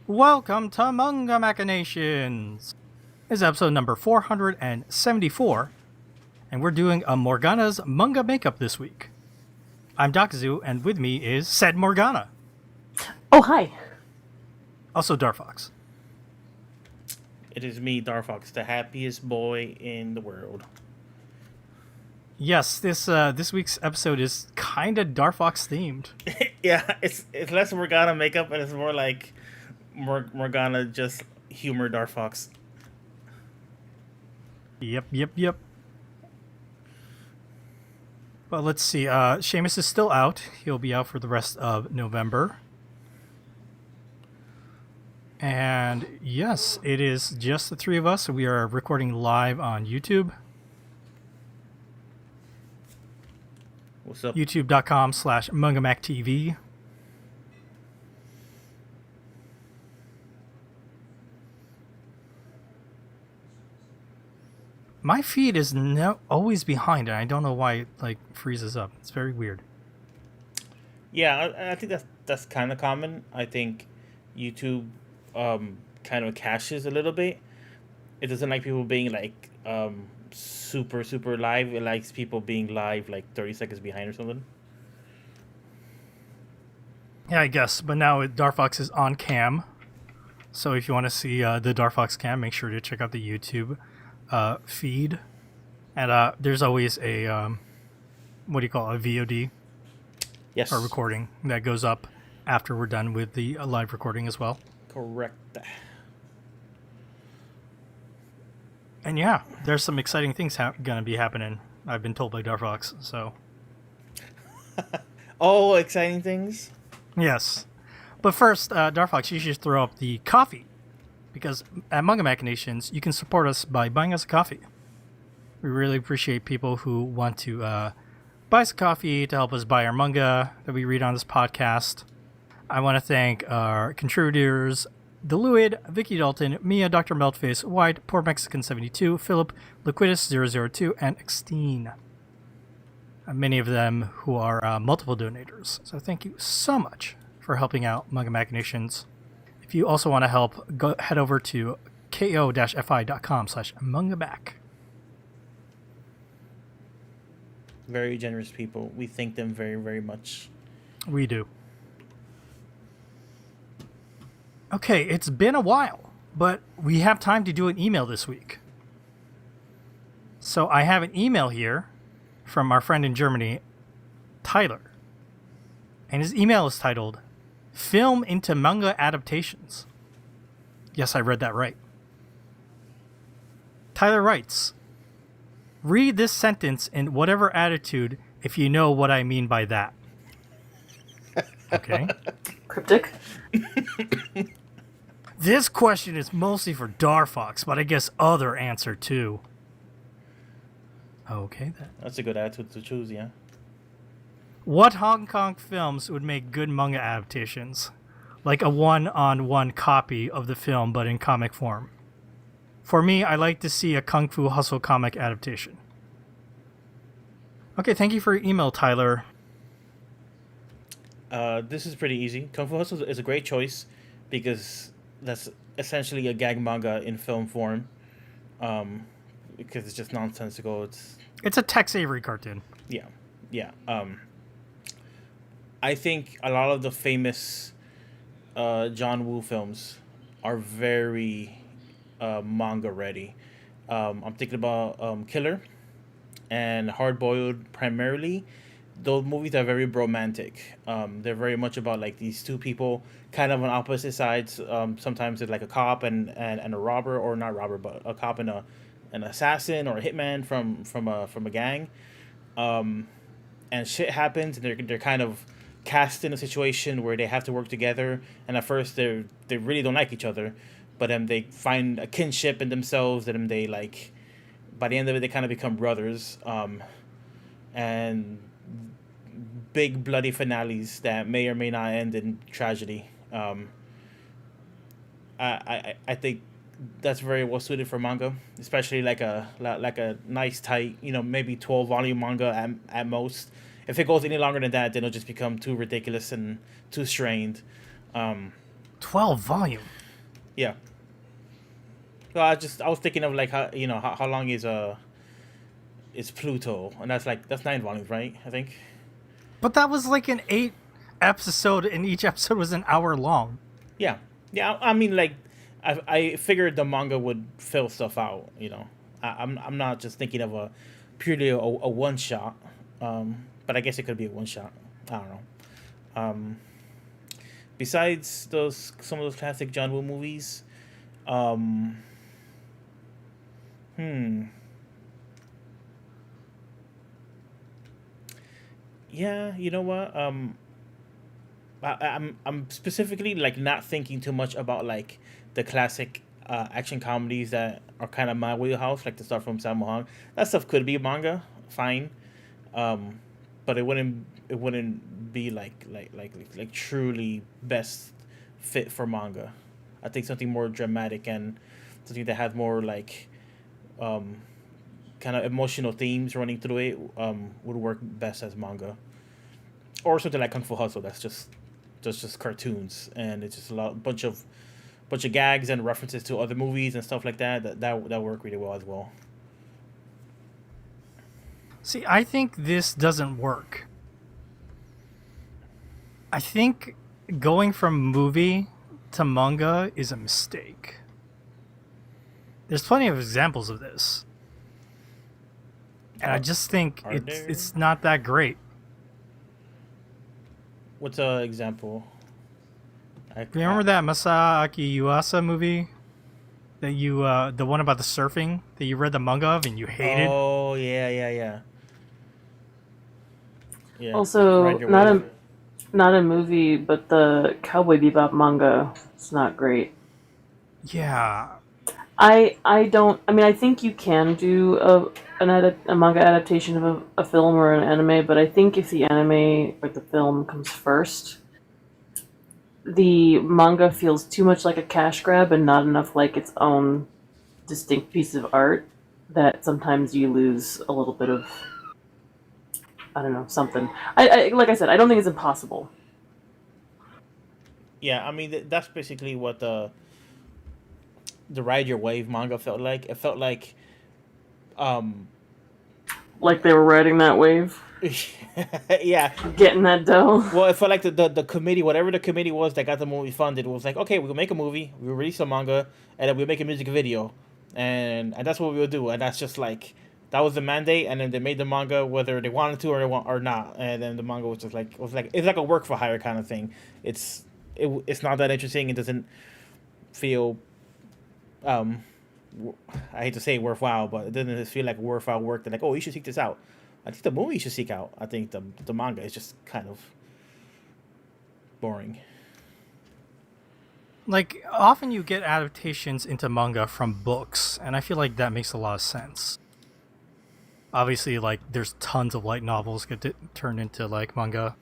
Welcome to Manga Machinations! This is episode number 474, and we're doing a Morgana's manga makeup this week. I'm Dakazu, and with me is said Morgana. Oh, hi. Also Darfox. It is me, Darfox, the happiest boy in the world. Yes, this week's episode is kind of Darfox themed. Yeah, it's less Morgana makeup, and it's more like Morgana just humor Darfox. Yep. Well, let's see. Seamus is still out. He'll be out for the rest of November. And yes, it is just the three of us. We are recording live on YouTube. What's up? YouTube.com/MangaMacTV. My feed is always behind, and I don't know why it freezes up. It's very weird. Yeah, I think that's kind of common. I think YouTube kind of caches a little bit. It doesn't like people being super live. It likes people being live 30 seconds behind or something. Yeah, I guess. But now Darfox is on cam. So if you want to see the Darfox cam, make sure to check out the YouTube feed. And there's always a, a VOD? Yes. Or recording that goes up after we're done with the live recording as well. Correct. And yeah, there's some exciting things gonna be happening. I've been told by Darfox, so. Oh, exciting things? Yes. But first, Darfox, you should throw up the coffee. Because at Manga Machinations, you can support us by buying us a coffee. We really appreciate people who want to buy us a coffee to help us buy our manga that we read on this podcast. I want to thank our contributors, Deluid, Vicky Dalton, Mia, Dr. Meltface, White, Poor Mexican 72, Philip, Liquidus002, and Extine. Many of them who are multiple donators. So thank you so much for helping out Manga Machinations. If you also want to help, head over to ko-fi.com/mangaback. Very generous people. We thank them very, very much. We do. Okay, it's been a while, but we have time to do an email this week. So I have an email here from our friend in Germany, Tyler. And his email is titled, Film into Manga Adaptations. Yes, I read that right. Tyler writes, read this sentence in whatever attitude if you know what I mean by that. Okay. Cryptic. This question is mostly for Darfox, but I guess other answer too. Okay then. That's a good attitude to choose, yeah. What Hong Kong films would make good manga adaptations? Like a one-on-one copy of the film, but in comic form. For me, I like to see a Kung Fu Hustle comic adaptation. Okay, thank you for your email, Tyler. This is pretty easy. Kung Fu Hustle is a great choice because that's essentially a gag manga in film form. Because it's just nonsensical. It's a Tex Avery cartoon. Yeah. I think a lot of the famous John Woo films are very manga ready. I'm thinking about Killer and Hard Boiled primarily. Those movies are very romantic. They're very much about these two people kind of on opposite sides. Sometimes it's like a cop and a robber, or not robber, but a cop and an assassin or a hitman from a gang. And shit happens, and they're kind of cast in a situation where they have to work together. And at first they really don't like each other, but then they find a kinship in themselves, and they by the end of it they kind of become brothers. And big bloody finales that may or may not end in tragedy. I think that's very well suited for manga, especially like a nice tight, maybe 12-volume manga at most. If it goes any longer than that, then it'll just become too ridiculous and too strained. 12 volume. Yeah. So I was thinking of like how long is Pluto, and that's 9 volumes, right? I think. But that was like an 8 episode, and each episode was an hour long. Yeah, yeah. I mean, like, I figured the manga would fill stuff out. I'm not just thinking of a purely a one shot. But I guess it could be a one shot. I don't know. Um, Besides some of those classic John Woo movies, um, hmm, yeah, you know what? I'm specifically like not thinking too much about like the classic action comedies that are kind of my wheelhouse, like the stuff from Sammo Hung. That stuff could be manga, fine, um, but it wouldn't be like truly best fit for manga. I think something more dramatic and something that has more like um, kind of emotional themes running through it would work best as manga, or something like Kung Fu Hustle. That's just cartoons, and it's just a bunch of gags and references to other movies and stuff like that work really well as well. See, I think this doesn't work. I think going from movie to manga is a mistake. There's plenty of examples of this, and I just think Are it's there? it's not that great. What's a example? Remember that Masaaki Yuasa movie that the one about the surfing that you read the manga of and you hated? Oh, yeah. Yeah. Also, Ride your not wave. not a movie, but the Cowboy Bebop manga. It's not great. Yeah, I don't. I mean, I think you can do a manga adaptation of a film or an anime, but I think if the anime or the film comes first, the manga feels too much like a cash grab and not enough like its own distinct piece of art. That sometimes you lose a little bit of, I don't know, something. Like I said, I don't think it's impossible. Yeah, I mean that's basically what the Ride Your Wave manga felt like. It felt like, um, Like they were riding that wave, yeah. getting that dough. Well, it felt like the committee, whatever the committee was that got the movie funded, was like, okay, we'll make a movie, we'll release a manga, and then we'll make a music video, and that's what we'll do, and that's just like that was the mandate, and then they made the manga whether they wanted to or not, and then the manga was just like it's like a work for hire kind of thing. It's not that interesting. It doesn't feel um I hate to say worthwhile, but it doesn't feel like worthwhile work. They're like, oh, you should seek this out. I think the movie you should seek out. I think the manga is just kind of boring. like often you get adaptations into manga from books, and I feel like that makes a lot of sense. Obviously, like there's tons of light novels turned into like manga.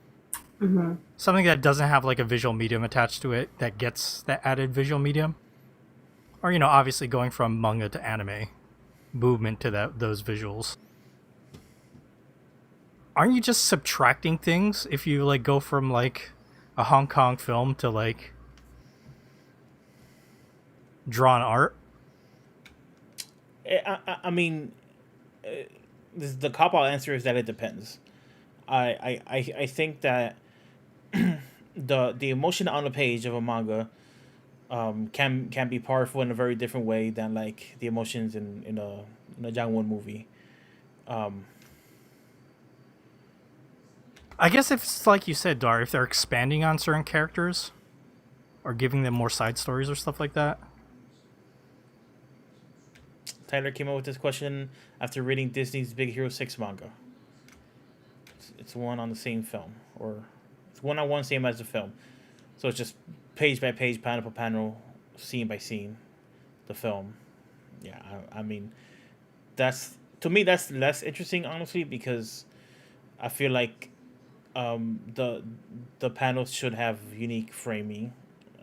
Hmm. Something that doesn't have like a visual medium attached to it that gets that added visual medium, or obviously going from manga to anime, movement to those visuals. Aren't you just subtracting things if you like go from like a Hong Kong film to like drawn art? I mean, the cop out answer is that it depends. I think that the emotion on the page of a manga can be powerful in a very different way than like the emotions in a Jang-won movie. Um, I guess if it's like you said, Dar, if they're expanding on certain characters or giving them more side stories or stuff like that. Tyler came up with this question after reading Disney's Big Hero 6 manga. It's one on the same film, or it's one on one same as the film. So it's just page by page, panel by panel, scene by scene, the film. Yeah, I mean, that's to me that's less interesting honestly because I feel like the panels should have unique framing,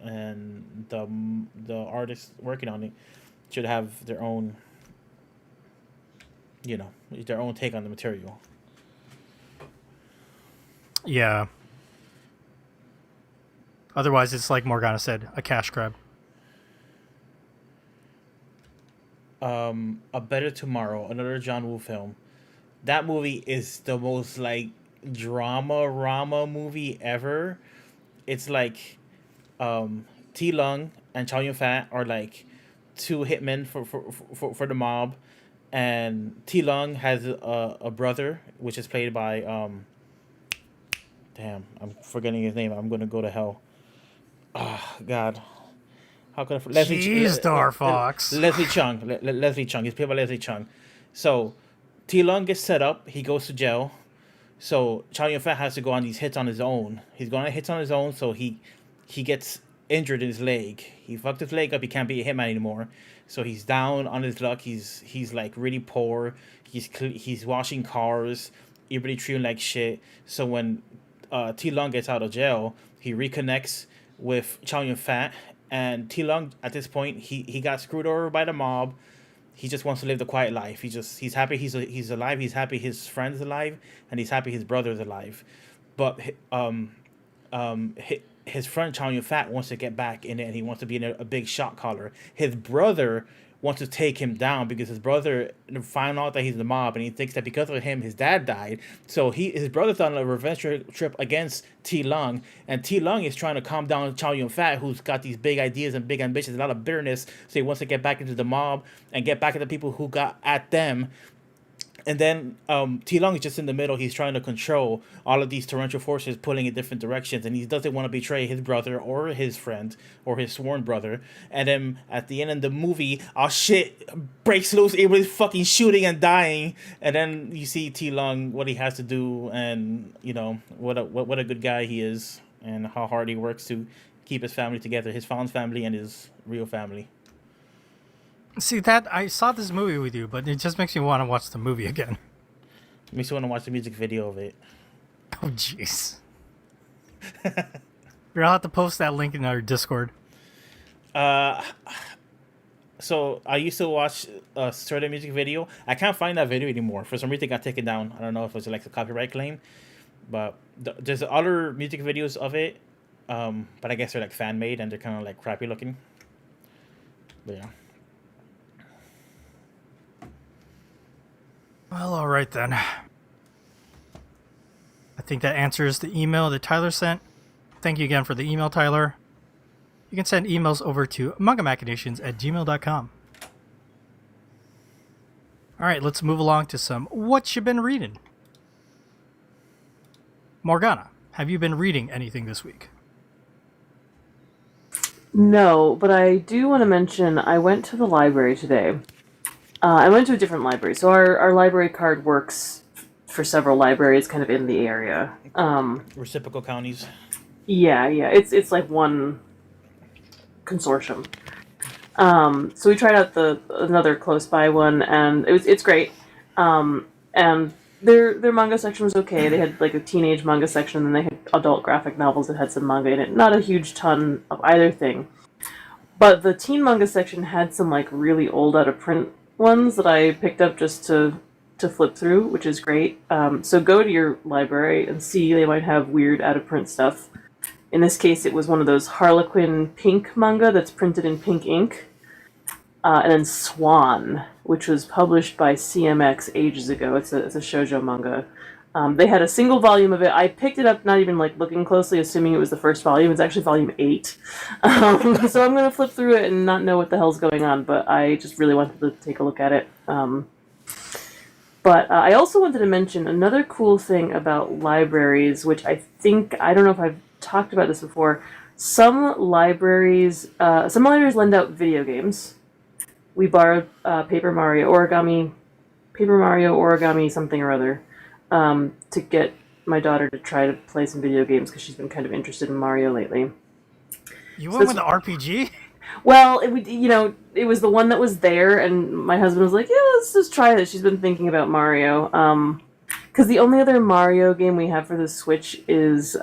and the artists working on it should have their own take on the material. Yeah. Otherwise, it's like Morgana said, a cash grab. A Better Tomorrow, another John Woo film. That movie is the most like drama rama movie ever. It's like T Lung and Chow Yun Fat are like two hitmen for the mob, and T Lung has a brother which is played by damn, I'm forgetting his name. I'm gonna go to hell. Ah, God. How could I? Jeez, Darfox. Leslie Chung. Leslie Chung. He's played by Leslie Chung. So, T Lung gets set up. He goes to jail. So Chow Yun Fat has to go on these hits on his own. He's going on hits on his own. So he gets injured in his leg. He fucked his leg up. He can't be a hitman anymore. So he's down on his luck. He's like really poor. He's washing cars. Everybody treat him like shit. So when T Lung gets out of jail, he reconnects with Chow Yun Fat. And T Lung at this point he got screwed over by the mob. He just wants to live the quiet life. He's happy he's alive. He's happy his friend's alive, and he's happy his brother's alive. But his friend Chow Yun Fat wants to get back in it, and he wants to be in a big shot caller. His brother wants to take him down because his brother found out that he's the mob, and he thinks that because of him his dad died. So his brother's on a revenge trip against T Lung, and T Lung is trying to calm down Chow Yun Fat, who's got these big ideas and big ambitions, a lot of bitterness. So he wants to get back into the mob and get back at the people who got at them. And then T Lung is just in the middle. He's trying to control all of these torrential forces pulling in different directions, and he doesn't want to betray his brother or his friend or his sworn brother. And then at the end of the movie, oh shit breaks loose. Everybody's fucking shooting and dying. And then you see T Lung, what he has to do, and you know what a good guy he is, and how hard he works to keep his family together, his found family and his real family. See, that I saw this movie with you, but it just makes me want to watch the movie again. Makes me want to watch the music video of it. Oh, jeez. I'll have to post that link in our Discord. So I used to watch a certain music video. I can't find that video anymore. For some reason, it got taken down. I don't know if it was like a copyright claim, but there's other music videos of it. But I guess they're like fan made and they're kind of like crappy looking. But yeah. Well, all right then. I think that answers the email that Tyler sent. Thank you again for the email, Tyler. You can send emails over to mangamachinations@gmail.com. All right, let's move along to some what you been reading. Morgana, have you been reading anything this week? No, but I do want to mention I went to the library today. I went to a different library. So our library card works for several libraries kind of in the area. Reciprocal counties. Yeah. It's like one consortium. So we tried out another close by one, and it's great. And their manga section was okay. They had like a teenage manga section, and then they had adult graphic novels that had some manga in it. Not a huge ton of either thing. But the teen manga section had some like really old out of print ones that I picked up just to flip through, which is great. So go to your library and see. They might have weird out of print stuff. In this case, it was one of those Harlequin pink manga that's printed in pink ink. And then Swan, which was published by CMX ages ago. It's a shoujo manga. They had a single volume of it. I picked it up not even like looking closely, assuming it was the first volume. It's actually volume 8. So I'm going to flip through it and not know what the hell's going on, but I just really wanted to take a look at it. But I also wanted to mention another cool thing about libraries, which I don't know if I've talked about this before. Some libraries lend out video games. We borrowed Paper Mario Origami something or other. To get my daughter to try to play some video games because she's been kind of interested in Mario lately. You went with the RPG? Well, it was the one that was there, and my husband was like, "Yeah, let's just try this." She's been thinking about Mario. Because the only other Mario game we have for the Switch is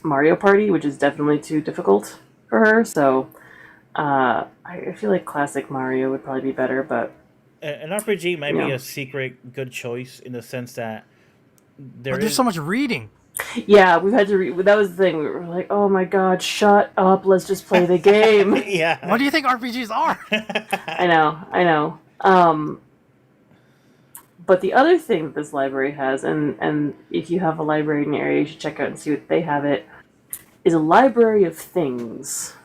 Mario Party, which is definitely too difficult for her. So I feel like classic Mario would probably be better, but. An RPG might be a secret good choice in the sense that there's so much reading. Yeah, we've had to. That was the thing. We were like, "Oh my god, shut up! Let's just play the game." Yeah. What do you think RPGs are? I know, I know. But the other thing that this library has, and if you have a library in your area, you should check out and see what they have. It is a library of things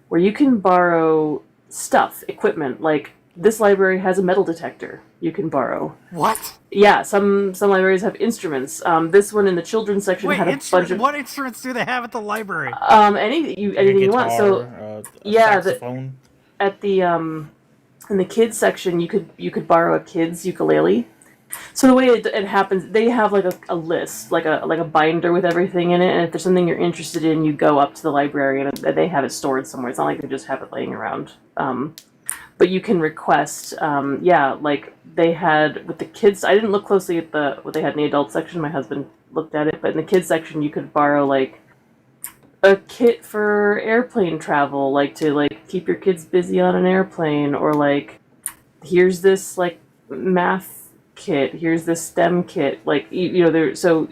where you can borrow stuff, equipment. Like this library has a metal detector you can borrow. What? Yeah, some libraries have instruments. This one in the children's section Wait, had a bunch of what instruments do they have at the library? anything A you want. So a yeah, saxophone. at the in the kids section you could borrow a kid's ukulele. So the way it happens, they have like a list, like a binder with everything in it, and if there's something you're interested in, you go up to the library and they have it stored somewhere. It's not like they just have it laying around. But you can request, like they had with the kids. I didn't look closely at what they had in the adult section. My husband looked at it, but in the kids section, you could borrow like a kit for airplane travel, like to like keep your kids busy on an airplane, or like here's this like math kit, here's this STEM kit, like you know there. So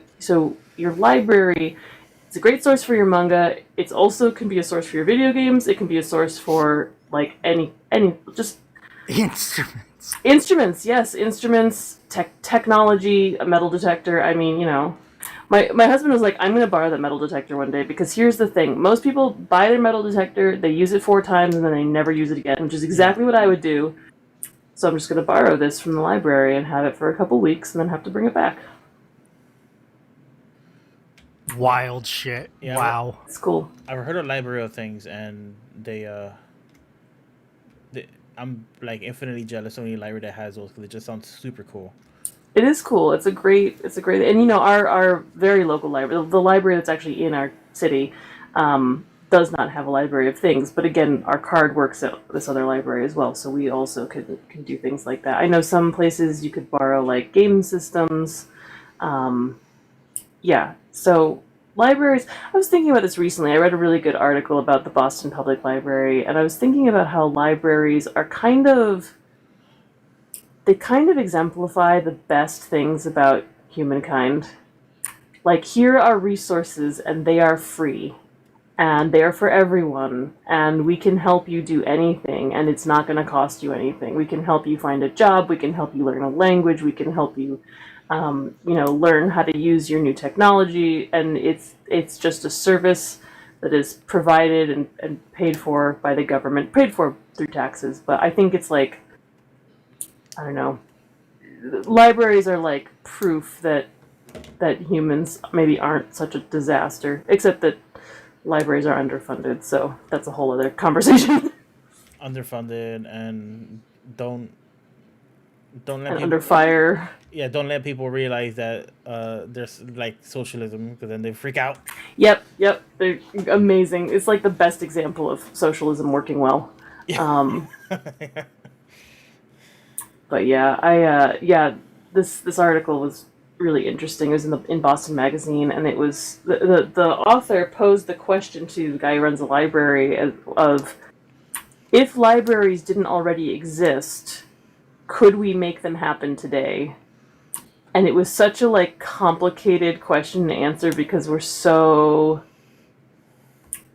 your library, it's a great source for your manga. It's also can be a source for your video games. It can be a source for like any just Instruments. instruments. Yes, instruments, technology, a metal detector. I mean, you know. My husband was like, I'm going to borrow that metal detector one day because here's the thing. Most people buy their metal detector, they use it 4 times, and then they never use it again, which is exactly what I would do. So I'm just going to borrow this from the library and have it for a couple weeks and then have to bring it back. Wild shit. Yeah, Wow. It's cool. I've heard a library of things, and I'm like infinitely jealous of any library that has those because it just sounds super cool. It is cool. It's a great, and you know, our very local library, the library that's actually in our city, does not have a library of things. But again, our card works at this other library as well, so we also can do things like that. I know some places you could borrow like game systems. Yeah, so libraries. I was thinking about this recently. I read a really good article about the Boston Public Library, and I was thinking about how libraries are they kind of exemplify the best things about humankind. Like, here are resources, and they are free, and they are for everyone, and we can help you do anything, and it's not going to cost you anything. We can help you find a job, we can help you learn a language, we can help you, learn how to use your new technology, and it's just a service that is provided and paid for by the government, paid for through taxes. But I think it's like, I don't know. Libraries are like proof that humans maybe aren't such a disaster, except that libraries are underfunded, so that's a whole other conversation. Underfunded and don't let And people under fire. don't let people realize that there's like socialism because then they freak out. Yep, they're amazing. It's like the best example of socialism working well. But yeah, this article was really interesting. It was in Boston Magazine, and it was the author posed the question to the guy who runs the library of if libraries didn't already exist, could we make them happen today? And it was such a like complicated question to answer because we're so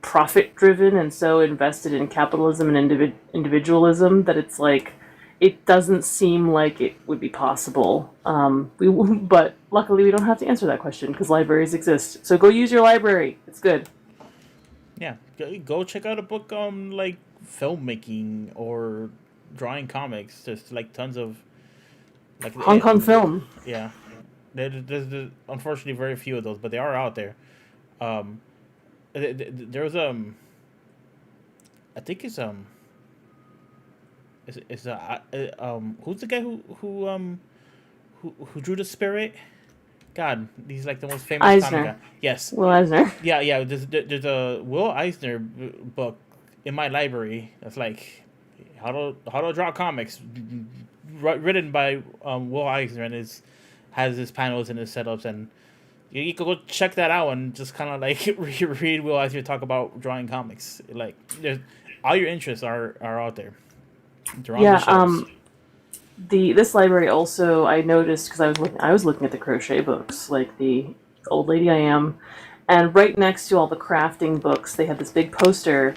profit driven and so invested in capitalism and individualism that it's like it doesn't seem like it would be possible. But luckily we don't have to answer that question because libraries exist. So go use your library. It's good. Yeah, go check out a book on like filmmaking or drawing comics. There's like tons of like Hong Kong film. Yeah, there's unfortunately very few of those, but they are out there. There's I think it's who's the guy who drew the spirit? God, he's like the most famous Eisner. comic guy. Yes. Will Eisner. Yeah. There's a Will Eisner book in my library that's like how to draw comics, written by Will Eisner, and has his panels and his setups, and you can go check that out and just kind of like read Will Eisner talk about drawing comics. Like there's all your interests are out there. They're on the shelves. This library also I noticed because I was looking at the crochet books, like the old lady I am. And right next to all the crafting books, they had this big poster.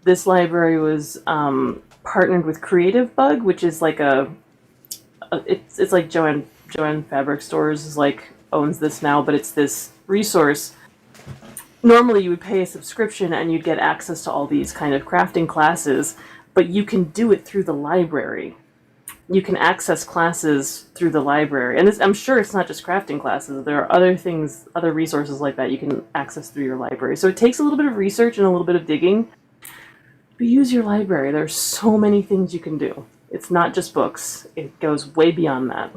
This library was partnered with Creative Bug, which is like it's like Joanne Fabric Stores is like owns this now, but it's this resource. Normally, you would pay a subscription and you'd get access to all these kind of crafting classes, but you can do it through the library. You can access classes through the library, and I'm sure it's not just crafting classes. There are other things, other resources like that you can access through your library. So it takes a little bit of research and a little bit of digging. But use your library. There's so many things you can do. It's not just books. It goes way beyond that.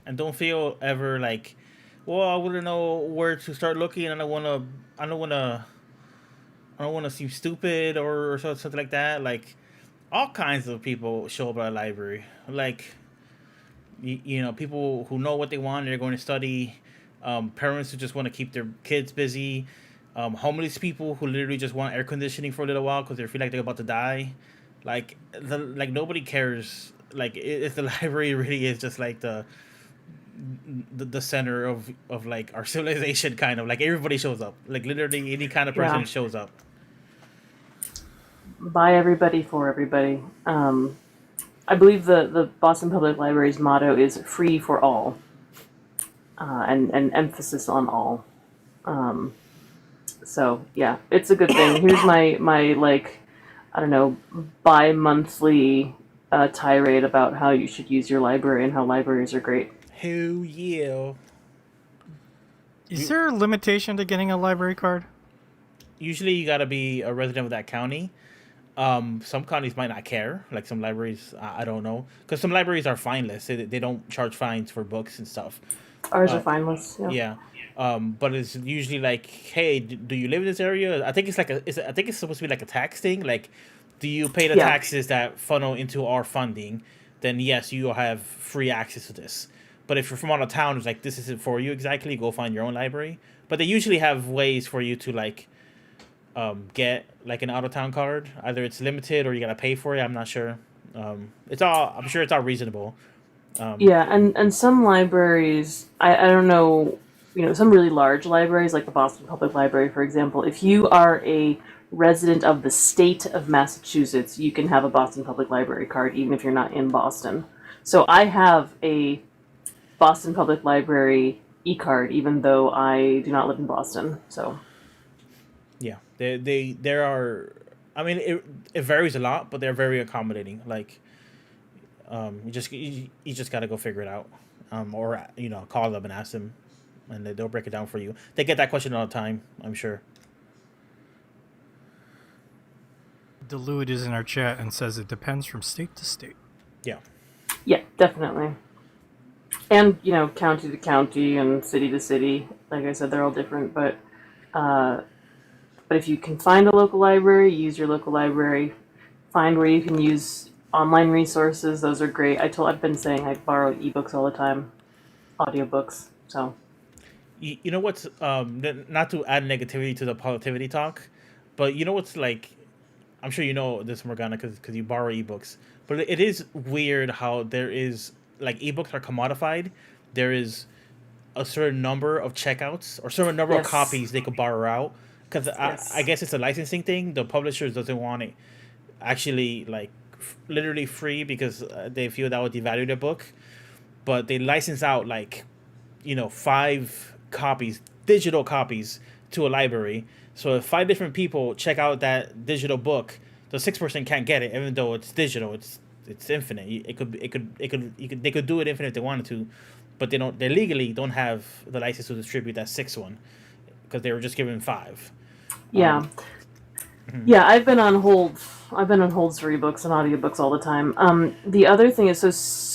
And don't feel ever like, well, I wouldn't know where to start looking, and I don't wanna seem stupid or something like that. Like, all kinds of people show up at a library. Like, people who know what they want and they're going to study. Parents who just want to keep their kids busy. Homeless people who literally just want air conditioning for a little while because they feel like they're about to die. Like nobody cares. Like, if the library really is just like the center of like our civilization, kind of like everybody shows up. Like, literally any kind of person Yeah. shows up. By everybody, for everybody. I believe the Boston Public Library's motto is "free for all," and emphasis on all. Um, so yeah, it's a good thing. Here's my like, I don't know, bi-monthly tirade about how you should use your library and how libraries are great. Hell yeah. Is there a limitation to getting a library card? Usually you gotta be a resident of that county. Some counties might not care. Like, some libraries, I don't know, because some libraries are fineless. They don't charge fines for books and stuff. Ours are Uh, finalists. Yeah. yeah. But it's usually like, hey, do you live in this area? I think it's like I think it's supposed to be like a tax thing. Like, do you pay the Yeah. taxes that funnel into our funding? Then yes, you have free access to this. But if you're from out of town, it's like, this isn't for you exactly. Go find your own library. But they usually have ways for you to like get like an out of town card. Either it's limited or you gotta pay for it. I'm not sure. I'm sure it's all reasonable. Yeah, and some libraries, I don't know, some really large libraries, like the Boston Public Library, for example, if you are a resident of the state of Massachusetts, you can have a Boston Public Library card, even if you're not in Boston. So I have a Boston Public Library e-card, even though I do not live in Boston. So, Yeah, there are. I mean, it varies a lot, but they're very accommodating. Like, you just gotta go figure it out, or call them and ask them, and they'll break it down for you. They get that question all the time, I'm sure. Delude is in our chat and says it depends from state to state. Yeah, yeah, definitely. And, county to county and city to city. Like I said, they're all different, but if you can find a local library, use your local library. Find where you can use online resources. Those are great. I've been saying I borrow ebooks all the time, audiobooks. So you know what's not to add negativity to the positivity talk, but you know what's like. I'm sure you know this, Morgana, because you borrow ebooks. But it is weird how there is, like, ebooks are commodified. There is a certain number of checkouts or certain number of yes, copies they could borrow out. Because yes, I guess it's a licensing thing. The publishers doesn't want it actually, like, literally free because they feel that would devalue their book. But they license out, like, 5 copies, digital copies, to a library. So if 5 different people check out that digital book, the 6th person can't get it, even though it's digital. It's infinite. They could do it infinite if they wanted to, but they don't. They legally don't have the license to distribute that 6th one because they were just given 5. yeah. Yeah, I've been on hold. I've been on holds for ebooks and audiobooks all the time. The other thing is, so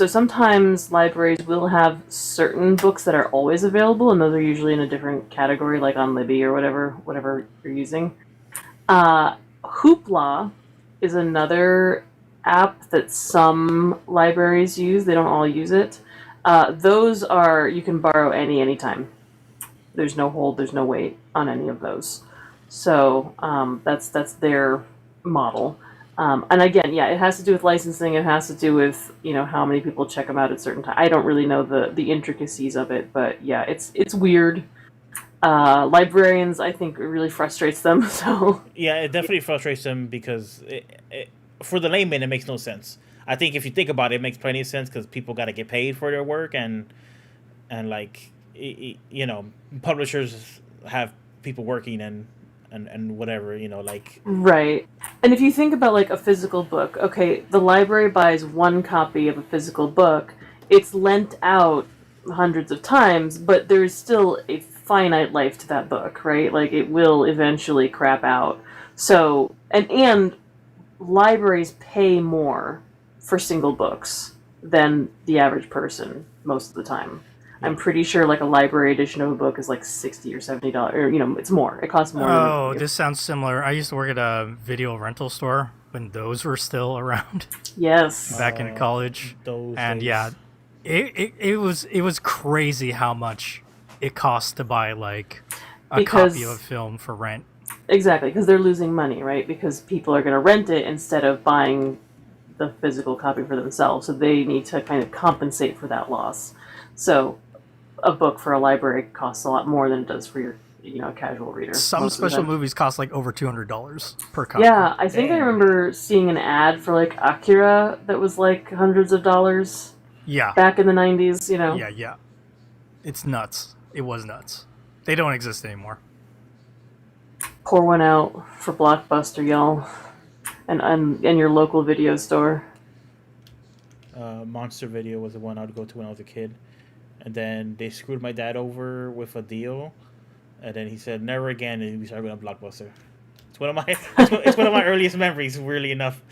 sometimes libraries will have certain books that are always available, and those are usually in a different category, like on Libby or whatever you're using. Hoopla is another app that some libraries use. They don't all use it. Those are, you can borrow anytime. There's no hold. There's no wait on any of those. So that's their model. And again, yeah, it has to do with licensing. It has to do with how many people check them out at certain times. I don't really know the intricacies of it, but yeah, it's weird. Librarians, I think, it really frustrates them. So Yeah, it definitely frustrates them because for the layman, it makes no sense. I think if you think about it, it makes plenty of sense because people got to get paid for their work, and like publishers have people working and whatever, like. right. And if you think about like a physical book, okay, the library buys one copy of a physical book. It's lent out hundreds of times, but there's still a finite life to that book, right? Like it will eventually crap out. So, and libraries pay more for single books than the average person most of the time. I'm pretty sure like a library edition of a book is like $60 or $70, or it's more. It costs more. Oh, this sounds similar. I used to work at a video rental store when those were still around Yes. back in college, Those and days. yeah, it was crazy how much it costs to buy like a copy of a film for rent. Exactly, because they're losing money, right? Because people are going to rent it instead of buying the physical copy for themselves, so they need to kind of compensate for that loss. So a book for a library costs a lot more than it does for your a casual reader. Some most of the special time. movies cost like over $200 per copy. Yeah, I think I Damn. remember seeing an ad for like Akira that was like hundreds of dollars Yeah, back in the 90s. yeah. It's nuts. It was nuts. They don't exist anymore. Pour one out for Blockbuster, y'all, and your local video store. Monster Video was the one I would go to when I was a kid, and then they screwed my dad over with a deal, and then he said never again, and we started going to Blockbuster. It's one of my it's one of my earliest memories, weirdly enough.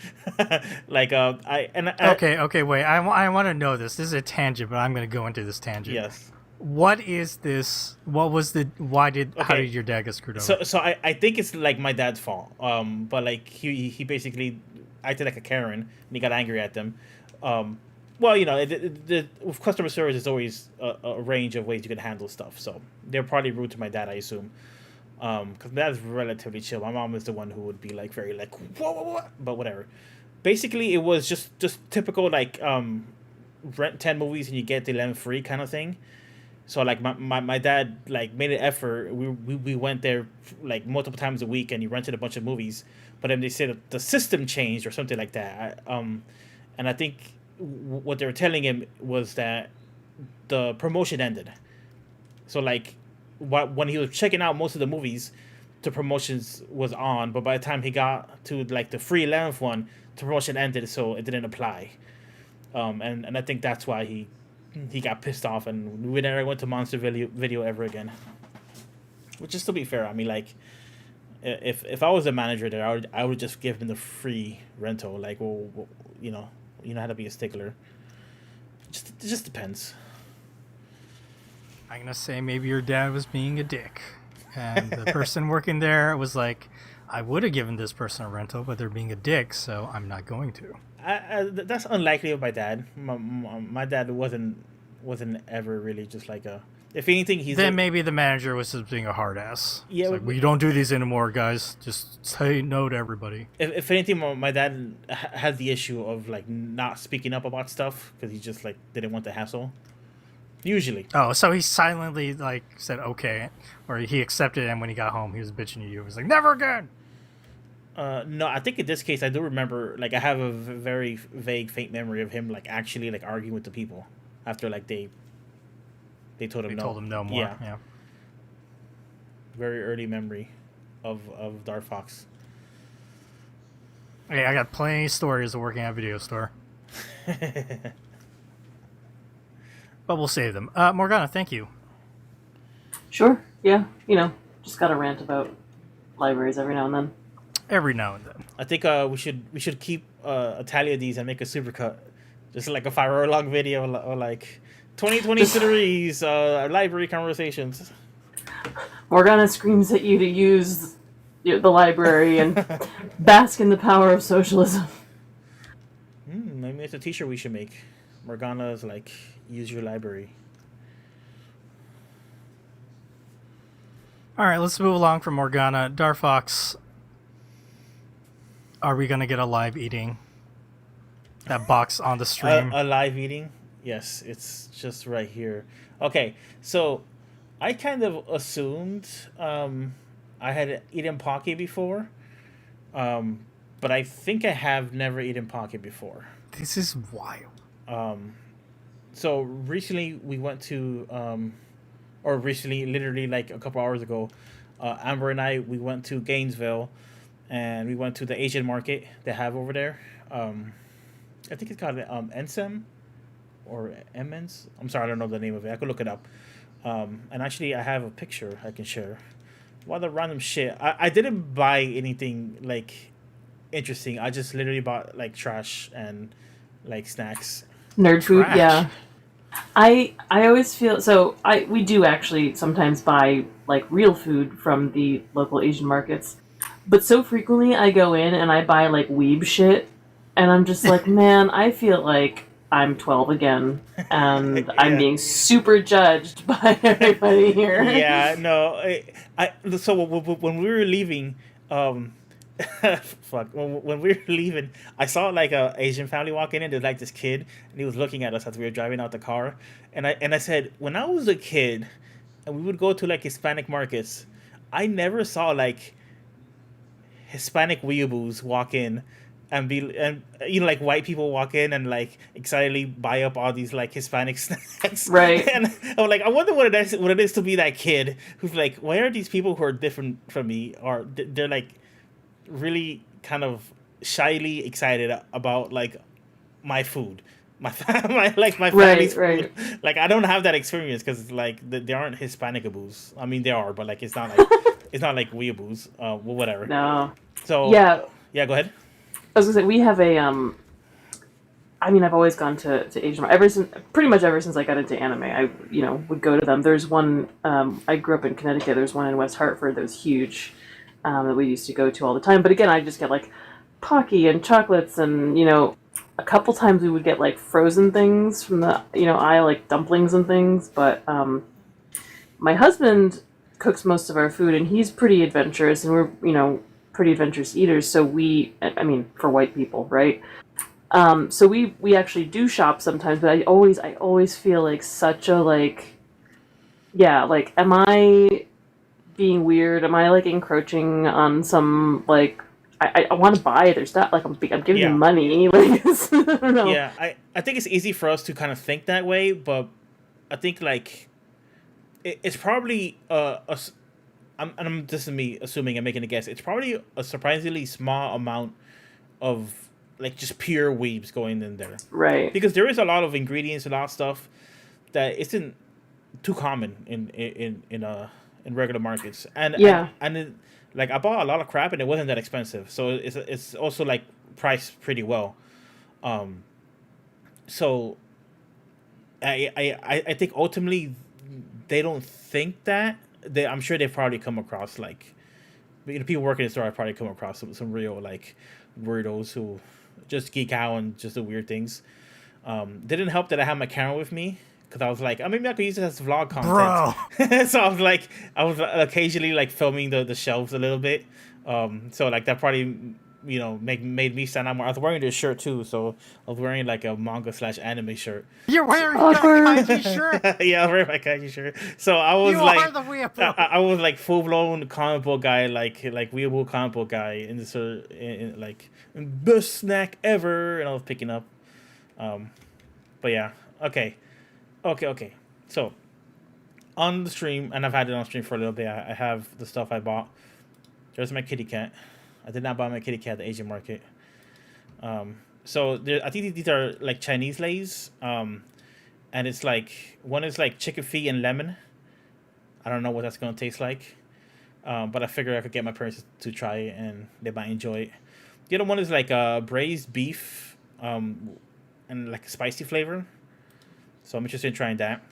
Like Okay, wait. I want to know this. This is a tangent, but I'm going to go into this tangent. Yes. What is this? What was the? How Okay. did your dad get screwed over? So I think it's like my dad's fault. But like he basically acted like a Karen and he got angry at them. Well, with customer service, there's always a range of ways you can handle stuff. So they're probably rude to my dad, I assume. Because my dad's relatively chill. My mom is the one who would be like very like whoa, but whatever. Basically, it was just typical like rent 10 movies and you get the 11 free kind of thing. So like my dad like made an effort. We went there like multiple times a week and he rented a bunch of movies. But then they said that the system changed or something like that. And I think what they were telling him was that the promotion ended. So like when he was checking out most of the movies, the promotions was on. But by the time he got to like the free 11th one, the promotion ended, so it didn't apply. And I think that's why he got pissed off, and we never went to Monster Video ever again. Which is, to be fair, I mean, like, if I was a manager there, I would just give him the free rental. Like, well, you know how to be a stickler. It just depends. I'm gonna say maybe your dad was being a dick, and the person working there was like, "I would have given this person a rental, but they're being a dick, so I'm not going to." That's unlikely of my dad. My dad wasn't ever really just like a. If anything, maybe the manager was just being a hard ass. Yeah, it's like, we don't do these anymore, guys. Just say no to everybody. If anything, my dad had the issue of like not speaking up about stuff because he just like didn't want the hassle. Usually. Oh, so he silently like said okay, or he accepted it, and when he got home, he was bitching to you. He was like, "Never again." No, I think in this case I do remember. Like I have a very vague, faint memory of him like actually like arguing with the people after like they told him They no. told him no more. Yeah. Very early memory of Dark Fox. Hey, I got plenty of stories of working at a video store, but we'll save them. Morgana, thank you. Sure. Yeah. Just gotta rant about libraries every now and then. Every now and then. I think we should keep a tally of these and make a supercut, just like a 5-hour long video or like 2023's library conversations. Morgana screams at you to use the library and bask in the power of socialism. Maybe it's a t-shirt we should make. Morgana's like, use your library. All right, let's move along from Morgana. Darfox, are we gonna get a live eating that box on the stream? A live eating? Yes, it's just right here. Okay, so I kind of assumed I had eaten poke before, but I think I have never eaten poke before. This is wild. So recently we went to, or recently, literally like a couple hours ago, Amber and we went to Gainesville, and we went to the Asian market they have over there. I think it's called Ensem or Emmons. I'm sorry, I don't know the name of it. I could look it up. And actually, I have a picture I can share. What the random shit. I didn't buy anything like interesting. I just literally bought like trash and like snacks. Nerd food, Trash. yeah. I always feel so. We do actually sometimes buy like real food from the local Asian markets, but so frequently I go in and I buy like weeb shit, and I'm just like, man, I feel like I'm 12 again, and I'm being super judged by everybody here. Yeah, no. So when we were leaving, fuck. When we were leaving, I saw like a Asian family walking in. There's like this kid, and he was looking at us as we were driving out the car. And I said, when I was a kid, and we would go to like Hispanic markets, I never saw like Hispanic weeaboos walk in and like white people walk in and like excitedly buy up all these like Hispanic snacks. Right. And I'm like, I wonder what it is to be that kid who's like, why are these people who are different from me, or they're like really kind of shyly excited about like my food, my family's right. food. Like I don't have that experience because like they aren't Hispanic-aboos. I mean, they are, but like it's not like it's not like weeaboos. Well, whatever. No. So Yeah. Go ahead. I was gonna say we have a I mean, I've always gone to Asian pretty much ever since I got into anime. I would go to them. There's one. I grew up in Connecticut. There's one in West Hartford that was huge, that we used to go to all the time. But again, I just get like Pocky and chocolates, and a couple times we would get like frozen things from the aisle, like dumplings and things. But my husband cooks most of our food, and he's pretty adventurous, and we're pretty adventurous eaters. So I mean, for white people, right? So we actually do shop sometimes, but I always feel like such a like, yeah, like, am I being weird? Am I like encroaching on some like? I want to buy their stuff. Like I'm giving them money. Like I don't know. Yeah, I think it's easy for us to kind of think that way, but I think like it's probably this is me assuming and making a guess. It's probably a surprisingly small amount of like just pure weebs going in there, Right? Because there is a lot of ingredients, a lot of stuff that isn't too common in regular markets, and like I bought a lot of crap and it wasn't that expensive, so it's also like priced pretty well. So I think ultimately they don't think that. I'm sure they've probably come across like people working in the store have probably come across some real like weirdos who just geek out and just do weird things. Didn't help that I had my camera with me because I was like, oh, maybe I could use it as vlog content. Bro. So I was occasionally like filming the shelves a little bit. So like that probably made me stand out more. I was wearing this shirt too, so I was wearing like a manga/anime shirt. You're wearing a kaiji shirt. Yeah, I was wearing my kaiji shirt. So I was I was like full blown comic book guy, like weeaboo comic book guy in this like best snack ever, and I was picking up. But yeah, okay. So on the stream, and I've had it on stream for a little bit. I have the stuff I bought. There's my kitty cat. I did not buy my kitty cat at the Asian market. So I think these are like Chinese Lays. And it's like, one is like chicken feet and lemon. I don't know what that's going to taste like. But I figured I could get my parents to try it and they might enjoy it. The other one is like braised beef and like a spicy flavor. So I'm interested in trying that.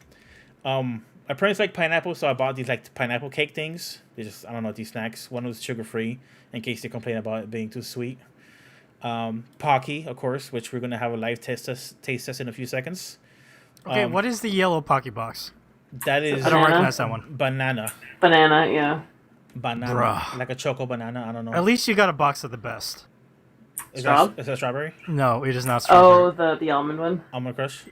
My parents like pineapple, so I bought these like pineapple cake things. They just, I don't know, these snacks. One was sugar-free, in case they complain about it being too sweet. Pocky, of course, which we're going to have a live taste test in a few seconds. Okay, what is the yellow Pocky box? That is... I don't recognize that one. Banana, yeah. Banana. Bruh. Like a choco banana, I don't know. At least you got a box of the best. Straub? Is that strawberry? No, it is not Oh, strawberry. the almond one. Almond Crush.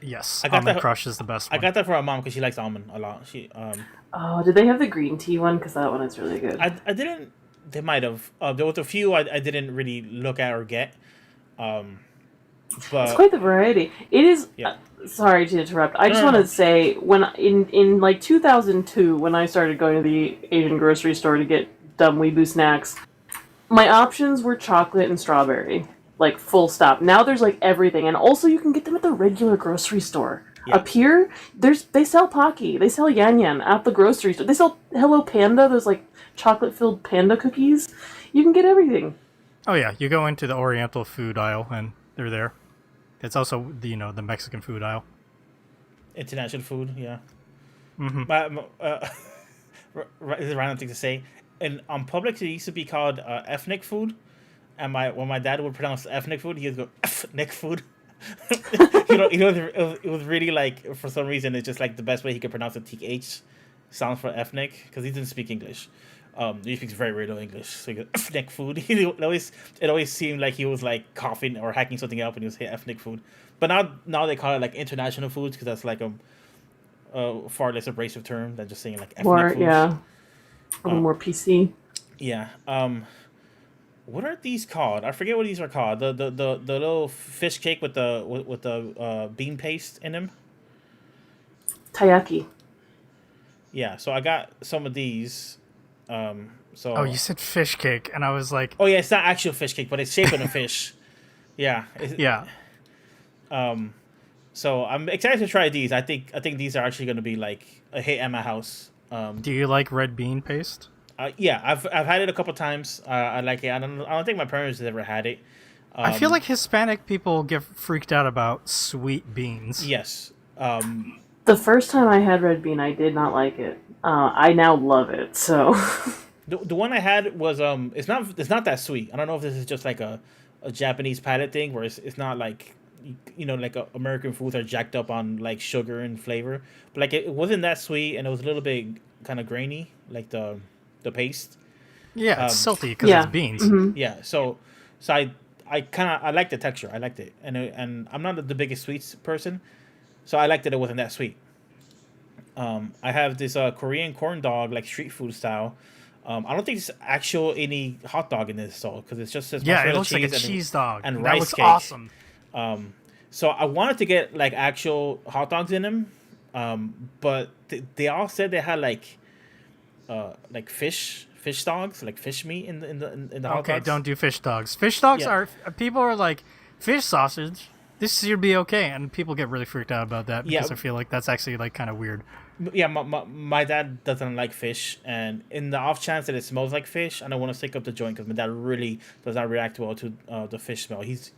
Yes, I got almond that- crush is the best I one. got that for my mom because she likes almond a lot. Oh, did they have the green tea one? Because that one is really good. I didn't. They might have. There was a few I didn't really look at or get. But It's quite the variety. It is. Yeah. Sorry to interrupt. I just No, want no. to say when in like 2002, when I started going to the Asian grocery store to get dumb weeboo snacks, my options were chocolate and strawberry, like full stop. Now there's like everything, and also you can get them at the regular grocery store. Yeah. Up here, they sell Pocky, they sell Yan Yan at the grocery store. They sell Hello Panda, those like chocolate filled panda cookies. You can get everything. Oh yeah, you go into the Oriental food aisle and they're there. It's also the the Mexican food aisle. international food, yeah. Mm-hmm. This is a random thing to say. And on Publix, it used to be called ethnic food. And when my dad would pronounce ethnic food, he would go ethnic food. It was really like, for some reason, it's just like the best way he could pronounce the TH sounds for ethnic because he didn't speak English. He speaks very little English. So he goes ethnic food. It always seemed like he was like coughing or hacking something up when he was saying ethnic food. But now they call it like international foods because that's like a far less abrasive term than just saying like ethnic More, foods. yeah, a little more PC. Yeah. What are these called? I forget what these are called. The little fish cake with the bean paste in them. Taiyaki. Yeah. So I got some of these. So. Oh, you said fish cake, and I was like, Oh yeah, it's not actual fish cake, but it's shaped in a fish. Yeah. yeah. So I'm excited to try these. I think these are actually going to be like a hit at my house. Do you like red bean paste? Yeah, I've had it a couple times. I like it. I don't think my parents have ever had it. I feel like Hispanic people get freaked out about sweet beans. Yes. The first time I had red bean, I did not like it. I now love it. So The one I had was it's not that sweet. I don't know if this is just like a Japanese palate thing where it's not like like American foods are jacked up on like sugar and flavor, but like it wasn't that sweet and it was a little bit kind of grainy, like the paste. Yeah, it's salty because yeah. it's beans. Mhm. Yeah, so I like the texture. I liked it, and I'm not the biggest sweets person, so I liked that it wasn't that sweet. I have this Korean corn dog, like street food style. I don't think it's actual any hot dog in this though, because it's just says Yeah, it mozzarella looks like a cheese cheese dog. and That rice looks cake. awesome. So I wanted to get like actual hot dogs in them, but they all said they had like fish dogs, like fish meat in the hot Okay, dogs. don't do fish dogs. Fish dogs Yeah. are people are like fish sausage. This should be okay, and people get really freaked out about that because Yeah. I feel like that's actually like kind of weird. Yeah, my dad doesn't like fish, and in the off chance that it smells like fish, I don't want to stick up the joint because my dad really does not react well to the fish smell. It's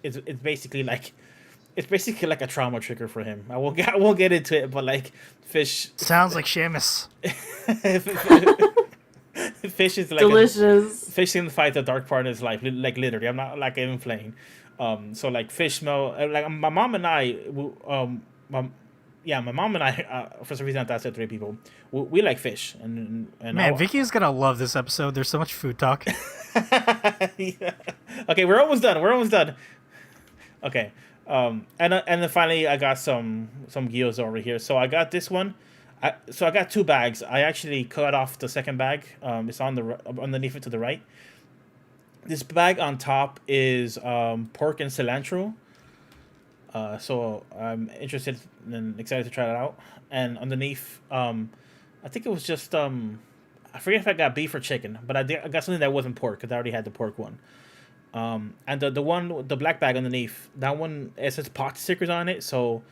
basically like a trauma trigger for him. I won't get into it, but like fish Sounds like Seamus. fish is like delicious. fish signifies the dark part of his life, like literally. I'm not like even playing. So like fish smell like my mom and I my mom and I, for some reason, that's three people. We like fish, and Man, Vicky is gonna love this episode. There's so much food talk. Yeah. Okay, we're almost done. Okay, and then finally, I got some gyoza over here. So I got this one. I got two bags. I actually cut off the second bag. It's on underneath it to the right. This bag on top is pork and cilantro. So I'm interested and excited to try that out. And underneath, I think it was just I forget if I got beef or chicken, but I got something that wasn't pork because I already had the pork one. And the black bag underneath, that one, it says pot stickers on it, so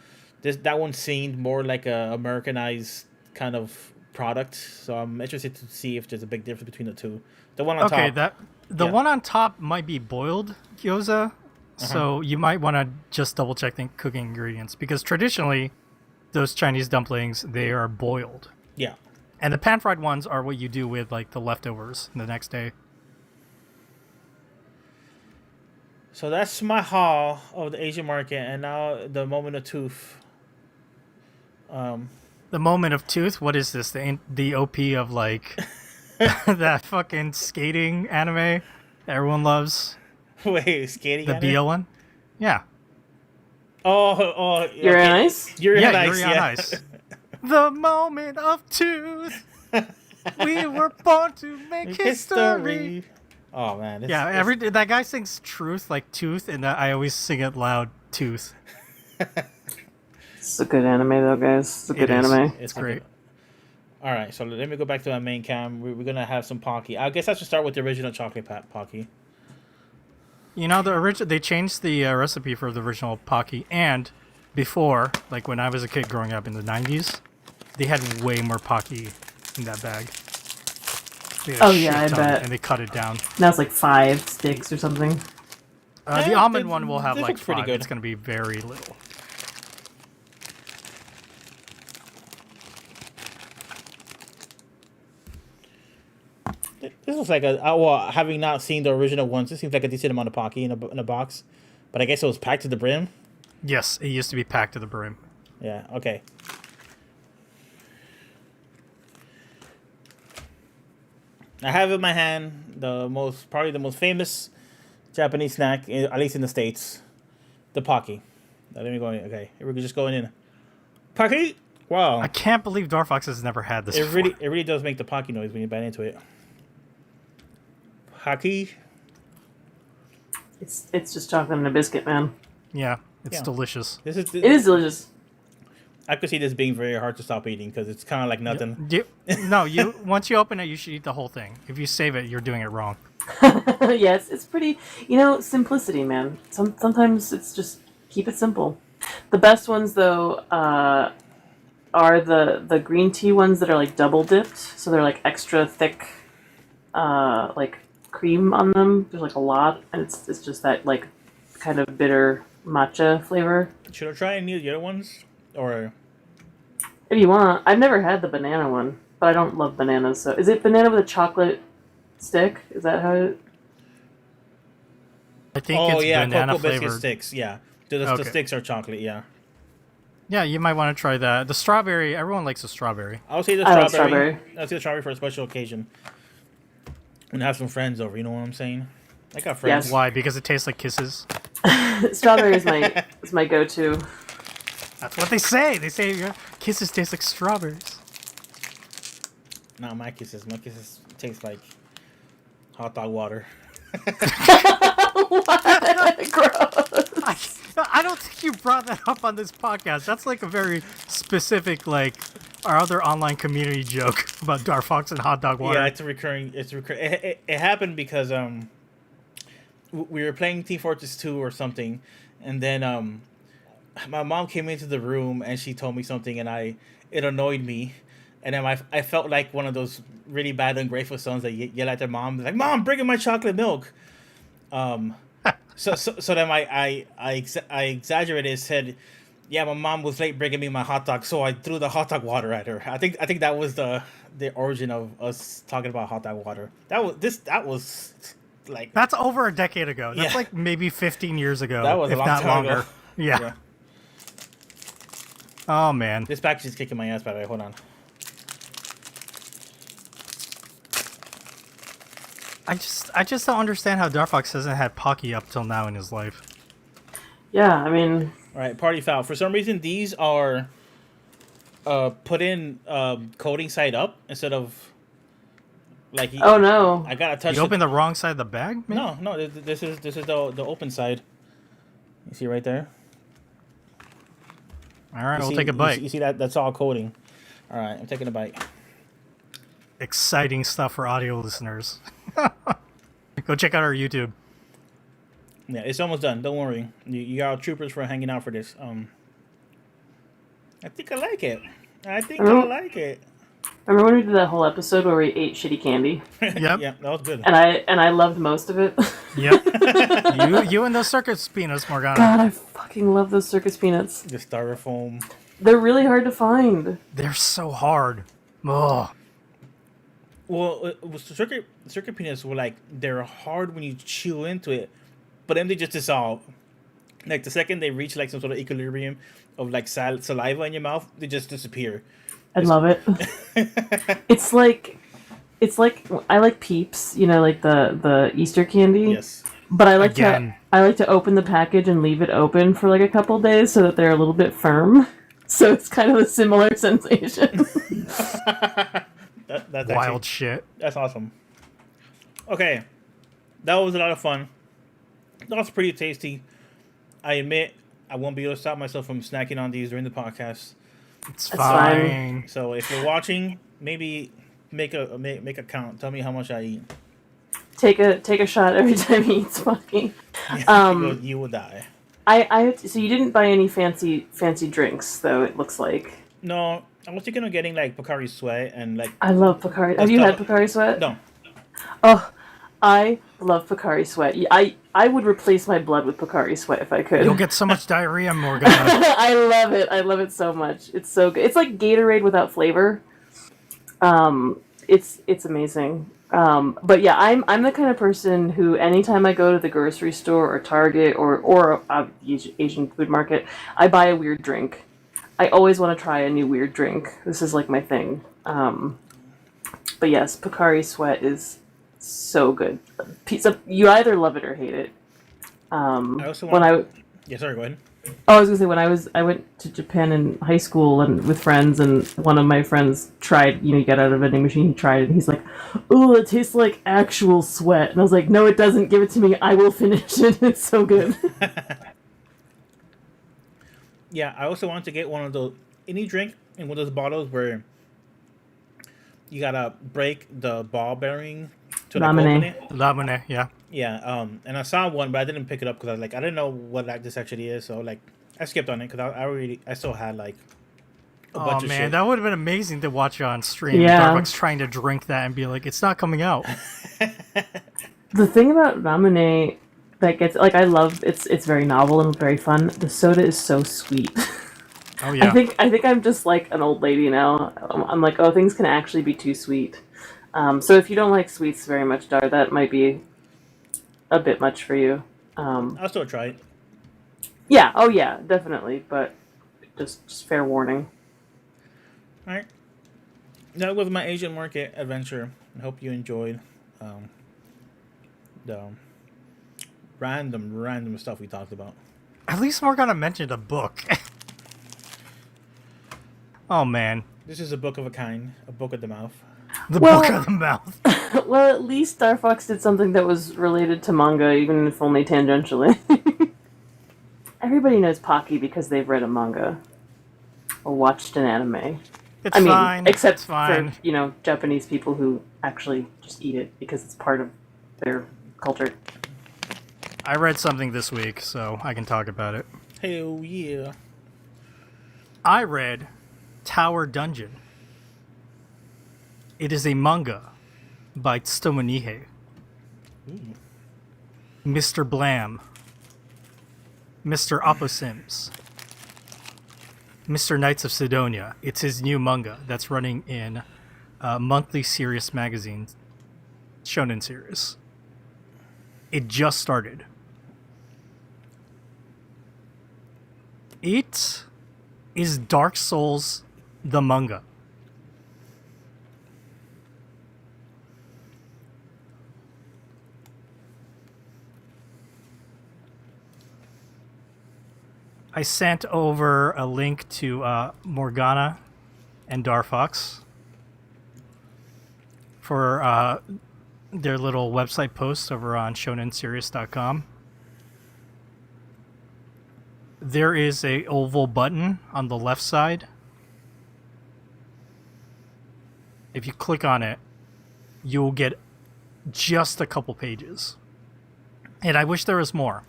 that one seemed more like a Americanized kind of product. So I'm interested to see if there's a big difference between the two. The one on Okay, top. the yeah. one on top might be boiled gyoza, so you might want to just double check the cooking ingredients because traditionally, those Chinese dumplings they are boiled, Yeah. and the pan fried ones are what you do with like the leftovers the next day. So that's my haul of the Asian market, and now the moment of truth. The moment of tooth. What is this? The OP of like that fucking skating anime that everyone loves. Wait, skating? The anime? BL one? Yeah. Oh, You're okay. on ice? Yuri Yeah, on Ice, Yuri on yeah. Ice. The moment of truth. We were born to make history. Oh man, Yeah, that guy sings truth like tooth, and I always sing it loud, tooth. It's a good anime, though, guys. It's a good is. anime. It's great. All right, so let me go back to my main cam. We're gonna have some Pocky. I guess I should start with the original chocolate Pocky. You know, they changed the recipe for the original Pocky, and before, like when I was a kid growing up in the 90s, they had way more Pocky in that bag. They had a I shit ton, bet. and they cut it down. Now it's like 5 sticks or something. The almond one will have this like looks pretty 5. good. It's going to be very little. This looks like well, having not seen the original ones, this seems like a decent amount of Pocky in a box. But I guess it was packed to the brim. Yes, it used to be packed to the brim. Yeah. Okay. I have in my hand probably the most famous Japanese snack, at least in the States, the Pocky. Now, let me go in. Okay, here we're just going in. Pocky. Wow. I can't believe Darfox has never had this. It before. really does make the Pocky noise when you bite into it. Pocky. It's just chocolate and a biscuit, man. Yeah, it's Yeah. delicious. It is delicious. I could see this being very hard to stop eating because it's kind of like nothing. Once you open it, you should eat the whole thing. If you save it, you're doing it wrong. Yes, it's pretty. Simplicity, man. Sometimes it's just keep it simple. The best ones, though, are the green tea ones that are like double dipped, so they're like extra thick, like cream on them. There's like a lot, and it's just that like kind of bitter matcha flavor. Should I try any of the other ones? Or If you want, I've never had the banana one, but I don't love bananas. So, is it banana with a chocolate stick? Is that how it? I think it's banana cocoa biscuit flavored. sticks. Yeah, the Okay. sticks are chocolate. Yeah, Yeah, you might want to try that. The strawberry, everyone likes the strawberry. I'll say the I love strawberry. strawberry. I'll say the strawberry for a special occasion. And have some friends over. You know what I'm saying? I got friends. Yes. Why? Because it tastes like kisses. Strawberry is my go-to. That's what they say. They say your kisses taste like strawberries. Not my kisses. My kisses taste like hot dog water. What? Gross. I don't think you brought that up on this podcast. That's like a very specific, like, our other online community joke about Darfox and hot dog water. Yeah, it's recurring. It happened because we were playing Team Fortress 2 or something, and then my mom came into the room and she told me something, and it annoyed me, and then I felt like one of those really bad ungrateful sons that yell at their mom like, "Mom, bring in my chocolate milk." So then I exaggerated and said, "Yeah, my mom was late bringing me my hot dog, so I threw the hot dog water at her." I think that was the origin of us talking about hot dog water. That was like That's over a decade ago. That's Yeah. like maybe 15 years ago, That was a if long not time longer. ago. Yeah. Oh, man. This package is kicking my ass, by the way. Hold on. I just don't understand how Darfox hasn't had Pocky up till now in his life. Yeah, I mean, All right, party foul. For some reason, these are put in coating side up instead of like. oh no. I gotta touch. You opened the wrong side of the bag? Maybe? No. This is the open side. You see right there. All right, You we'll see- take a bite. You see that? That's all coating. All right, I'm taking a bite. Exciting stuff for audio listeners. Go check out our YouTube. Yeah, it's almost done. Don't worry. You got troopers for hanging out for this. I think I like it. I like it. Remember when we did that whole episode where we ate shitty candy? Yep. Yeah, that was good. And I loved most of it. Yep. you and those circus peanuts, Morgana. God, I fucking love those circus peanuts. The styrofoam. They're really hard to find. They're so hard. Oh. Well, circuit peanuts were like they're hard when you chew into it, but then they just dissolve. Like the second they reach like some sort of equilibrium of like saliva in your mouth, they just disappear. I love it. It's like I like Peeps, like the Easter candy. Yes. But I like Again. to open the package and leave it open for like a couple days so that they're a little bit firm. So it's kind of a similar sensation. That's Wild actually, shit. that's awesome. Okay, that was a lot of fun. That was pretty tasty. I admit I won't be able to stop myself from snacking on these during the podcast. It's That's fine. fine. So if you're watching, maybe make a count. Tell me how much I eat. Take a shot every time he eats Funky. Because you will die. So you didn't buy any fancy drinks though. It looks like. No, I was thinking of getting like Pocari Sweat and like. I love Pocari. Have you had Pocari Sweat? No. Oh, I love Pocari Sweat. I would replace my blood with Pocari Sweat if I could. You'll get so much diarrhea, Morgana. I love it. I love it so much. It's so good. It's like Gatorade without flavor. It's amazing. But yeah, I'm the kind of person who anytime I go to the grocery store or Target or Asian food market, I buy a weird drink. I always want to try a new weird drink. This is like my thing. But yes, Pocari Sweat is so good. You either love it or hate it. I also want. Yeah, sorry. Go ahead. Oh, I was gonna say I went to Japan in high school and with friends, and one of my friends tried. You got out of a vending machine. He tried it, and he's like, "Ooh, it tastes like actual sweat." And I was like, "No, it doesn't. Give it to me. I will finish it. It's so good." Yeah, I also want to get one of those any drink in one of those bottles where you gotta break the ball bearing to like Lamine. open it. Lamine, yeah. Yeah, and I saw one, but I didn't pick it up because I was like, I didn't know what this actually is, so like I skipped on it because I still had like a Oh bunch of man, shit. that would have been amazing to watch on stream. Yeah. Darbuck's trying to drink that and be like, it's not coming out. The thing about Ramune that gets I love it's very novel and very fun. The soda is so sweet. Oh yeah. I think I'm just like an old lady now. I'm like, oh, things can actually be too sweet. So if you don't like sweets very much, Dar, that might be a bit much for you. I'll still try it. Yeah, oh yeah, definitely, but just fair warning. All right, that was my Asian market adventure. I hope you enjoyed the random stuff we talked about. At least Morgana mentioned a book. Oh man. This is a book of a kind, a book of the mouth. The Well- book of the mouth. Well, at least Star Fox did something that was related to manga, even if only tangentially. Everybody knows Pocky because they've read a manga or watched an anime. It's I mean, fine. except it's fine. for Japanese people who actually just eat it because it's part of their culture. I read something this week, so I can talk about it. Hell yeah. I read Tower Dungeon. It is a manga by Tsutomu Nihei. Mr. Blam. Mr. Opposims. Mr. Knights of Sidonia. It's his new manga that's running in monthly serious magazine shonen series. It just started. It is Dark Souls the manga. I sent over a link to Morgana and Darfox for their little website post over on shonenseries.com. There is a oval button on the left side. If you click on it, you'll get just a couple pages. And I wish there was more.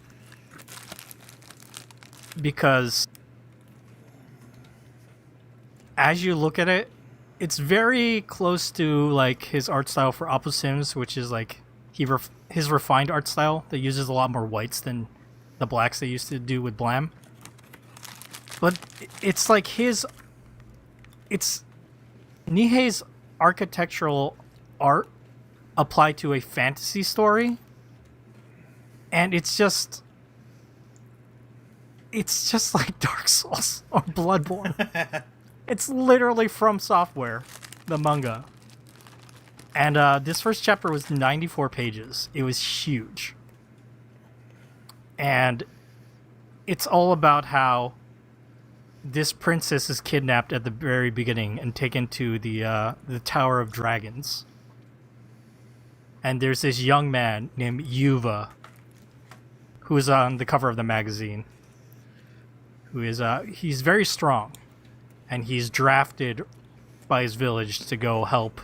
Because as you look at it, it's very close to like his art style for Opposims, which is like his refined art style that uses a lot more whites than the blacks they used to do with Blam. But it's like it's Nihei's architectural art applied to a fantasy story, and it's just like Dark Souls or Bloodborne. It's literally From Software, the manga. And this first chapter was 94 pages. It was huge. and it's all about how this princess is kidnapped at the very beginning and taken to the Tower of Dragons. And there's this young man named Yuva, who is on the cover of the magazine. Who is he's very strong, and he's drafted by his village to go help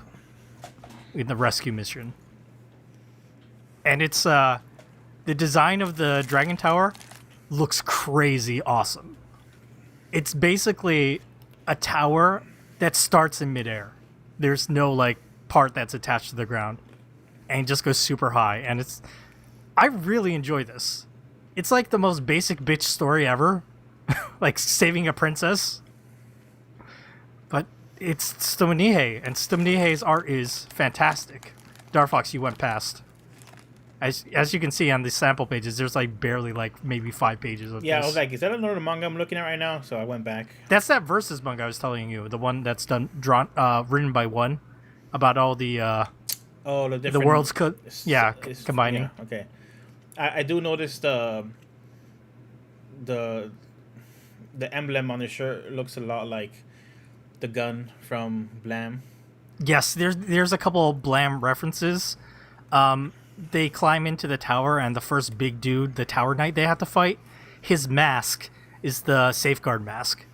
in the rescue mission. And it's the design of the Dragon Tower looks crazy awesome. It's basically a tower that starts in midair. There's no like part that's attached to the ground, and it just goes super high. And I really enjoy this. It's like the most basic bitch story ever, like saving a princess. But it's Stomonihe, and Stomonihe's art is fantastic. Darfox, you went past. As you can see on the sample pages, there's like barely like maybe 5 pages of Yeah, this. I was like, is that another manga I'm looking at right now? So I went back. That's that Versus manga I was telling you, the one that's written by one, about all the the different... the worlds combining. Yeah, okay. I do notice the emblem on the shirt looks a lot like the gun from Blam. Yes, there's a couple of Blam references. They climb into the tower, and the first big dude, the Tower Knight they have to fight, his mask is the safeguard mask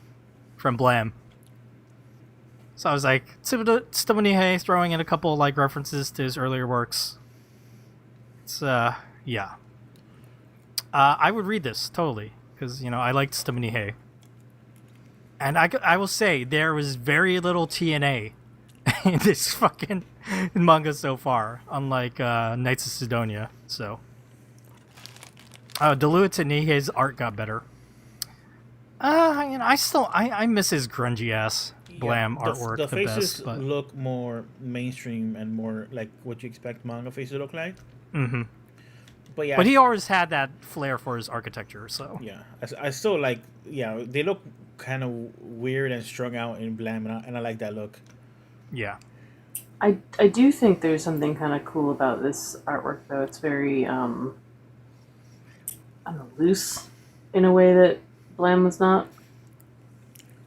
from Blam. So I was like, Stomonihe throwing in a couple of like references to his earlier works. It's yeah. I would read this totally because I liked Stomonihe. And I will say there was very little TNA in this fucking manga so far, unlike Knights of Sidonia. So, Delua Tanihe's art got better. I miss his grungy ass Blam artwork The faces best, but look more mainstream and more like what you expect manga faces to look like. Mm-hmm. But yeah, but he always had that flair for his architecture. So yeah, I still like. Yeah, they look kind of weird and strung out in Blam, and I like that look. Yeah. I do think there's something kind of cool about this artwork, though. It's very, I don't know, loose in a way that Blam was not.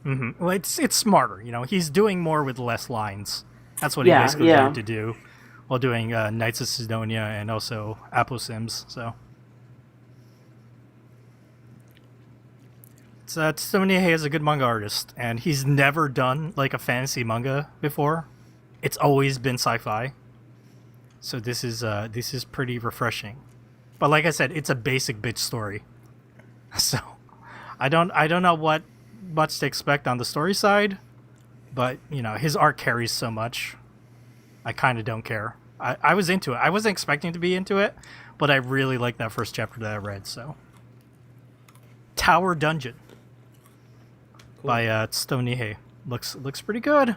Mm-hmm. Well, it's smarter. He's doing more with less lines. That's what he basically learned to do while doing Knights of Sidonia and also Aposims. So. Stomonihe is a good manga artist, and he's never done like a fantasy manga before. It's always been sci-fi. So this is pretty refreshing. But like I said, it's a basic bitch story. So I don't know what much to expect on the story side, but his art carries so much. I kind of don't care. I was into it. I wasn't expecting to be into it, but I really liked that first chapter that I read. So Tower Dungeon. Cool. By Stomonihe. Looks pretty good.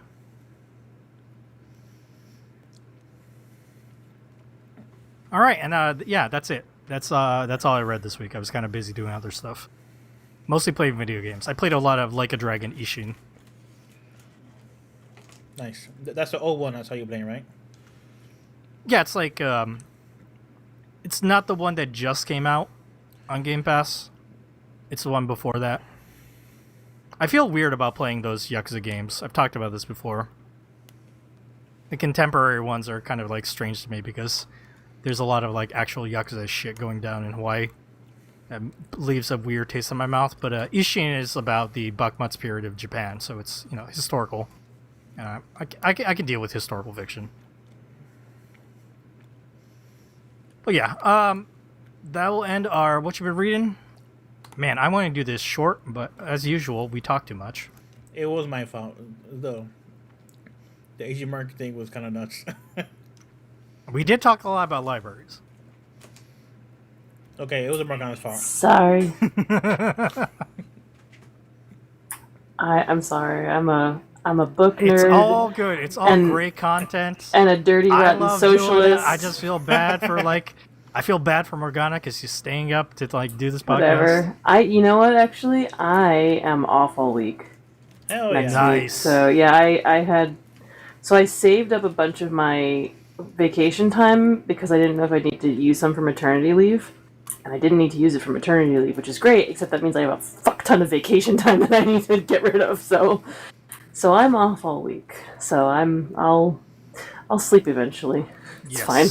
All right, and yeah, that's it. That's all I read this week. I was kind of busy doing other stuff. Mostly playing video games. I played a lot of Like a Dragon Ishin. Nice. That's the old one I saw you playing, right? Yeah, it's like it's not the one that just came out on Game Pass. It's the one before that. I feel weird about playing those Yakuza games. I've talked about this before. The contemporary ones are kind of like strange to me because there's a lot of like actual Yakuza shit going down in Hawaii that leaves a weird taste in my mouth. But Ishin is about the Bakumatsu period of Japan, so it's historical. I can deal with historical fiction. But yeah, that will end our what you've been reading. Man, I want to do this short, but as usual, we talk too much. It was my fault, though. The Asian market thing was kind of nuts. We did talk a lot about libraries. Okay, it was Morgana's fault. Sorry. I'm sorry. I'm a book nerd. It's all good. It's all great content. And a dirty, rotten socialist. I just feel bad for I feel bad for Morgana because she's staying up to do this podcast. Whatever. You know what? Actually, I am off all week. Hell next yeah! week. Nice. So yeah, I saved up a bunch of my vacation time because I didn't know if I need to use some for maternity leave. And I didn't need to use it for maternity leave, which is great, except that means I have a fuck ton of vacation time that I need to get rid of, so I'm off all week. So I'll sleep eventually. It's fine.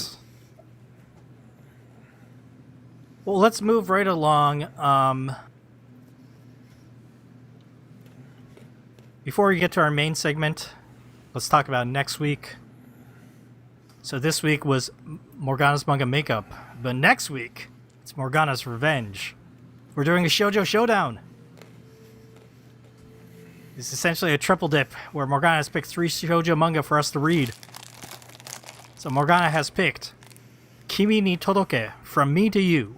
Well, let's move right along. Before we get to our main segment, let's talk about next week. So this week was Morgana's Manga Makeup, but next week it's Morgana's Revenge. We're doing a Shoujo Showdown. It's essentially a triple dip where Morgana has picked 3 shoujo manga for us to read. So Morgana has picked Kimi ni Todoke, From Me to You.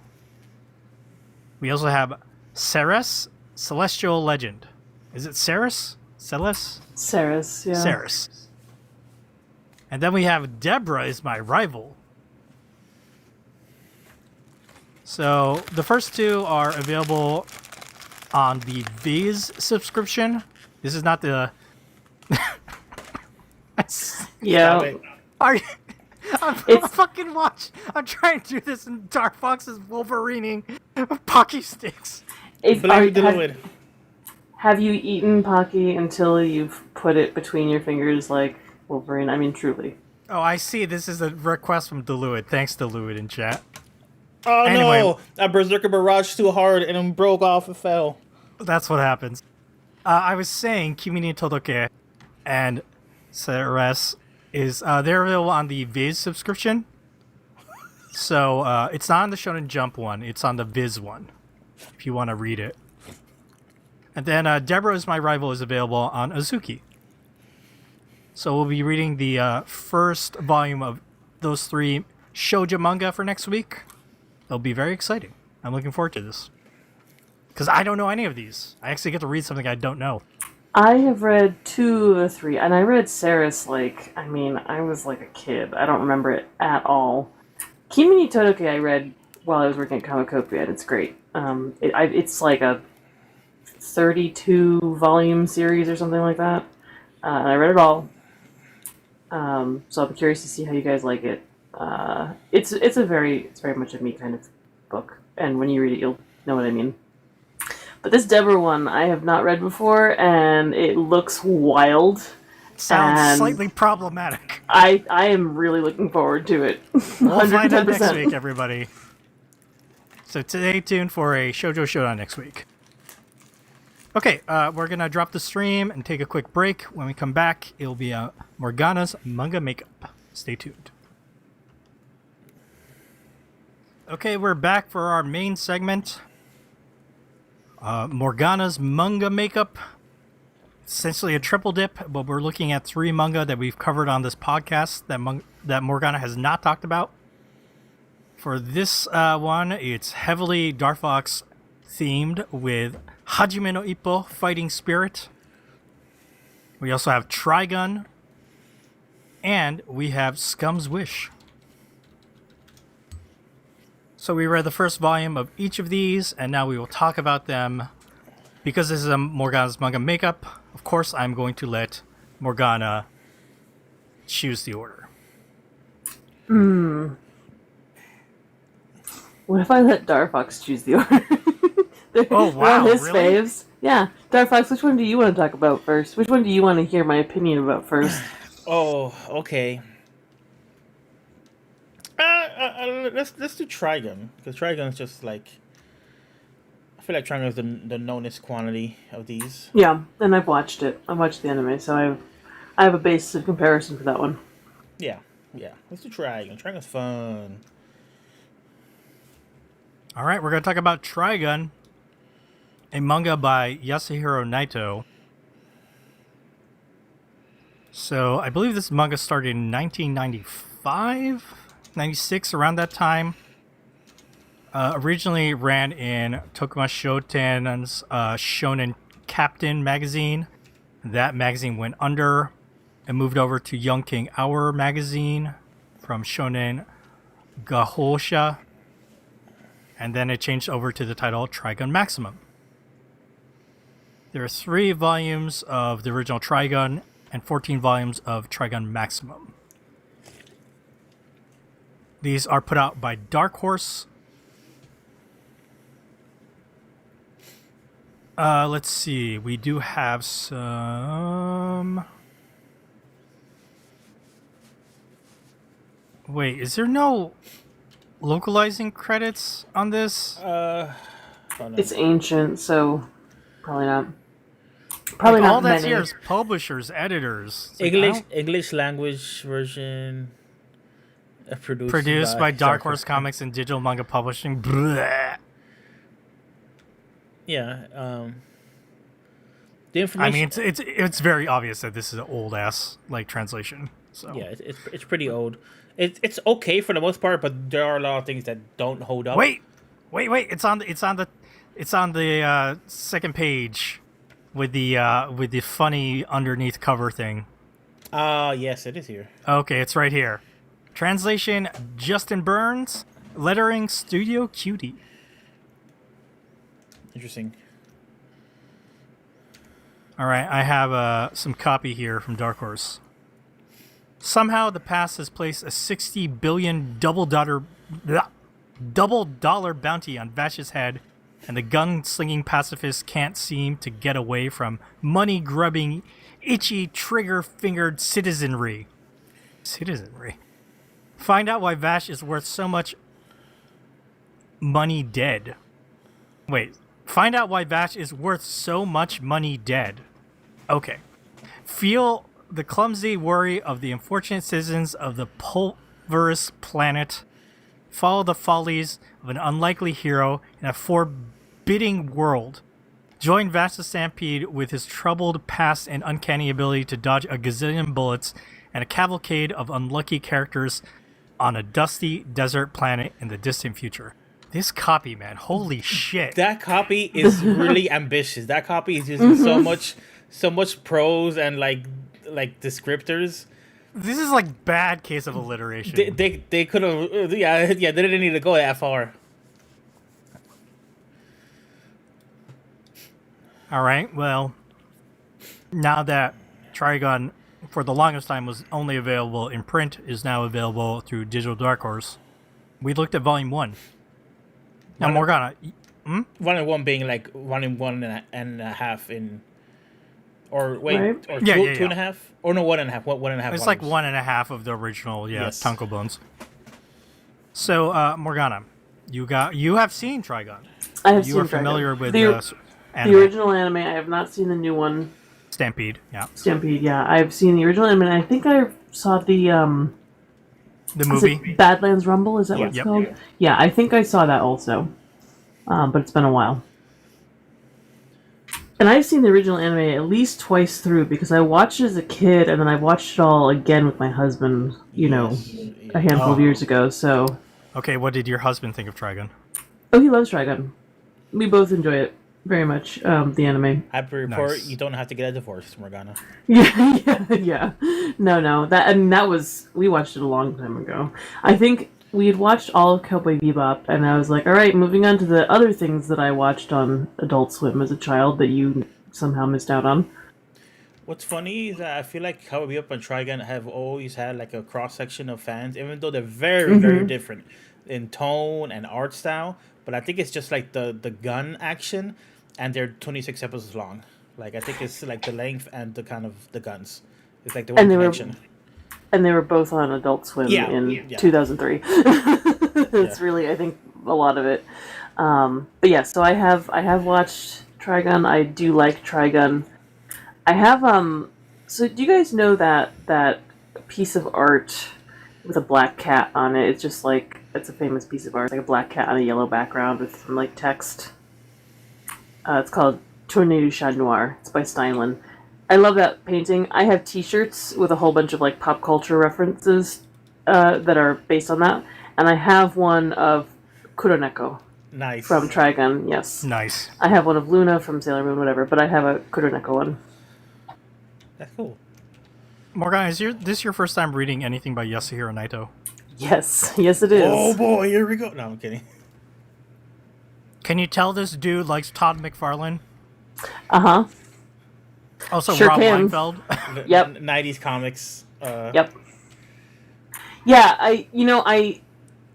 We also have Ceres, Celestial Legend. Is it Ceres? Celes? Ceres, yeah. Ceres. And then we have Deborah is My Rival. So the first 2 are available on the Viz subscription. This is not the... Yeah. Are you... I'm fucking watch. I'm trying to do this in Dark Fox's Wolverining Pocky Sticks. Have you eaten Pocky until you've put it between your fingers like Wolverine? I mean, truly. Oh, I see. This is a request from Deluid. Thanks, Deluid, in chat. Oh Anyway. no! That Berserker barrage too hard and it broke off and fell. That's what happens. I was saying Kimi ni Todoke and Ceres is they're available on the Viz subscription. So it's not on the Shonen Jump one. It's on the Viz one, if you want to read it. And then Deborah is My Rival is available on Azuki. So we'll be reading the first volume of those 3 shoujo manga for next week. It'll be very exciting. I'm looking forward to this. Because I don't know any of these. I actually get to read something I don't know. I have read 2 of the 3, and I read Ceres I was like a kid. I don't remember it at all. Kimi ni Todoke I read while I was working at Comicopia, and it's great. It's like a 32 volume series or something like that. And I read it all. So I'll be curious to see how you guys like it. It's very much a me kind of book, and when you read it, you'll know what I mean. But this Deborah one I have not read before, and it looks wild. Sounds slightly problematic. I am really looking forward to it. We'll find out next week, everybody. So stay tuned for a Shoujo Showdown next week. Okay, we're going to drop the stream and take a quick break. When we come back, it'll be Morgana's Manga Makeup. Stay tuned. Okay, we're back for our main segment. Morgana's Manga Makeup. Essentially a triple dip, but we're looking at 3 manga that we've covered on this podcast that Morgana has not talked about. For this one, it's heavily Dark Fox themed with Hajime no Ippo, Fighting Spirit. We also have Trigun. And we have Scum's Wish. So we read the first volume of each of these, and now we will talk about them. Because this is a Morgana's Manga Makeup, of course I'm going to let Morgana choose the order. What if I let Dark Fox choose the order? Oh, wow, his really? faves. Yeah. Dark Fox, which one do you want to talk about first? Which one do you want to hear my opinion about first? Oh, okay. Let's do Trigun, because Trigun is just like, I feel like Trigun is the knownest quantity of these. Yeah, and I've watched it. I've watched the anime, so I have a basis of comparison for that one. Yeah. Let's do Trigun. Trigun's fun. All right, we're going to talk about Trigun, a manga by Yasuhiro Naito. So I believe this manga started in 1995, 96, around that time. Originally ran in Tokuma Shoten's Shonen Captain magazine. That magazine went under and moved over to Young King Hour magazine from Shonen Gahosha. And then it changed over to the title Trigun Maximum. There are 3 volumes of the original Trigun and 14 volumes of Trigun Maximum. These are put out by Dark Horse. Let's see. We do have some. Wait, is there no localizing credits on this? Hold on. It's ancient, so probably not. Probably Like, not all that's many. here is publishers, editors. It's like, I English don't- English language version produced by Dark Horse Comics and Digital Manga Publishing. Blech. Yeah. The I information. mean, it's very obvious that this is an old ass like translation. So yeah, it's pretty old. It's okay for the most part, but there are a lot of things that don't hold up. wait. It's on the second page with the funny underneath cover thing. Yes, it is here. Okay, it's right here. Translation: Justin Burns. Lettering: Studio Cutie. Interesting. All right, I have some copy here from Dark Horse. Somehow, the past has placed a $60 billion double dollar bounty on Vash's head, and the gun-slinging pacifist can't seem to get away from money-grubbing, itchy, trigger-fingered citizenry. Find out why Vash is worth so much money dead. Find out why Vash is worth so much money dead. Okay. Feel the clumsy worry of the unfortunate citizens of the pulverous planet. Follow the follies of an unlikely hero in a forbidding world. Join Vash's stampede with his troubled past and uncanny ability to dodge a gazillion bullets and a cavalcade of unlucky characters on a dusty desert planet in the distant future. This copy, man, holy shit. That copy is really ambitious. That copy is using so much prose and like descriptors. This is like bad case of alliteration. They could have they didn't need to go that far. All right, well, now that Trigun, for the longest time, was only available in print, is now available through Digital Dark Horse. We looked at Volume 1. Now, Morgana, 1 and 1 being like 1 and 1.5 in, or wait, Right. or Yeah, two, yeah, two and a half, or no 1.5, 1.5. it's like 1.5 of the original, Yes. Tonko Bones. So, Morgana, you have seen Trigun. I have You seen are familiar with the anime. original anime. I have not seen the new one. Stampede, yeah. Stampede. Yeah, I've seen the original anime. And I think I saw the The is movie. it Badlands Rumble. Is that what it's Yep. called? Yeah, I think I saw that also. But it's been a while. And I've seen the original anime at least twice through because I watched it as a kid and then I watched it all again with my husband, a handful of years ago. So, Okay, what did your husband think of Trigun? oh, he loves Trigun. We both enjoy it very much, the anime. Happy report, Nice. you don't have to get a divorce, Morgana. Yeah. No. That was we watched it a long time ago. I think we had watched all of Cowboy Bebop, and I was like, all right, moving on to the other things that I watched on Adult Swim as a child that you somehow missed out on. What's funny is that I feel like Cowboy Bebop and Trigun have always had like a cross section of fans, even though they're very, very different in tone and art style. But I think it's just like the gun action, and they're 26 episodes long. Like I think it's like the length and the kind of the guns. It's like the one And they were- connection. And they were both on Adult Swim Yeah, in yeah. 2003. That's really, I think, a lot of it. But yeah, so I have watched Trigun. I do like Trigun. I have So do you guys know that piece of art with a black cat on it? It's just like it's a famous piece of art, like a black cat on a yellow background with some like text. It's called Tournée du Chat Noir. It's by Steinlen. I love that painting. I have T-shirts with a whole bunch of like pop culture references that are based on that, and I have one of Kuroneko Nice. from Trigun. Yes, Nice. I have one of Luna from Sailor Moon, whatever. But I have a Kuroneko one. That's cool. Morgana, is this your first time reading anything by Yasuhiro Naito? Yes, yes, it is. Oh boy, here we go. No, I'm kidding. Can you tell this dude likes Todd McFarlane? Uh huh. Also, Sure Rob can. Liefeld. Yep. 90s comics. Yep. Yeah, I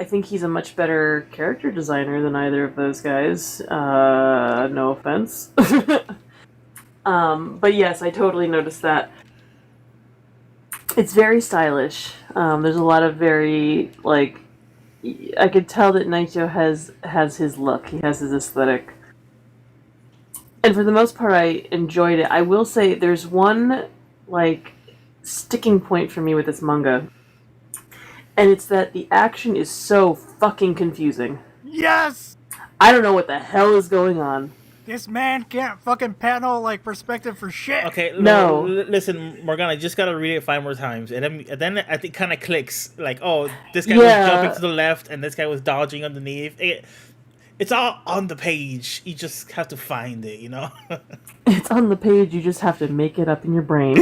I think he's a much better character designer than either of those guys. No offense. But yes, I totally noticed that. It's very stylish. There's a lot of very like. I could tell that Naito has his look. He has his aesthetic. And for the most part, I enjoyed it. I will say there's one like sticking point for me with this manga, and it's that the action is so fucking confusing. Yes! I don't know what the hell is going on. This man can't fucking panel like perspective for shit. Okay, No. Listen, Morgana, I just gotta read it 5 more times, and then I think kind of clicks. Like, oh, this guy Yeah. was jumping to the left, and this guy was dodging underneath. It's all on the page. You just have to find it, you know. It's on the page. You just have to make it up in your brain.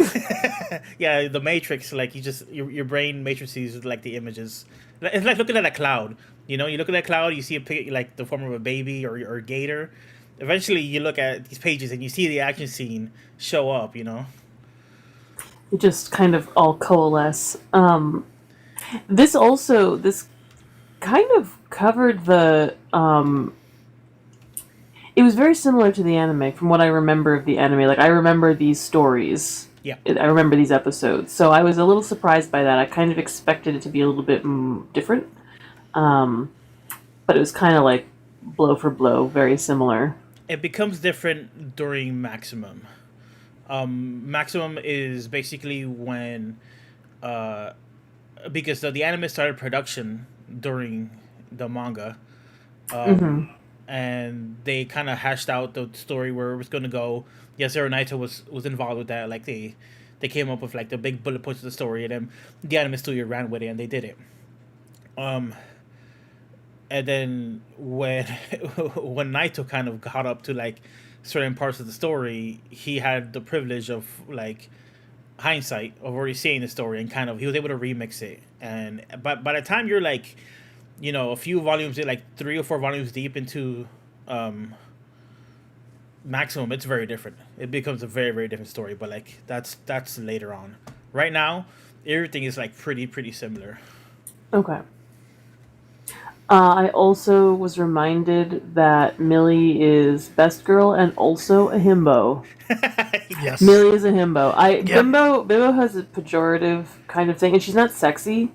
Yeah, the Matrix, like your brain matrices like the images. It's like looking at a cloud. You know, you look at that cloud, you see a pic, like the form of a baby or a gator. Eventually, you look at these pages and you see the action scene show up. You know. It just kind of all coalesce. This kind of covered the. It was very similar to the anime, from what I remember of the anime. Like I remember these stories. Yeah. I remember these episodes, so I was a little surprised by that. I kind of expected it to be a little bit different, but it was kind of like blow for blow, very similar. It becomes different during Maximum. Maximum is basically when, because the anime started production during the manga, and they kind of hashed out the story where it was going to go. Yes, Zero Naito was involved with that. Like they came up with like the big bullet points of the story, and then the anime studio ran with it, and they did it. And then when when Naito kind of got up to like certain parts of the story, he had the privilege of like hindsight of already seeing the story, and kind of he was able to remix it. And by the time you're like, you know, a few volumes, like 3 or 4 volumes deep into Maximum, it's very different. It becomes a very, very different story. But like that's later on. Right now, everything is like pretty similar. Okay. I also was reminded that Millie is best girl and also a himbo. Yes. Millie is a himbo. Yep. Bimbo has a pejorative kind of thing, and she's not sexy,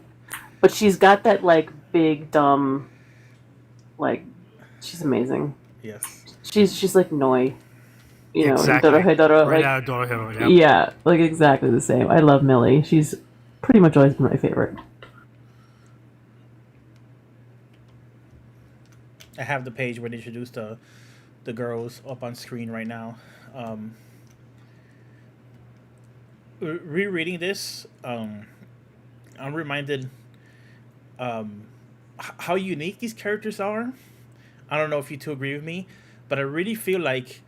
but she's got that like big dumb, like she's amazing. Yes. She's like Noi, you know, Exactly. Dorohedoro. Right Like, out of Dorohedoro, yeah. yeah, like exactly the same. I love Millie. She's pretty much always been my favorite. I have the page where they introduce the girls up on screen right now. Rereading this, I'm reminded how unique these characters are. I don't know if you two agree with me, but I really feel like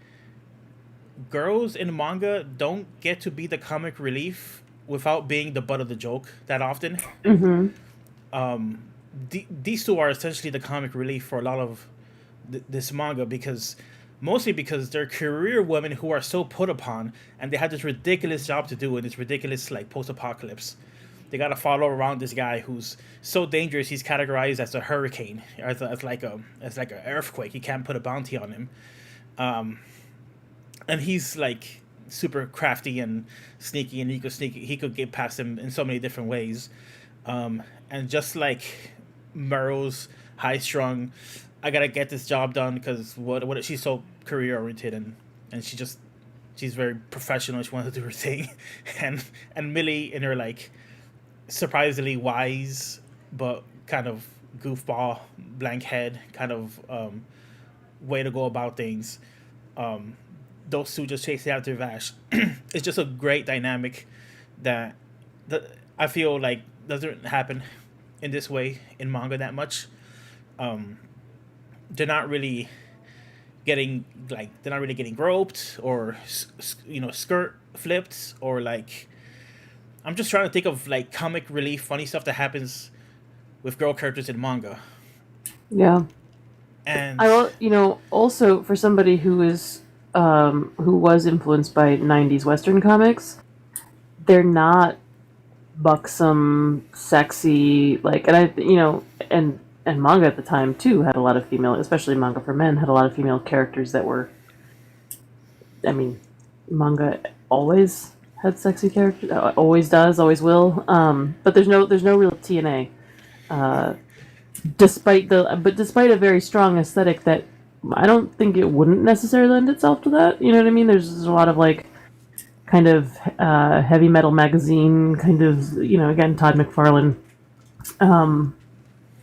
girls in manga don't get to be the comic relief without being the butt of the joke that often. These two are essentially the comic relief for a lot of this manga, mostly because they're career women who are so put upon, and they have this ridiculous job to do in this ridiculous like post-apocalypse. They gotta follow around this guy who's so dangerous he's categorized as a hurricane, as like an earthquake. You can't put a bounty on him, and he's like super crafty and sneaky, and he could get past him in so many different ways, and just like Merle's high strung, I gotta get this job done because what she's so career oriented, and she's very professional. She wants to do her thing, and Millie in her like surprisingly wise but kind of goofball, blank head kind of way to go about things. Those two just chasing after Vash. It's just a great dynamic that I feel like doesn't happen in this way in manga that much. They're not really getting groped or skirt flipped, or like, I'm just trying to think of like comic relief funny stuff that happens with girl characters in manga. Yeah. And also for somebody who was influenced by 90s Western comics, they're not buxom, sexy, like, and and manga at the time too had a lot of female, especially manga for men, had a lot of female characters that were. I mean, manga always had sexy characters, always does, always will. But there's no real TNA. Despite a very strong aesthetic that I don't think it wouldn't necessarily lend itself to that. You know what I mean? There's a lot of like kind of heavy metal magazine kind of, again, Todd McFarlane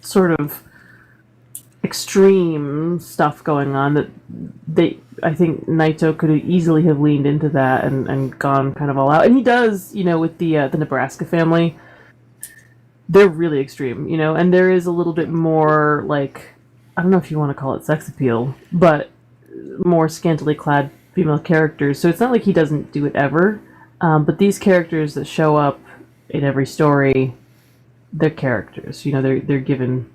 sort of extreme stuff going on that I think Naito could easily have leaned into that and gone kind of all out. And he does, with the Nebraska family. They're really extreme, and there is a little bit more, like, I don't know if you want to call it sex appeal, but more scantily clad female characters. So it's not like he doesn't do it ever, but these characters that show up in every story, they're characters. They're given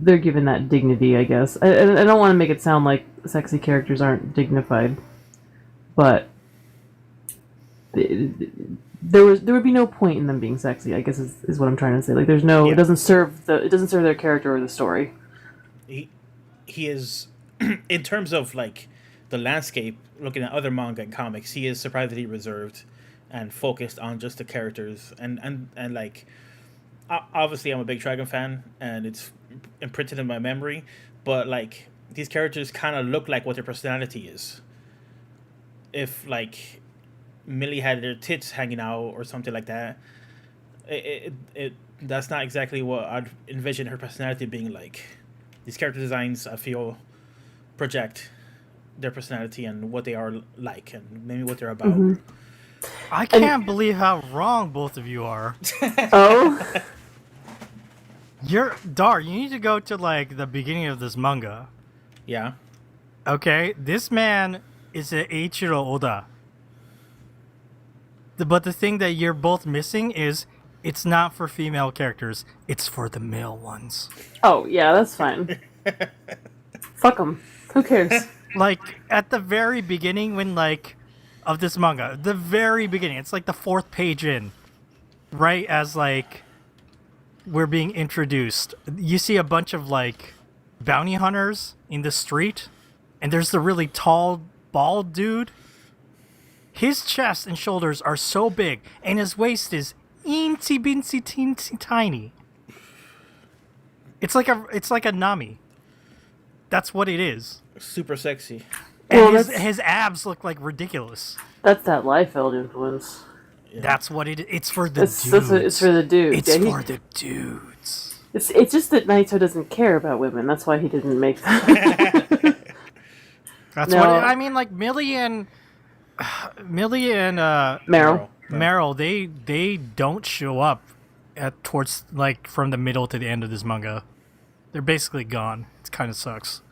that dignity, I guess. I don't want to make it sound like sexy characters aren't dignified, but there would be no point in them being sexy, I guess is what I'm trying to say. Like, there's no, it doesn't serve their character or the story. He is, in terms of like the landscape, looking at other manga and comics, he is surprisingly reserved and focused on just the characters and like, obviously I'm a big Trigun fan and it's imprinted in my memory, but like these characters kind of look like what their personality is. If like Millie had their tits hanging out or something like that, it that's not exactly what I'd envision her personality being like. These character designs, I feel, project their personality and what they are like and maybe what they're about. Mm-hmm. I can't believe how wrong both of you are. Oh? You need to go to like the beginning of this manga. Yeah. Okay, this man is an Eiichiro Oda. But the thing that you're both missing is it's not for female characters, it's for the male ones. Oh, yeah, that's fine. Fuck them. Who cares? Like, at the very beginning when, like, of this manga, the very beginning, it's like the 4th page in, right as, like, we're being introduced. You see a bunch of, like, bounty hunters in the street, and there's the really tall, bald dude. His chest and shoulders are so big, and his waist is eensy beensy teensy tiny. It's like a Nami. That's what it is. Super sexy. And his abs look like ridiculous. That's that Liefeld influence. Yeah. That's what it is. It's for the dudes. It's for the dudes. It's for the dudes. It's just that Naito doesn't care about women. That's why he didn't make that. That's what I mean. Like Millie and Meryl, they don't show up towards like from the middle to the end of this manga. They're basically gone. It kind of sucks.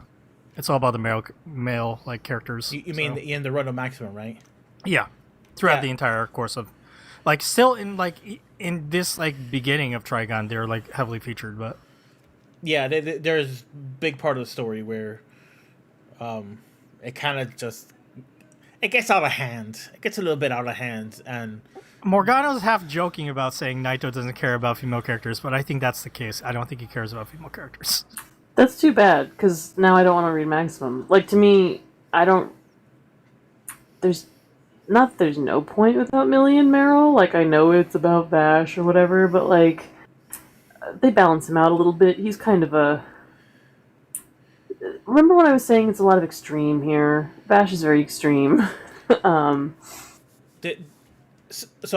It's all about the male like characters. You mean in the run of Maximum, right? Yeah, throughout the entire course of, like, still in this like beginning of Trigun, they're like heavily featured, but yeah, there's a big part of the story where, it kind of just. It gets out of hand. It gets a little bit out of hand, and Morgana's half joking about saying Naito doesn't care about female characters, but I think that's the case. I don't think he cares about female characters. That's too bad, because now I don't want to read Maximum. Like, to me, I don't... There's no point without Millie and Meryl. Like, I know it's about Vash or whatever, but, like, they balance him out a little bit. He's kind of a... Remember when I was saying it's a lot of extreme here? Vash is very extreme. So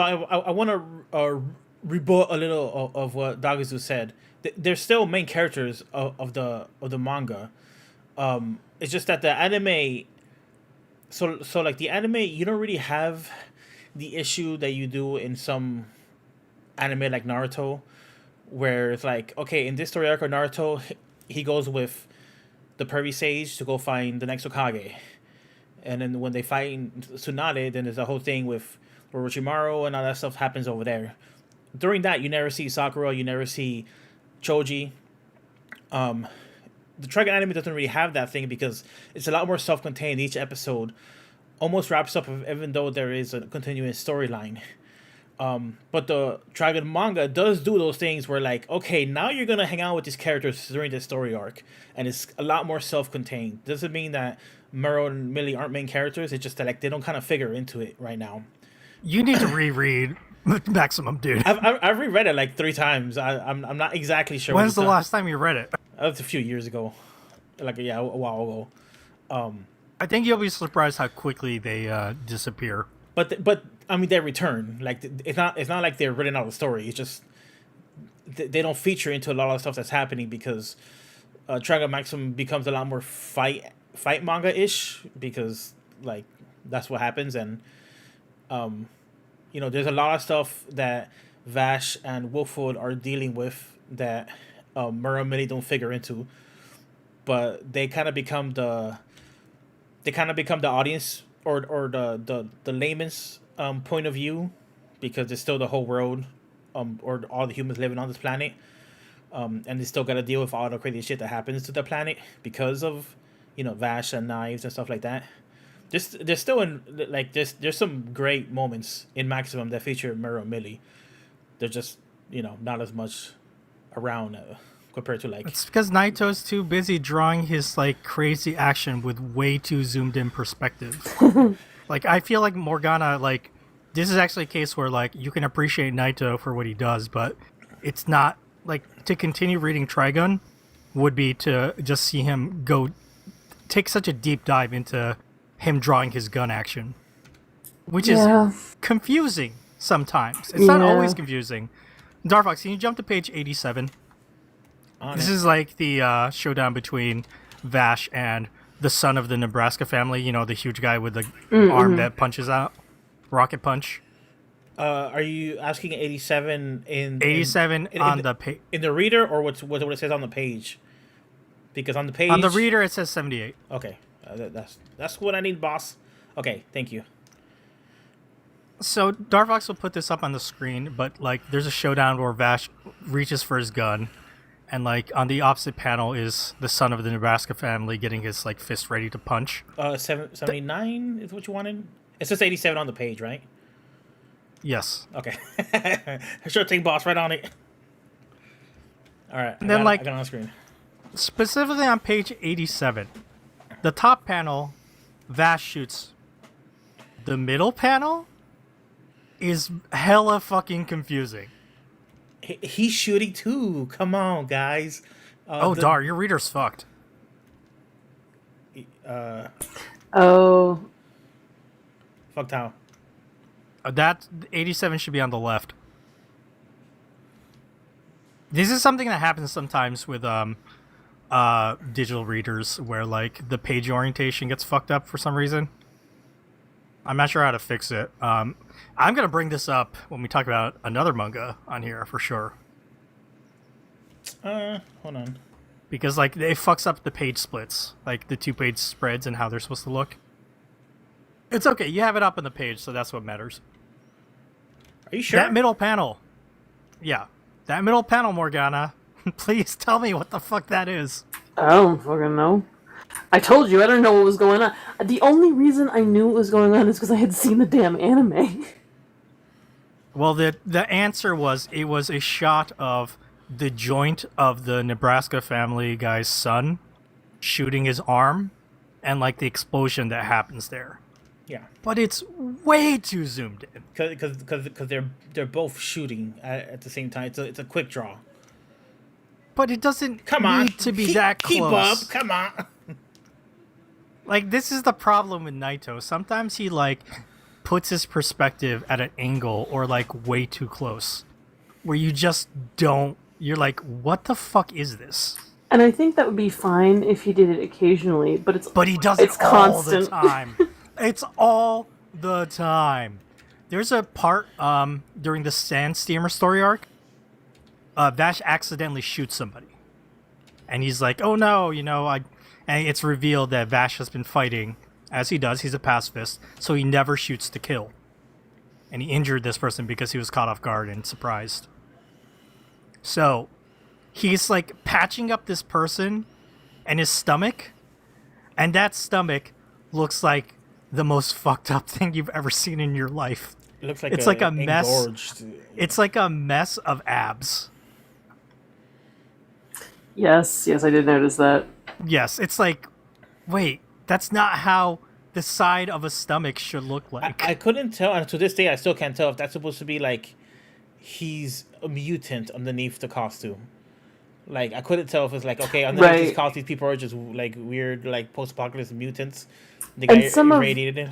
I want to rebut a little of what Dagazu said. They're still main characters of the manga. It's just that the anime. So like the anime, you don't really have the issue that you do in some anime like Naruto, where it's like, okay, in this story arc of Naruto, he goes with the pervy sage to go find the next Hokage. And then when they find Tsunade, then there's a whole thing with Orochimaru and all that stuff happens over there. During that, you never see Sakura, you never see Choji. The Trigun anime doesn't really have that thing because it's a lot more self-contained. Each episode almost wraps up, even though there is a continuous storyline. But the Trigun manga does do those things where, like, okay, now you're gonna hang out with these characters during this story arc, and it's a lot more self-contained. Doesn't mean that Muro and Millie aren't main characters. It's just that, like, they don't kind of figure into it right now. You need to reread Maximum, dude. I've reread it like 3 times. I'm not exactly sure. When's the last time you read it? That was a few years ago, like a while ago. I think you'll be surprised how quickly they disappear. But I mean, they return. Like, it's not like they're written out of the story. It's just they don't feature into a lot of stuff that's happening because Trigun Maximum becomes a lot more fight manga ish because, like, that's what happens. And there's a lot of stuff that Vash and Wolfwood are dealing with that Muro and Millie don't figure into, but they kind of become the audience or the layman's point of view, because there's still the whole world or all the humans living on this planet, and they still got to deal with all the crazy shit that happens to the planet because of Vash and knives and stuff like that. There's still there's some great moments in Maximum that feature Muro and Millie. They're just not as much around compared to, like, it's because Naito's too busy drawing his like crazy action with way too zoomed in perspective. Like, I feel like Morgana, like, this is actually a case where, like, you can appreciate Naito for what he does, but it's not like to continue reading Trigun would be to just see him take such a deep dive into him drawing his gun action, which is confusing sometimes. It's not always confusing. Darfox, can you jump to page 87? This is like the showdown between Vash and the son of the Nebraska family. The huge guy with the arm that punches out, rocket punch. Are you asking 87 in 87 on the page in the reader, or what it says on the page? Because on the page, on the reader it says 78. Okay, that's what I need, boss. Okay, thank you. So Darfox will put this up on the screen, but, like, there's a showdown where Vash reaches for his gun, and, like, on the opposite panel is the son of the Nebraska family getting his, like, fist ready to punch. 79 is what you wanted? It says 87 on the page, right? Yes. Okay. Sure thing, boss. Right on it. All right. And then, I got it on the screen. Specifically on page 87, the top panel, Vash shoots. The middle panel is hella fucking confusing. He's shooting too. Come on, guys. Dar, your reader's fucked. Oh. Fucked how? That 87 should be on the left. This is something that happens sometimes with digital readers, where, like, the page orientation gets fucked up for some reason. I'm not sure how to fix it. I'm gonna bring this up when we talk about another manga on here for sure. Hold on. Because, like, it fucks up the page splits, like the 2-page spreads and how they're supposed to look. It's okay. You have it up on the page, so that's what matters. Are you sure? That middle panel. Yeah. That middle panel, Morgana. Please tell me what the fuck that is. I don't fucking know. I told you, I don't know what was going on. The only reason I knew what was going on is because I had seen the damn anime. Well, the answer was, it was a shot of the joint of the Nebraska family guy's son shooting his arm and, like, the explosion that happens there. Yeah. But it's way too zoomed in. Because they're both shooting at the same time. It's a quick draw. But it doesn't need to be that close. Keep up. Come on. Like, this is the problem with Naito. Sometimes he, like, puts his perspective at an angle or, like, way too close, where you just don't... You're like, what the fuck is this? And I think that would be fine if he did it occasionally, but he does it all constant. the time. It's all the time. There's a part during the Sand Steamer story arc. Vash accidentally shoots somebody, and he's like, "Oh no, And it's revealed that Vash has been fighting, as he does. He's a pacifist, so he never shoots to kill. And he injured this person because he was caught off guard and surprised. So he's, like, patching up this person and his stomach, and that stomach looks like the most fucked up thing you've ever seen in your life. It looks like It's like a mess. engorged. It's like a mess of abs. Yes, I did notice that. Yes, it's like, wait, that's not how the side of a stomach should look like. I couldn't tell, and to this day, I still can't tell if that's supposed to be like he's a mutant underneath the costume. Like, I couldn't tell if it's like, okay, underneath Right. these costumes, people are just like weird, like post-apocalypse mutants. The guy And some of- irradiated it.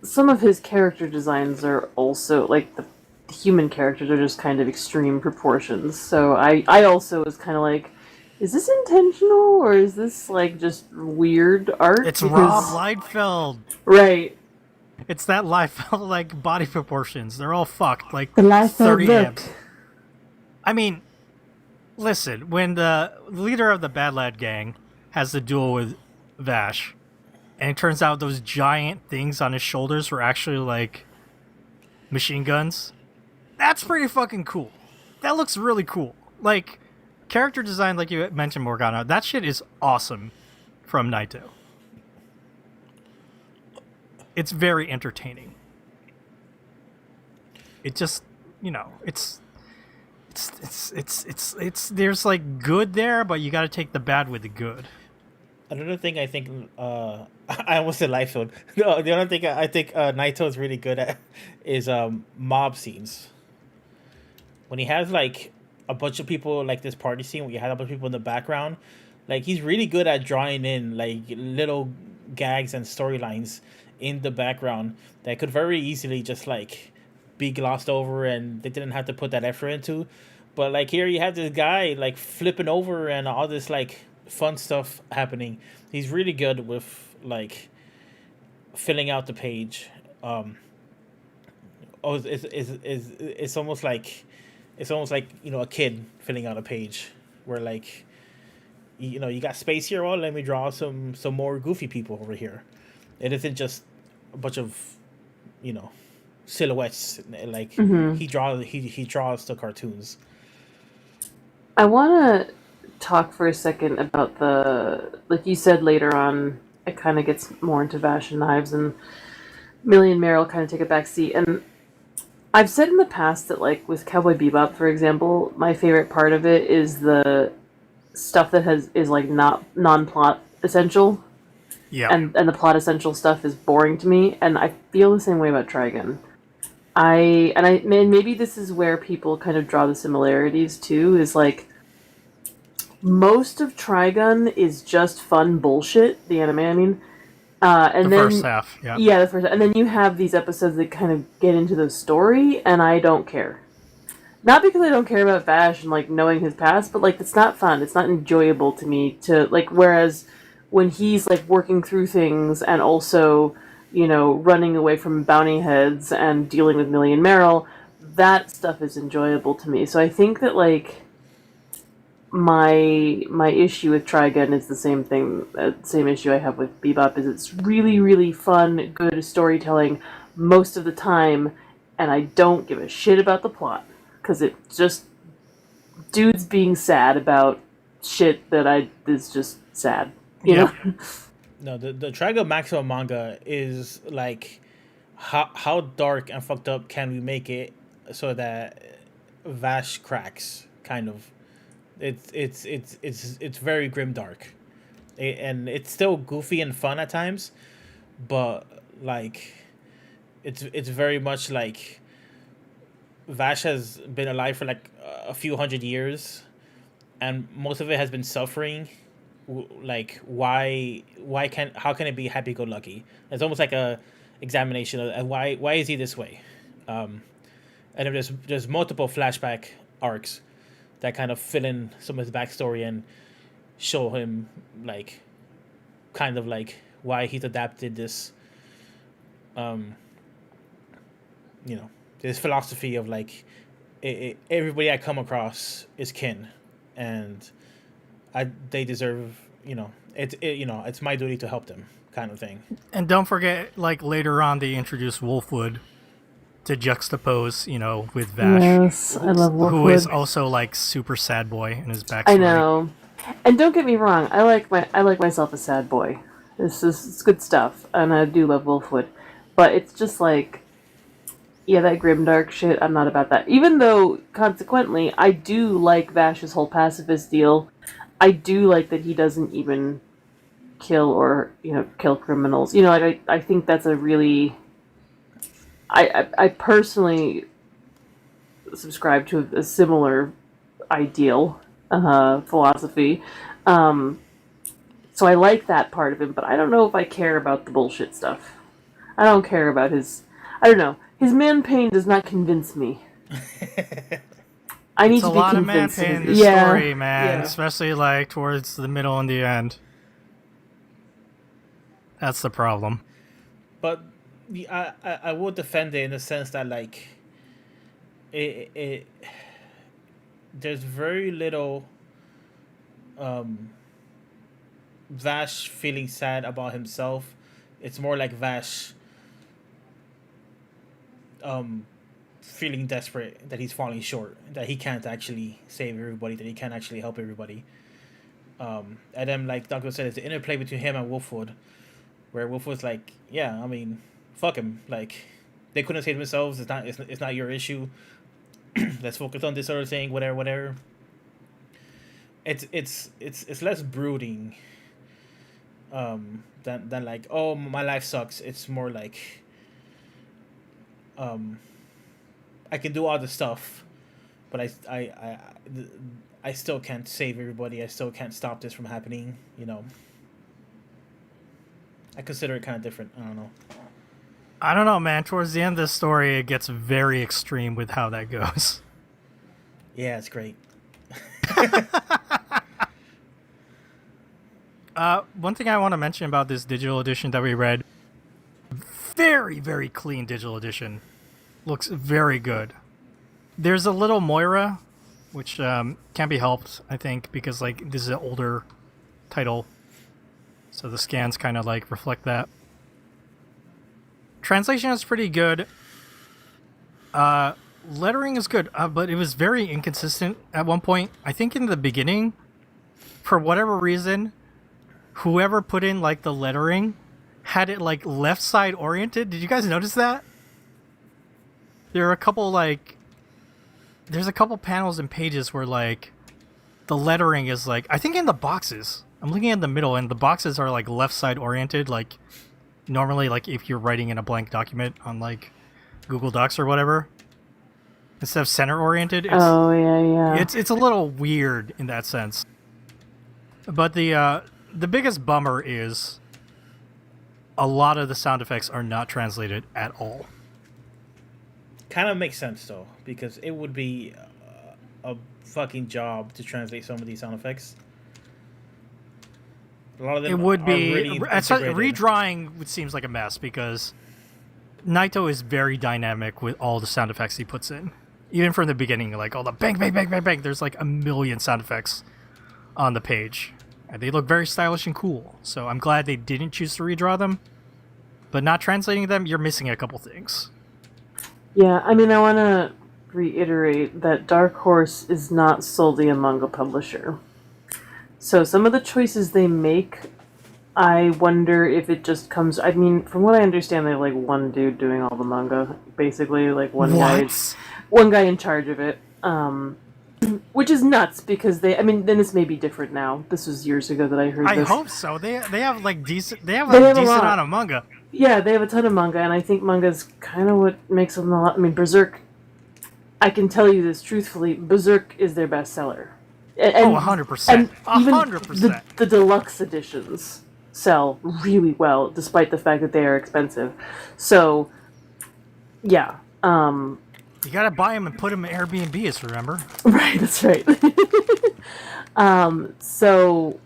Some of his character designs are also like the human characters are just kind of extreme proportions. So I also was kind of like, is this intentional or is this like just weird art? It's Because- Rob Liefeld. Right. It's that Liefeld like body proportions. They're all fucked. Like The Liefeld 30 look. abs. I mean, listen, when the leader of the Bad Lad gang has the duel with Vash, and it turns out those giant things on his shoulders were actually like machine guns, that's pretty fucking cool. That looks really cool. Like, character design, like you mentioned, Morgana, that shit is awesome from Naito. It's very entertaining. It just, it's there's like good there, but you got to take the bad with the good. Another thing I think, I almost said Liefeld. No, the other thing I think Naito is really good at is mob scenes. When he has like a bunch of people, like this party scene where you have a bunch of people in the background, like he's really good at drawing in like little gags and storylines in the background that could very easily just like be glossed over and they didn't have to put that effort into. But like here you have this guy like flipping over and all this like fun stuff happening. He's really good with like filling out the page. It's almost like a kid filling out a page where like you got space here. Well, let me draw some more goofy people over here. It isn't just a bunch of silhouettes. Like he draws the cartoons. I want to talk for a second about like you said later on, it kind of gets more into Vash and Knives, and Millie and Meryl kind of take a back seat. And I've said in the past that, like, with Cowboy Bebop, for example, my favorite part of it is the stuff that is like not non-plot essential. Yeah. And the plot essential stuff is boring to me, and I feel the same way about Trigun. Maybe this is where people kind of draw the similarities too, is like most of Trigun is just fun bullshit, the anime I mean. And the then, first half, yeah. Yeah, the first, and then you have these episodes that kind of get into the story, and I don't care. Not because I don't care about Vash and like knowing his past, but like it's not fun. It's not enjoyable to me to like. Whereas when he's like working through things and also, running away from bounty heads and dealing with Millie and Meryl, that stuff is enjoyable to me. So I think that like my issue with Trigun is the same thing, same issue I have with Bebop, is it's really, really fun, good storytelling most of the time, and I don't give a shit about the plot, because it's just dudes being sad about shit that is just sad, you know? No, the Trigun Maximum manga is like how dark and fucked up can we make it so that Vash cracks, kind of. It's very grim dark, and it's still goofy and fun at times, but like it's very much like Vash has been alive for like a few hundred years, and most of it has been suffering. Like how can it be happy go lucky? It's almost like a examination of why is he this way, and there's multiple flashback arcs that kind of fill in some of his backstory and show him like kind of like why he's adapted this this philosophy of like everybody I come across is kin, and they deserve, it's my duty to help them, kind of thing. And don't forget, like later on, they introduced Wolfwood to juxtapose, with Vash. Yes, I love Wolfwood. Who is also like super sad boy in his backstory. I know, and don't get me wrong, I like myself a sad boy. It's good stuff, and I do love Wolfwood, but it's just like Yeah, that grimdark shit, I'm not about that. Even though, consequently, I do like Vash's whole pacifist deal. I do like that he doesn't even kill or, kill criminals. I think that's a really... I personally subscribe to a similar ideal, philosophy. Um, so I like that part of him, but I don't know if I care about the bullshit stuff. I don't care about his... I don't know. His man pain does not convince me. I need It's to a be lot of man convinced. pain in this story, man. Especially like towards the middle and the end. That's the problem. But I would defend it in the sense that like it there's very little Vash feeling sad about himself. It's more like Vash feeling desperate that he's falling short, that he can't actually save everybody, that he can't actually help everybody. And then like Doctor said, it's the interplay between him and Wolfwood, where Wolfwood's like, yeah, I mean, fuck him. Like, they couldn't save themselves. It's not your issue. Let's focus on this other thing. Whatever. It's less brooding. Than like, oh, my life sucks. It's more like, I can do all the stuff, but I still can't save everybody. I still can't stop this from happening. I consider it kind of different. I don't know, man. Towards the end of the story, it gets very extreme with how that goes. Yeah, it's great. One thing I want to mention about this digital edition that we read, very, very clean digital edition. Looks very good. There's a little Moira, which can't be helped, I think, because like this is an older title. So the scans kind of like reflect that. Translation is pretty good. Lettering is good, but it was very inconsistent at one point. I think in the beginning, for whatever reason, whoever put in like the lettering had it like left side oriented. Did you guys notice that? There are a couple there's a couple panels and pages where like the lettering is like, I think in the boxes. I'm looking at the middle and the boxes are like left side oriented, like normally like if you're writing in a blank document on like Google Docs or whatever. Instead of center oriented. Yeah. It's a little weird in that sense. But the biggest bummer is a lot of the sound effects are not translated at all. Kind of makes sense though, because it would be a fucking job to translate some of these sound effects. A lot of them it would be really redrawing. It seems like a mess because Naito is very dynamic with all the sound effects he puts in, even from the beginning. Like all the bang, bang, bang, bang, bang. There's like a million sound effects on the page, and they look very stylish and cool. So I'm glad they didn't choose to redraw them, but not translating them, you're missing a couple things. Yeah, I mean, I want to reiterate that Dark Horse is not solely a manga publisher. So some of the choices they make, I wonder if it just comes... I mean, from what I understand, they have like one dude doing all the manga, basically, like one guy in charge of it. Which is nuts because then this may be different now. This was years ago that I heard this. I hope so. They have like decent amount of manga. Yeah, they have a ton of manga, and I think manga's kind of what makes them a lot... I mean, Berserk, I can tell you this truthfully, Berserk is their bestseller. 100%. And even 100%. The deluxe editions sell really well, despite the fact that they are expensive. So, yeah. You gotta buy them and put them in Airbnbs, remember? Right, that's right. So...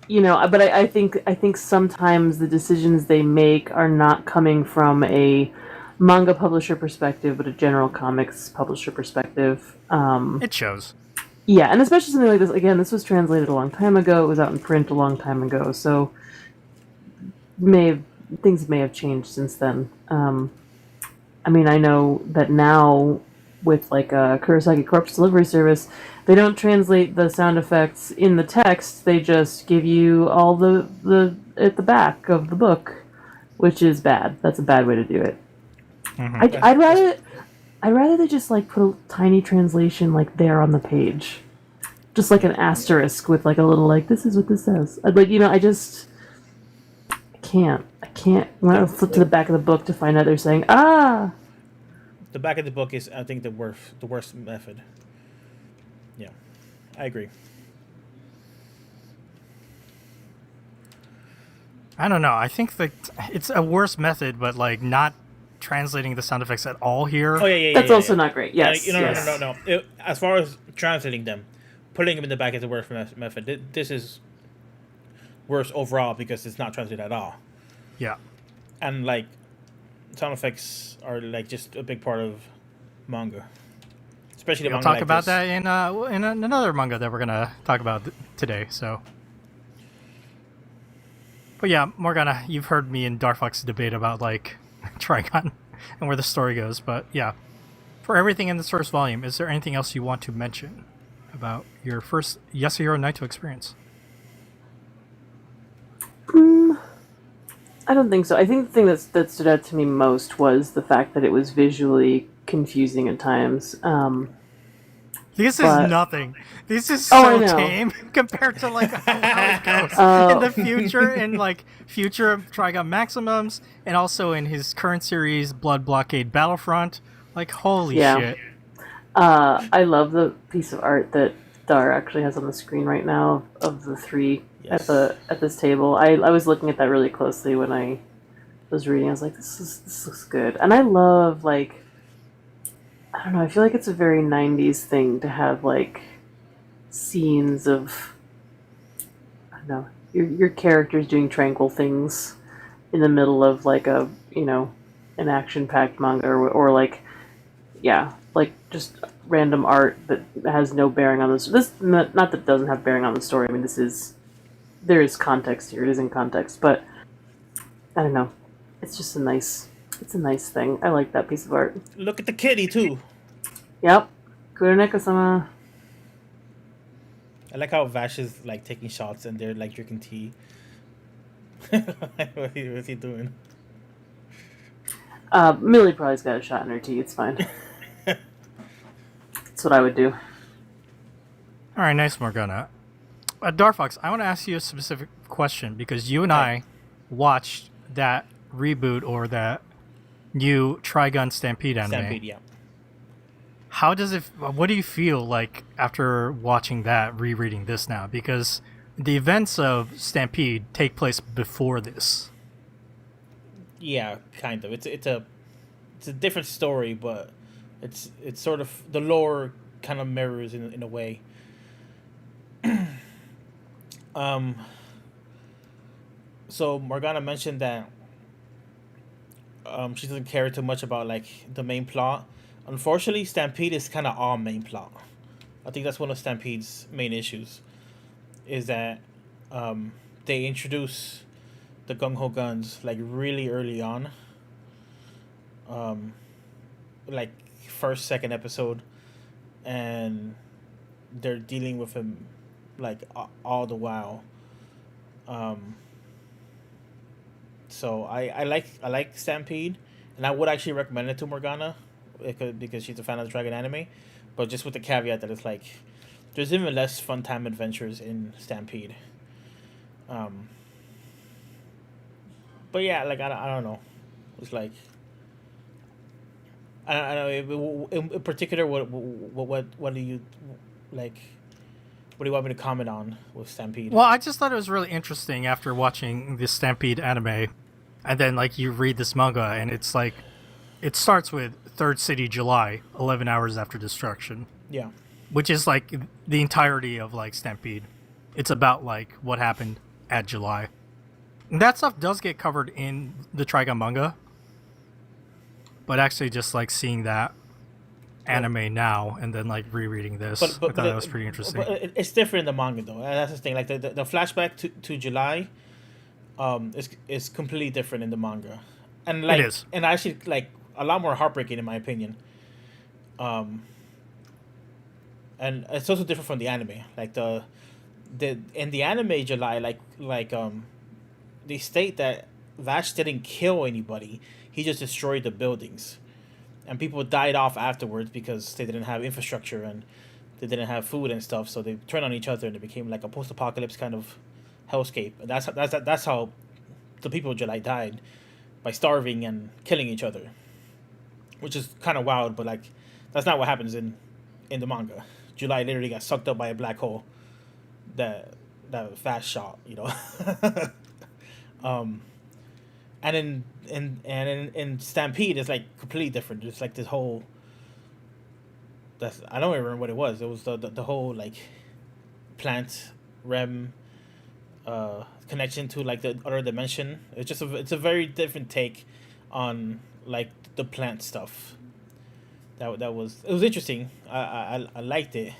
but I think sometimes the decisions they make are not coming from a manga publisher perspective, but a general comics publisher perspective. It shows. Yeah, and especially something like this. Again, this was translated a long time ago. It was out in print a long time ago, so things may have changed since then. I mean, I know that now with like a Kurosaki Corpse Delivery Service, they don't translate the sound effects in the text. They just give you all the at the back of the book, which is bad. That's a bad way to do it. I'd rather they just like put a tiny translation like there on the page, just like an asterisk with like a little like this is what this says. I'd like I can't when I flip to the back of the book to find out they're saying The back of the book is, I think, the worst method. Yeah, I agree. I don't know. I think that it's a worse method, but like not translating the sound effects at all here. Oh yeah. that's also not great. Yes, No. As far as translating them, putting them in the back is the worst method. This is worse overall because it's not translated at all. Yeah. And like, sound effects are like just a big part of manga, especially the We'll manga talk like about this. that in another manga that we're gonna talk about today. So, but yeah, Morgana, you've heard me and Darfox debate about like Trigun and where the story goes. But yeah, for everything in this first volume, is there anything else you want to mention about your first Yasuhiro Naito experience? I don't think so. I think the thing that stood out to me most was the fact that it was visually confusing at times. This is nothing. This is I so know. tame compared to like how it goes in the future, in like future Trigun Maximums, and also in his current series Blood Blockade Battlefront. Like holy shit! I love the piece of art that Dar actually has on the screen right now of the three Yes. at this table. I was looking at that really closely when I was reading. I was like, this looks good, and I love like. I don't know, I feel like it's a very 90s thing to have, like, scenes of, I don't know, your characters doing tranquil things in the middle of, like, an action-packed manga, or like, like, just random art that has no bearing on this. Not that it doesn't have bearing on the story, I mean, there is context here, it is in context, but, I don't know, it's just a nice thing. I like that piece of art. Look at the kitty too. Yep. Kuroneko-sama. I like how Vash is like taking shots and they're like drinking tea. What's he doing? Millie probably's got a shot in her tea. It's fine. That's what I would do. All right, nice, Morgana. Darfox, I want to ask you a specific question because you and I watched that reboot or that new Trigun Stampede anime. Stampede, yeah. What do you feel like after watching that, rereading this now? Because the events of Stampede take place before this. Yeah, kind of. It's a different story, but it's sort of the lore kind of mirrors in a way. So Morgana mentioned that she doesn't care too much about like the main plot. Unfortunately, Stampede is kind of all main plot. I think that's one of Stampede's main issues, is that they introduce the gung ho guns like really early on. Like first, second episode, and they're dealing with him like all the while. So I like Stampede, and I would actually recommend it to Morgana because she's a fan of the Dragon anime, but just with the caveat that it's like there's even less fun time adventures in Stampede. But yeah, like I don't know, it's like I don't know. In particular, what do you like? What do you want me to comment on with Stampede? Well, I just thought it was really interesting after watching the Stampede anime, and then like you read this manga, and it's like it starts with Third City, July, 11 hours after destruction. Yeah, which is like the entirety of like Stampede. It's about like what happened at July. And that stuff does get covered in the Trigun manga, but actually just like seeing that anime now and then like rereading this, I thought that was pretty interesting. But it's different in the manga though. That's the thing. Like the flashback to July, is completely different in the manga, and like it is, and actually like a lot more heartbreaking in my opinion. And it's also different from the anime. Like the in the anime July, they state that Vash didn't kill anybody. He just destroyed the buildings. and people died off afterwards because they didn't have infrastructure and they didn't have food and stuff. So they turned on each other and it became like a post-apocalypse kind of hellscape. And that's how the people of July died, by starving and killing each other, which is kind of wild. But like, that's not what happens in the manga. July literally got sucked up by a black hole that fast shot, you know. And in Stampede, it's like completely different. It's like this whole. I don't even remember what it was. It was the whole like plant rem connection to like the other dimension. It's a very different take on like the plant stuff. It was interesting. I liked it,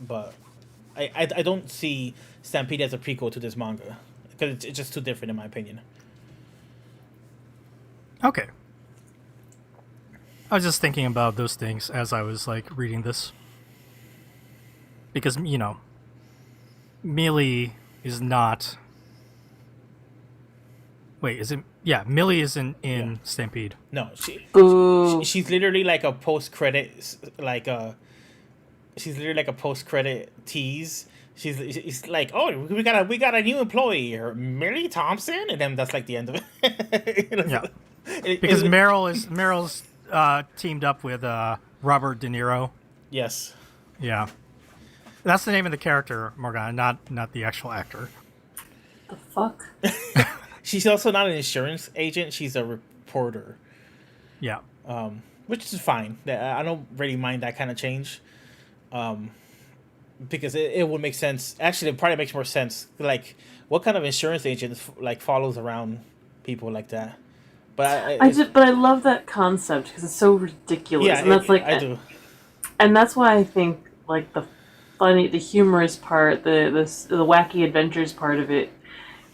but I don't see Stampede as a prequel to this manga because it's just too different in my opinion. Okay. I was just thinking about those things as I was like reading this. Because, you know, Millie is not. Wait, is it? Yeah, Millie isn't in Stampede. No, Boo. she's literally like a post-credit, she's literally like a post-credit tease. It's like, oh, we got a new employee here, Millie Thompson, and then that's like the end of it. You know? Yeah. Because Meryl's teamed up with Robert De Niro. Yes. Yeah. That's the name of the character, Morgana, not the actual actor. The fuck? She's also not an insurance agent. She's a reporter. Yeah. Which is fine. I don't really mind that kind of change. Because it would make sense. Actually, it probably makes more sense. Like, what kind of insurance agent like follows around people like that? But I love that concept because it's so ridiculous. Yeah, and that's I do. And that's why I think like the funny, the humorous part, the wacky adventures part of it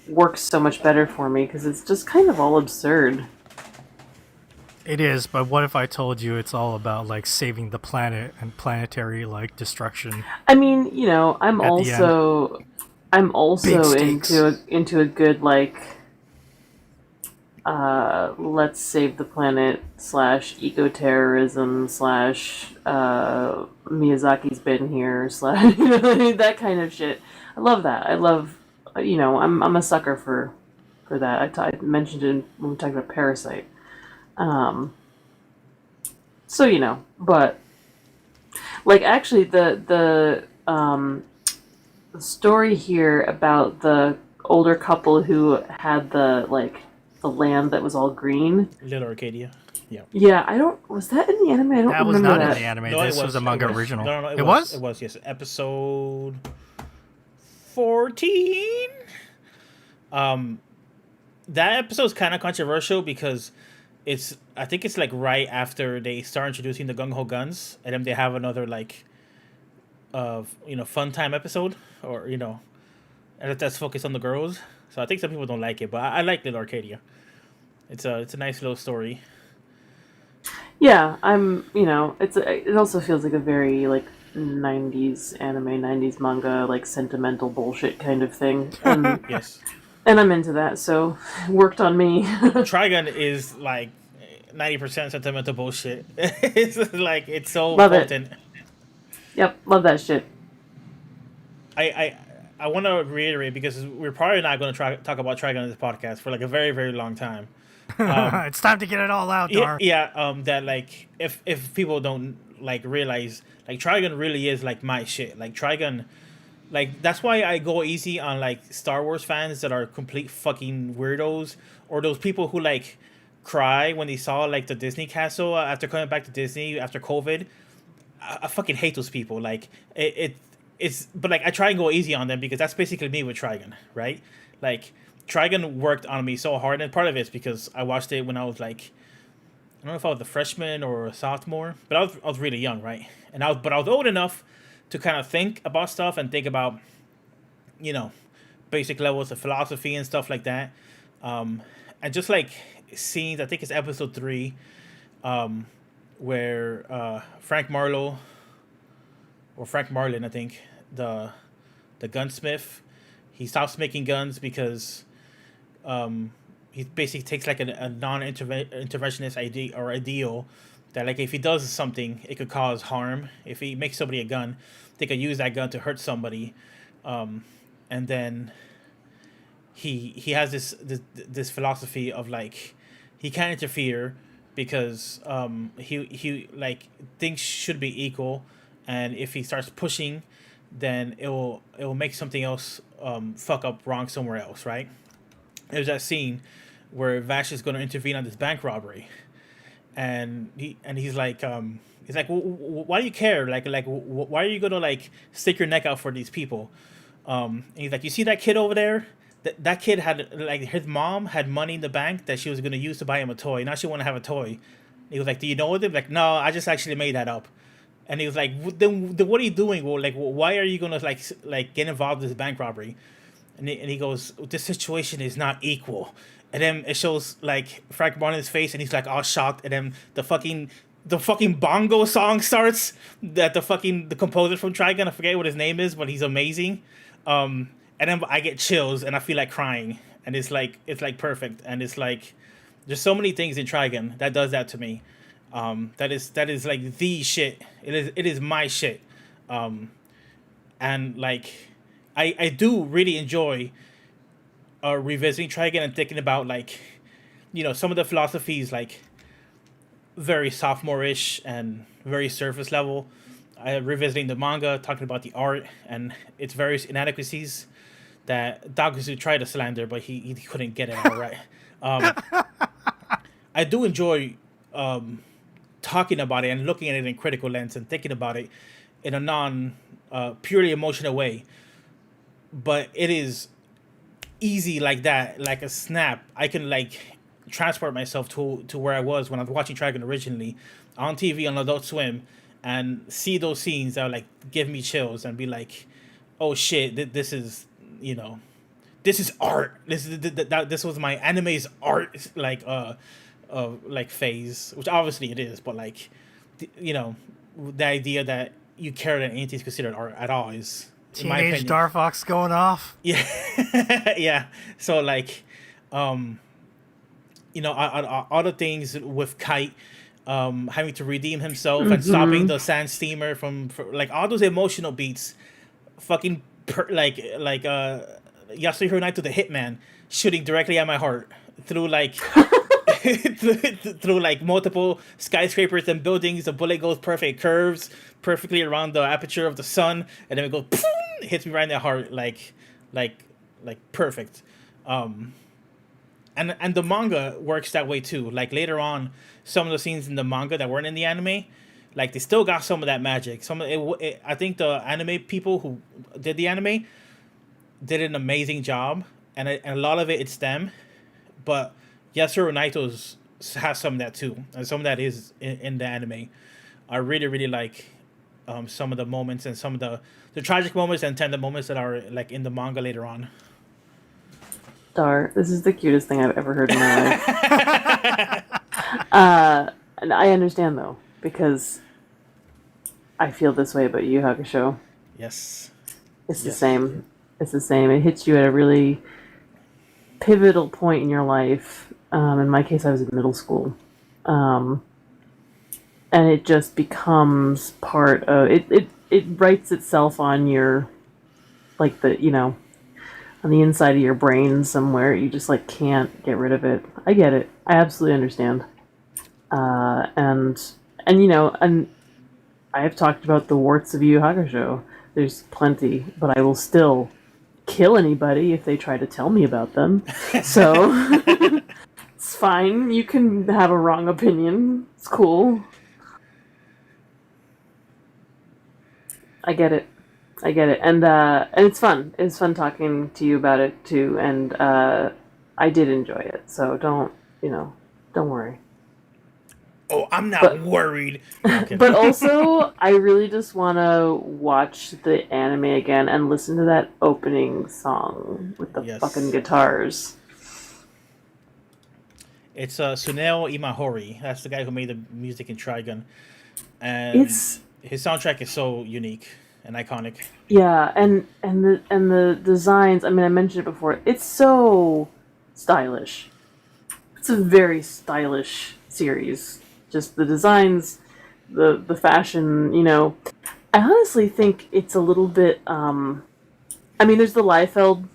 works so much better for me because it's just kind of all absurd. It is, but what if I told you it's all about like saving the planet and planetary like destruction? I mean, you know, I'm also Big into a good like let's save the planet / eco-terrorism / Miyazaki's been here / that kind of shit. I love that. I love, you know, I'm a sucker for that. I mentioned it when we talked about Parasite. So, you know, but like actually the story here about the older couple who had the land that was all green. Little Arcadia. Yeah. Yeah, was that in the anime? I don't That was remember not that. in the anime. No, This was a manga original. No, it was? It was, yes. Episode 14. That episode's kind of controversial because I think it's like right after they start introducing the gung ho guns, and then they have another like, fun time episode, or and that's focused on the girls. So I think some people don't like it, but I like Little Arcadia. It's a nice little story. Yeah, it also feels like a very like 90s anime, 90s manga, like sentimental bullshit kind of thing. And, Yes. And I'm into that, so it worked on me. Trigun is like 90% sentimental bullshit. It's like, it's so Love potent. it. Yep, love that shit. I want to reiterate, because we're probably not going to talk about Trigun in this podcast for like a very, very long time. It's time to get it all out, Dar. That like if people don't like realize, like Trigun really is like my shit. Like Trigun, like that's why I go easy on like Star Wars fans that are complete fucking weirdos, or those people who like cry when they saw like the Disney castle after coming back to Disney after COVID. I fucking hate those people. Like it's but like I try and go easy on them because that's basically me with Trigun, right? Like Trigun worked on me so hard, and part of it's because I watched it when I was like, I don't know if I was a freshman or a sophomore, but I was really young, right? But I was old enough to kind of think about stuff and think about, basic levels of philosophy and stuff like that. And just like scenes, I think it's episode 3, where Frank Marlin, I think, the gunsmith, he stops making guns because he basically takes like a non-interventionist idea or ideal That like if he does something, it could cause harm. If he makes somebody a gun, they could use that gun to hurt somebody, and then he has this philosophy of like he can't interfere because he like things should be equal, and if he starts pushing, then it will make something else fuck up wrong somewhere else, right? There's that scene where Vash is going to intervene on this bank robbery, and he's like why do you care, why are you going to like stick your neck out for these people? And he's like, you see that kid over there? That kid had like his mom had money in the bank that she was going to use to buy him a toy. Now she want to have a toy. He was like, do you know them? Like, no, I just actually made that up. And he was like, then what are you doing? Well, like, why are you going to like get involved in this bank robbery? And he goes, this situation is not equal. And then it shows like Frank Martin's face, and he's like all shocked. And then the fucking bongo song starts. That the composer from Trigun, I forget what his name is, but he's amazing. And then I get chills and I feel like crying, and it's like perfect, and it's like there's so many things in Trigun that does that to me. That is like the shit. It is my shit. And like I do really enjoy revisiting Trigun and thinking about like, you know, some of the philosophies like very sophomore-ish and very surface level. Revisiting the manga, talking about the art and its various inadequacies that Daguzu tried to slander, but he couldn't get it all right. I do enjoy talking about it and looking at it in critical lens and thinking about it in a non purely emotional way. But it is easy like that, like a snap. I can like transport myself to where I was when I was watching Trigun originally on TV on Adult Swim, and see those scenes that would like give me chills and be like, oh shit, this is, you know, this is art. This was my anime's art like phase, which obviously it is, but like, you know, the idea that you care that anything is considered art at all is, in my Teenage opinion, Darfox going off. yeah. Yeah. So like, you know, all the things with Kite having to redeem himself and stopping the sand steamer from like all those emotional beats, fucking Yasuhiro Naito the Hitman shooting directly at my heart through like through like multiple skyscrapers and buildings. The bullet goes perfect curves perfectly around the aperture of the sun, and then it goes boom, hits me right in the heart like perfect. And the manga works that way too. Like later on, some of the scenes in the manga that weren't in the anime, like they still got some of that magic. I think the anime people who did the anime did an amazing job, and a lot of it's them. But Yasuro Naito's has some of that too, and some of that is in the anime. I really really like some of the moments and some of the tragic moments and tender moments that are like in the manga later on. Dar, this is the cutest thing I've ever heard in my life. And I understand though, because I feel this way about Yu Hakusho. Yes. It's the same. It's the same. It hits you at a really pivotal point in your life. In my case, I was in middle school. And it just becomes part of it. It writes itself on your, like the, you know, on the inside of your brain somewhere. You just like can't get rid of it. I get it. I absolutely understand. And you know, and I have talked about the warts of Yu Hakusho. There's plenty, but I will still kill anybody if they try to tell me about them. So it's fine. You can have a wrong opinion. It's cool. I get it. And it's fun. It's fun talking to you about it too. And I did enjoy it. So don't worry. Oh, I'm not worried. Okay. But also, I really just want to watch the anime again and listen to that opening song with the fucking guitars. It's Suneo Imahori. That's the guy who made the music in Trigun. And his soundtrack is so unique and iconic. Yeah, and the designs, I mean, I mentioned it before, it's so stylish. It's a very stylish series. just the designs, the fashion. You know, I honestly think it's a little bit. I mean, there's the Liefeld,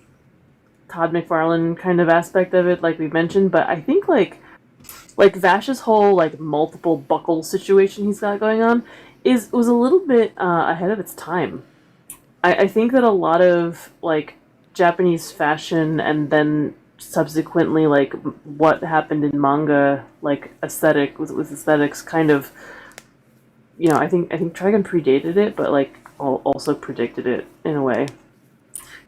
Todd McFarlane kind of aspect of it, like we mentioned, but I think like Vash's whole like multiple buckle situation he's got going on was a little bit ahead of its time. I think that a lot of like Japanese fashion and then subsequently like what happened in manga like aesthetic with aesthetics kind of, you know, I think Trigun predated it, but like also predicted it in a way.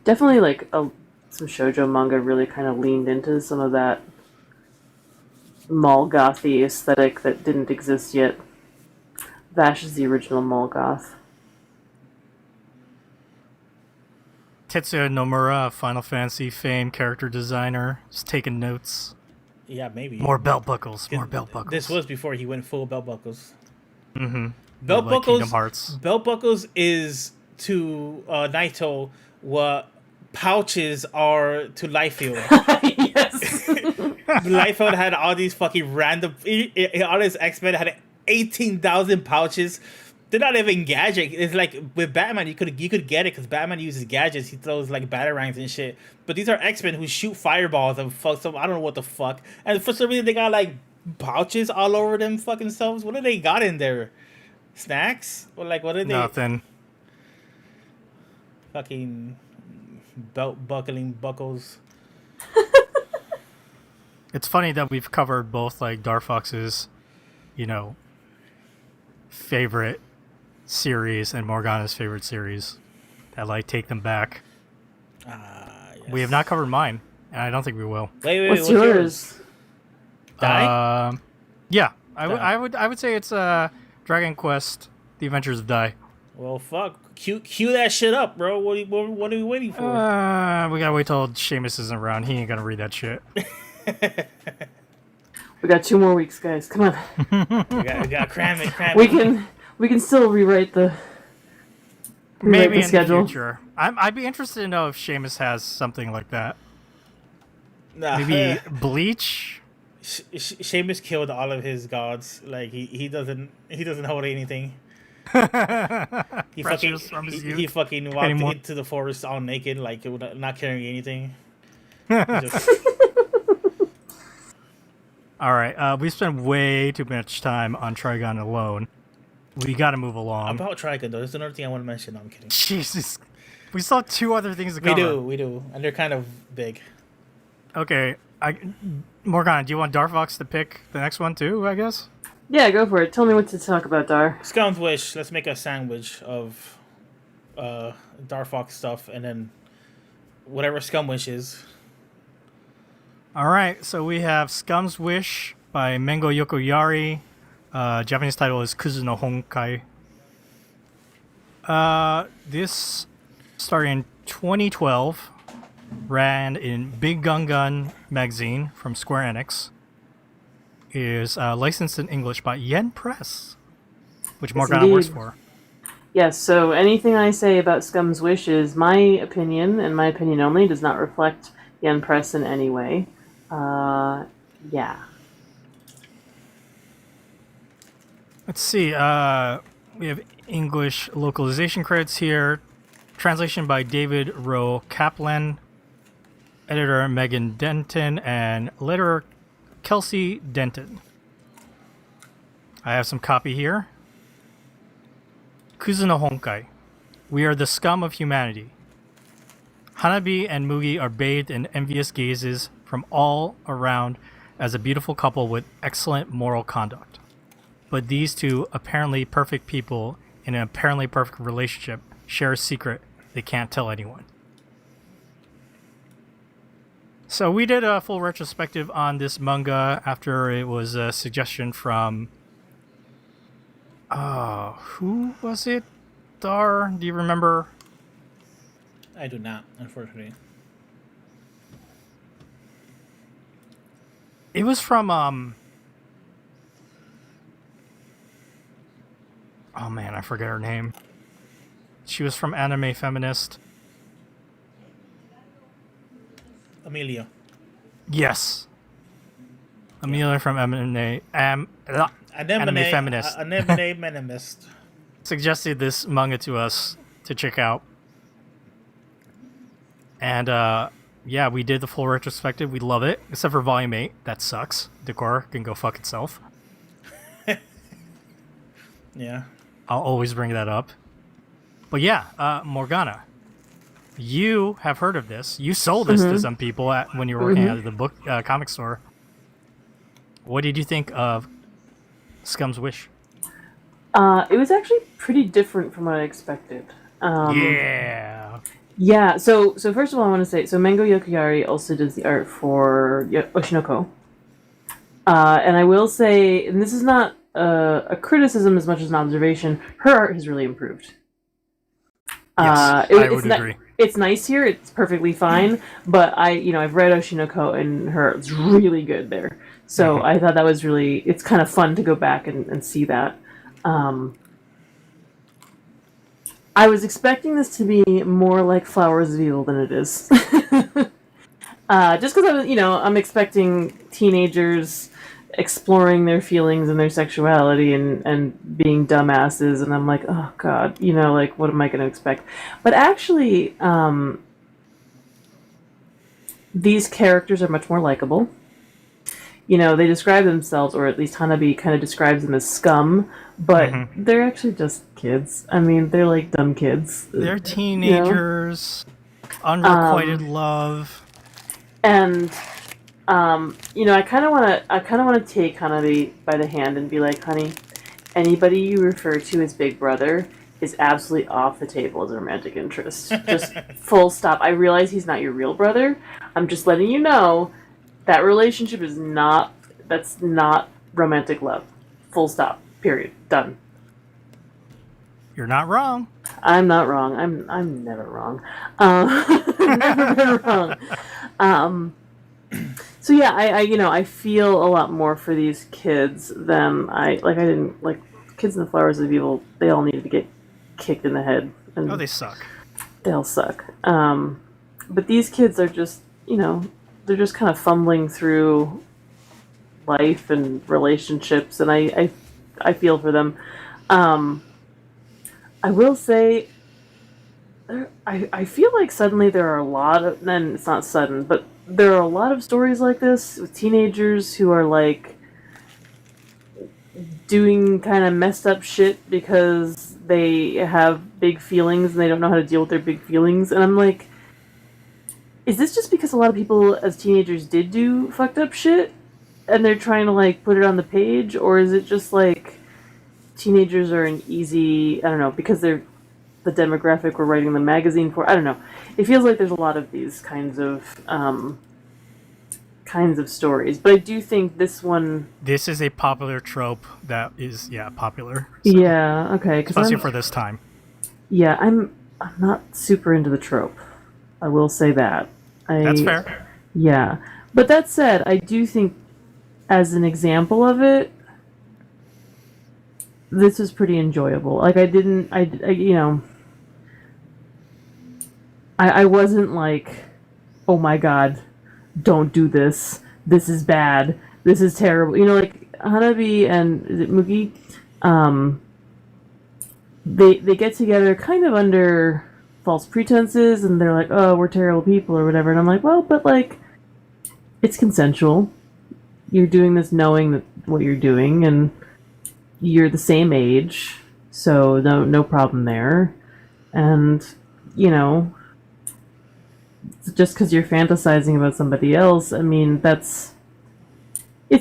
Definitely like some shoujo manga really kind of leaned into some of that mall gothy aesthetic that didn't exist yet. Vash is the original mall goth. Tetsuya Nomura, Final Fantasy fame character designer, just taking notes. Yeah, maybe. More belt buckles. More belt buckles. This was before he went full belt buckles. Mm-hmm. Belt like buckles. Kingdom Hearts. Belt buckles is to Naito what pouches are to Liefeld. Yes. Liefeld had all these fucking random. All his X-Men had 18,000 pouches. They're not even gadget. It's like with Batman, you could get it because Batman uses gadgets. He throws like batarangs and shit. But these are X-Men who shoot fireballs and fuck some. I don't know what the fuck. And for some reason, they got like pouches all over them fucking selves. What do they got in there? Snacks? Or like what are they? Nothing. Fucking belt buckling buckles. It's funny that we've covered both like Dark Fox's, you know, favorite series and Morgana's favorite series. That like take them back. Yes. We have not covered mine, and I don't think we will. Wait, What's yours? Die? Yeah, Die. I would say it's Dragon Quest: The Adventures of Dai. Well, fuck. Cue that shit up, bro. What are we waiting for? We gotta wait till Seamus isn't around. He ain't gonna read that shit. We got 2 more weeks, guys. Come on. we got cram it. We can still rewrite the Maybe in schedule. the future. I'd be interested to know if Seamus has something like that. Nah. Maybe Bleach. Seamus killed all of his gods. Like he doesn't hold anything. He Precious from his youth. he fucking walked Anymore. into the forest all naked, like not carrying anything. All right, we spent way too much time on Trigun alone. We got to move along. About Trigun though, there's another thing I want to mention. No, I'm kidding. Jesus, we still have 2 other things to cover. We do, and they're kind of big. Okay, Morgana, do you want Darfox to pick the next one too? I guess. Yeah, go for it. Tell me what to talk about, Dar. Scum's Wish. Let's make a sandwich of Darfox stuff, and then whatever Scum Wish is. All right, so we have Scum's Wish by Mengo Yokoyari. Japanese title is Kuzu no Honkai. This started in 2012, ran in Big Gun Gun magazine from Square Enix. Is licensed in English by Yen Press, which Morgana works for. Yes, so anything I say about Scum's Wish is my opinion, and my opinion only, does not reflect Yen Press in any way. Yeah. Let's see. We have English localization credits here. Translation by David Rowe Kaplan. Editor Megan Denton and letterer Kelsey Denton. I have some copy here. Kuzu no Honkai. We are the scum of humanity. Hanabi and Mugi are bathed in envious gazes from all around as a beautiful couple with excellent moral conduct. But these 2 apparently perfect people in an apparently perfect relationship share a secret they can't tell anyone. So we did a full retrospective on this manga after it was a suggestion from... who was it? Dar, do you remember? I do not, unfortunately. It was from, oh man, I forget her name. She was from Anime Feminist. Amelia. Yes. Amelia from Anemone Feminist Anemone Menemist. suggested this manga to us to check out. And yeah, we did the full retrospective. We love it, except for Volume 8. That sucks. Decor can go fuck itself. Yeah. I'll always bring that up. But yeah, Morgana, you have heard of this. You sold this to some people when you were working at the book comic store. What did you think of Scum's Wish? It was actually pretty different from what I expected. Yeah. Yeah, so first of all, I want to say, so Mango Yokogari also does the art for Oshinoko. And I will say, and this is not a criticism as much as an observation, her art has really improved. Yes, I would agree. It's nice here, it's perfectly fine, but I've read Oshinoko and her art's really good there. So I thought that was really, it's kind of fun to go back and see that. I was expecting this to be more like Flowers of Evil than it is. Just because I'm expecting teenagers exploring their feelings and their sexuality and being dumbasses, and I'm like, oh god, like, what am I going to expect? But actually, these characters are much more likable. They describe themselves, or at least Hanabi kind of describes them as scum, but they're actually just kids. I mean, they're like dumb kids. They're teenagers, unrequited love. And I kind of want to take Hanabi by the hand and be like, honey, anybody you refer to as Big Brother is absolutely off the table as a romantic interest. Just full stop. I realize he's not your real brother. I'm just letting you know that relationship is not romantic love. Full stop. Period. Done. You're not wrong. I'm not wrong. I'm never wrong. Never been wrong. So yeah, I feel a lot more for these kids than I didn't like. Kids in the Flowers of Evil, they all needed to get kicked in the head. And Oh, they suck. they all suck. But these kids are just, they're just kind of fumbling through life and relationships, and I feel for them. I will say, I feel like suddenly there are a lot of, and it's not sudden, but there are a lot of stories like this with teenagers who are like doing kind of messed up shit because they have big feelings and they don't know how to deal with their big feelings. And I'm like, is this just because a lot of people as teenagers did do fucked up shit and they're trying to like put it on the page? Or is it just like teenagers are an easy, I don't know, because they're the demographic we're writing the magazine for? I don't know. It feels like there's a lot of these kinds of stories, but I do think this one. This is a popular trope that is popular. So, yeah. Okay. Especially for this time. Yeah, I'm not super into the trope. I will say that. That's fair. Yeah, but that said, I do think, as an example of it, this was pretty enjoyable. Like I wasn't like, oh my god, don't do this. This is bad. This is terrible. Like Hanabi and is it Mugi? They get together kind of under false pretenses, and they're like, oh, we're terrible people or whatever. And I'm like, well, but like, it's consensual. You're doing this knowing that what you're doing, and you're the same age, so no problem there. And just because you're fantasizing about somebody else, I mean, it's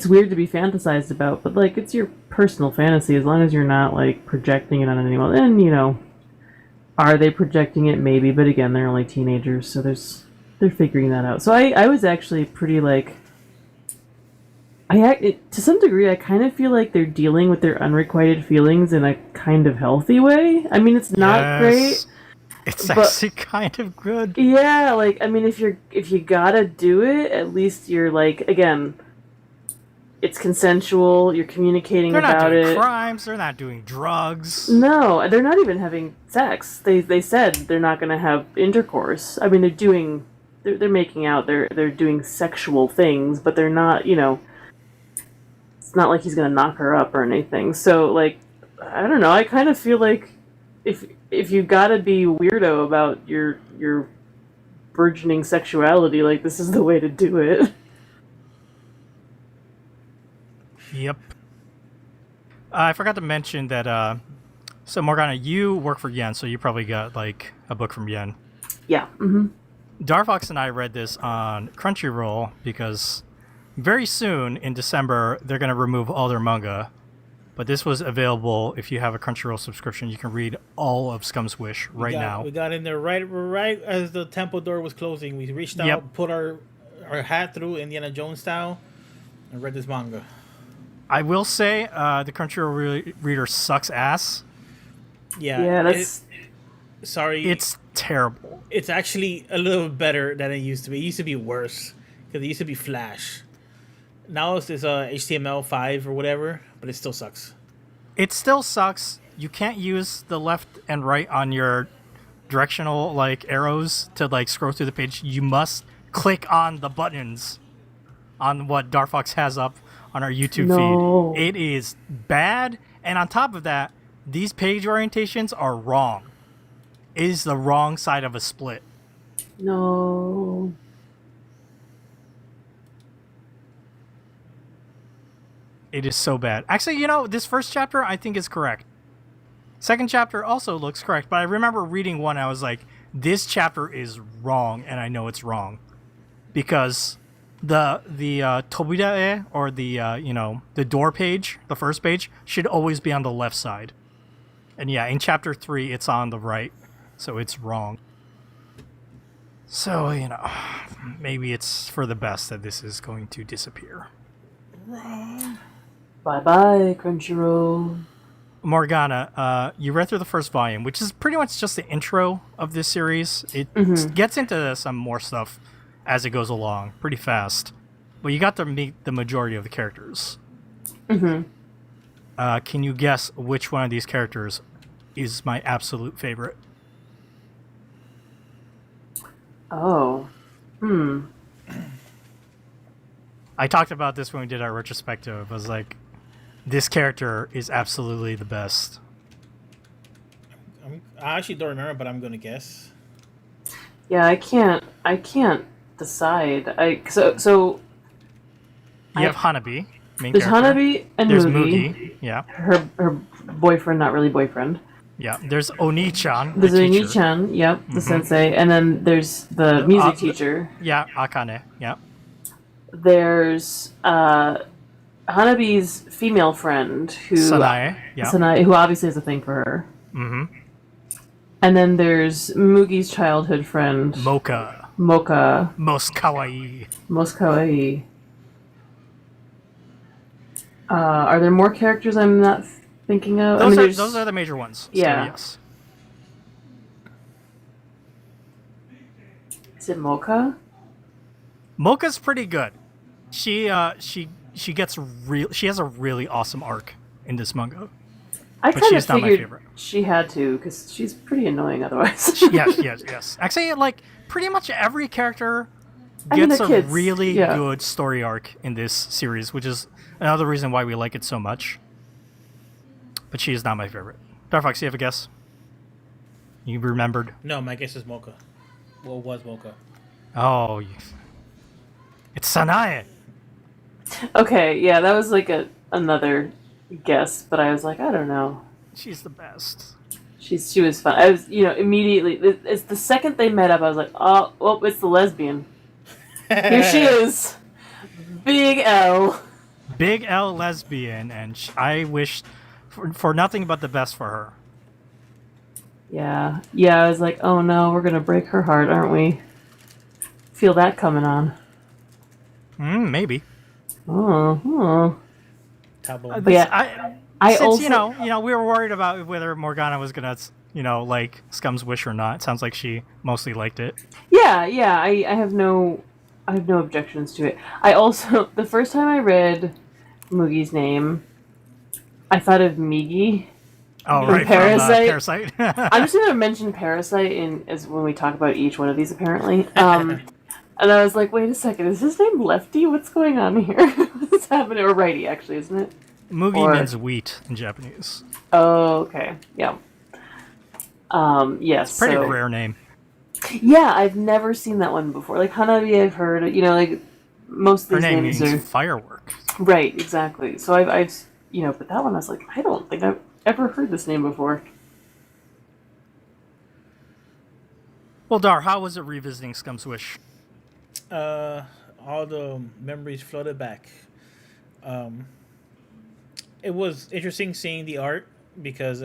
weird to be fantasized about, but like, it's your personal fantasy as long as you're not like projecting it on anyone. And are they projecting it? Maybe, but again, they're only teenagers, so they're figuring that out. So I was actually pretty like, to some degree, I kind of feel like they're dealing with their unrequited feelings in a kind of healthy way. I mean, it's not great. It's actually kind of good. Yeah, like, I mean, if you gotta do it, at least you're like, again, it's consensual. You're communicating about it. They're not doing crimes. They're not doing drugs. No, they're not even having sex. They said they're not going to have intercourse. I mean, they're making out. They're doing sexual things, but they're not. not like he's gonna knock her up or anything. So like, I don't know. I kind of feel like if you gotta be weirdo about your burgeoning sexuality, like this is the way to do it. Yep. I forgot to mention that. So Morgana, you work for Yen, so you probably got like a book from Yen. Yeah. Mm-hmm. Darfox and I read this on Crunchyroll because very soon in December they're going to remove all their manga. But this was available if you have a Crunchyroll subscription. You can read all of Scum's Wish now. We got in there right as the temple door was closing. We reached out, Yep. put our hat through Indiana Jones style, and read this manga. I will say the Crunchyroll reader sucks ass. Yeah, that's sorry. It's terrible. It's actually a little better than it used to be. It used to be worse because it used to be Flash. Now it's this HTML5 or whatever, but it still sucks. It still sucks. You can't use the left and right on your directional like arrows to like scroll through the page. You must click on the buttons on what Darfox has up on our YouTube feed. It is bad, and on top of that, these page orientations are wrong. It is the wrong side of a split. no. It is so bad. Actually, you know, this first chapter I think is correct. Second chapter also looks correct, but I remember reading one, I was like, this chapter is wrong, and I know it's wrong. Because the Tobidae, or the door page, the first page, should always be on the left side. And yeah, in chapter 3, it's on the right, so it's wrong. So, you know, maybe it's for the best that this is going to disappear. Bye-bye, Crunchyroll. Morgana, you read through the first volume, which is pretty much just the intro of this series. It gets into some more stuff as it goes along, pretty fast. But you got to meet the majority of the characters. Mm-hmm. Can you guess which one of these characters is my absolute favorite? Oh. I talked about this when we did our retrospective. I was like, this character is absolutely the best. I actually don't remember, but I'm gonna guess. Yeah, I can't decide. So You have Hanabi, main there's character. Hanabi and There's Mugi. Mugi. Yeah. Her boyfriend, not really boyfriend. Yeah. There's Oni-chan. There's the teacher. Oni-chan, yep, the sensei, and then there's the music teacher. Yeah, Akane. Yeah. There's Hanabi's female friend who Sanae. Yeah. Sanae, who obviously has a thing for her. Mm-hmm. And then there's Mugi's childhood friend Mocha. Most kawaii. Are there more characters I'm not thinking of? Those are the major ones. Yeah. So, yes. Is it Mocha? Mocha's pretty good. She gets real. She has a really awesome arc in this manga. I But kind of she's not my figured favorite. she had to, because she's pretty annoying otherwise. Yes. Actually, like pretty much every character gets the a kids, really yeah. good story arc in this series, which is another reason why we like it so much. But she is not my favorite. Darfox, you have a guess? You remembered? No, my guess is Mocha. Well, was Mocha. Oh, it's Sanae. Okay, yeah, that was like another guess, but I was like, I don't know. She's the best. She was fun. I was, immediately. It's the second they met up, I was like, oh, well, it's the lesbian. Here she is, Big L. Big L lesbian, and I wished for nothing but the best for her. Yeah. I was like, oh no, we're gonna break her heart, aren't we? Feel that coming on. Maybe. Oh. Taboo. But yeah, Since also, we were worried about whether Morgana was gonna, like Scum's Wish or not. It sounds like she mostly liked it. Yeah. I have no objections to it. I also, the first time I read Mugi's name, I thought of Migi. Oh, From right, Parasite. from Parasite. I'm just going to mention Parasite as when we talk about each one of these, apparently. And I was like, wait a second, is his name Lefty? What's going on here? What's happening? Or Righty, actually, isn't it? Mugi means wheat in Japanese. Oh, okay. Yeah. Yes. It's a pretty so, rare name. Yeah, I've never seen that one before. Like Hanabi, I've heard. Like most of Her these name names means are firework. right. Exactly. So I've but that one I was like, I don't think I've ever heard this name before. Well, Dar, how was it revisiting Scum's Wish? All the memories flooded back. It was interesting seeing the art because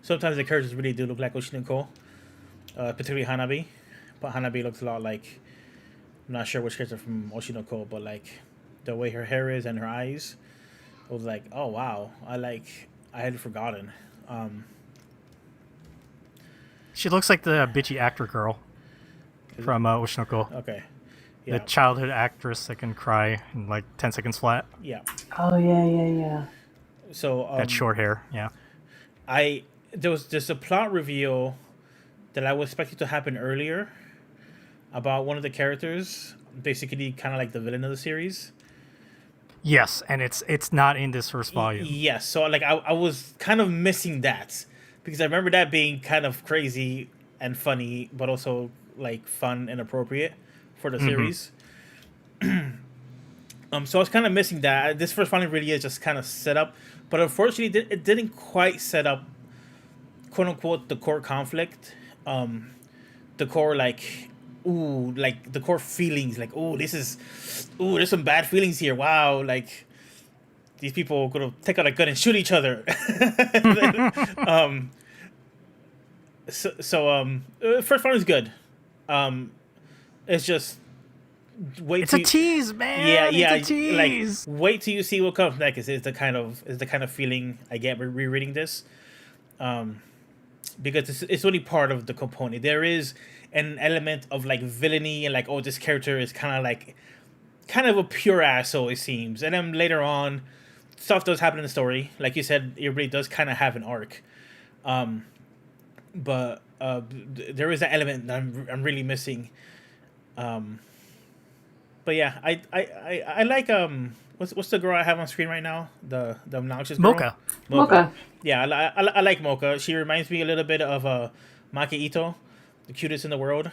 sometimes the characters really do look like Oshinoko, particularly Hanabi. But Hanabi looks a lot like, I'm not sure which character from Oshinoko, but like the way her hair is and her eyes, I was like, oh wow, I had forgotten. She looks like the bitchy actor girl from Oshinoko. Okay, yeah, The childhood actress that can cry in like 10 seconds flat. yeah. Oh yeah. So That short hair, yeah. there was just a plot reveal that I was expecting to happen earlier about one of the characters, basically kind of like the villain of the series. Yes, and it's not in this first volume. Yes, so like I was kind of missing that because I remember that being kind of crazy and funny, but also like fun and appropriate for the series. So I was kind of missing that. This first volume really is just kind of set up, but unfortunately, it didn't quite set up, quote unquote, the core conflict, the core like the core feelings, like there's some bad feelings here. Wow, like these people are gonna take out a gun and shoot each other. First one is good. It's just It's a tease, man. It's a tease. Like wait till you see what comes next. Is the kind of feeling I get rereading this, because it's only part of the component. There is an element of like villainy and like, oh, this character is kind of a pure asshole, it seems. And then later on, stuff does happen in the story. Like you said, it really does kind of have an arc. But there is that element that I'm really missing. But yeah, I like what's the girl I have on screen right now? The obnoxious girl? Mocha. Yeah, I like Mocha. She reminds me a little bit of Maki Ito, the cutest in the world.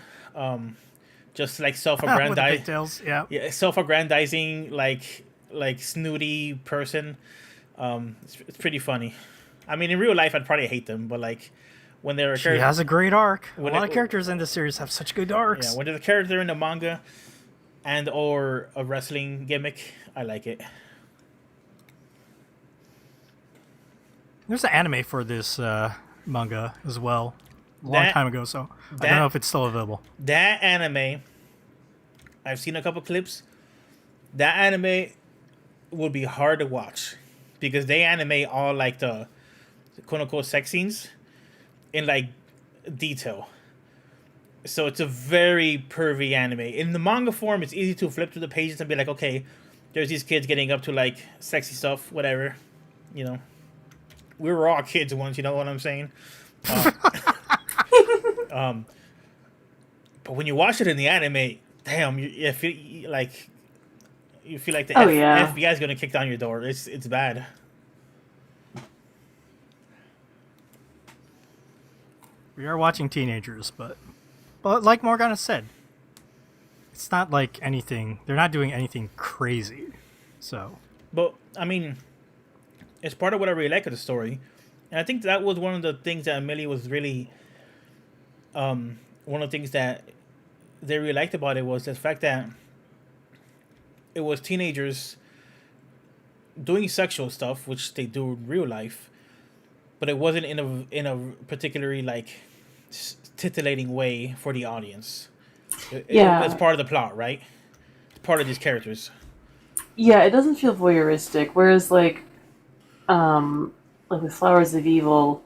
Just like With the self-aggrandizing. pigtails, yeah. Yeah, self-aggrandizing, like snooty person. It's pretty funny. I mean, in real life, I'd probably hate them, but like when they're She has a great arc. A When lot it- of characters in this series have such good arcs. yeah, when there's a character in the manga and or a wrestling gimmick, I like it. There's an anime for this manga as well, a long That- time ago, so I that- don't know if it's still available. That anime, I've seen a couple clips. That anime would be hard to watch because they animate all like the quote unquote sex scenes in like detail. So it's a very pervy anime. In the manga form, it's easy to flip through the pages and be like, okay, there's these kids getting up to like sexy stuff, whatever. You know, we were all kids once. You know what I'm saying? But when you watch it in the anime, damn, you feel like the FBI is gonna kick down your door. It's bad. We are watching teenagers, but like Morgana said, it's not like anything. They're not doing anything crazy. So, But I mean, it's part of what I really like of the story, and I think that was one of the things that Amelie was really, one of the things that they really liked about it was the fact that it was teenagers doing sexual stuff, which they do in real life, but it wasn't in a particularly like titillating way for the audience. It's part of the plot, right? It's part of these characters. Yeah, it doesn't feel voyeuristic. Whereas like with Flowers of Evil,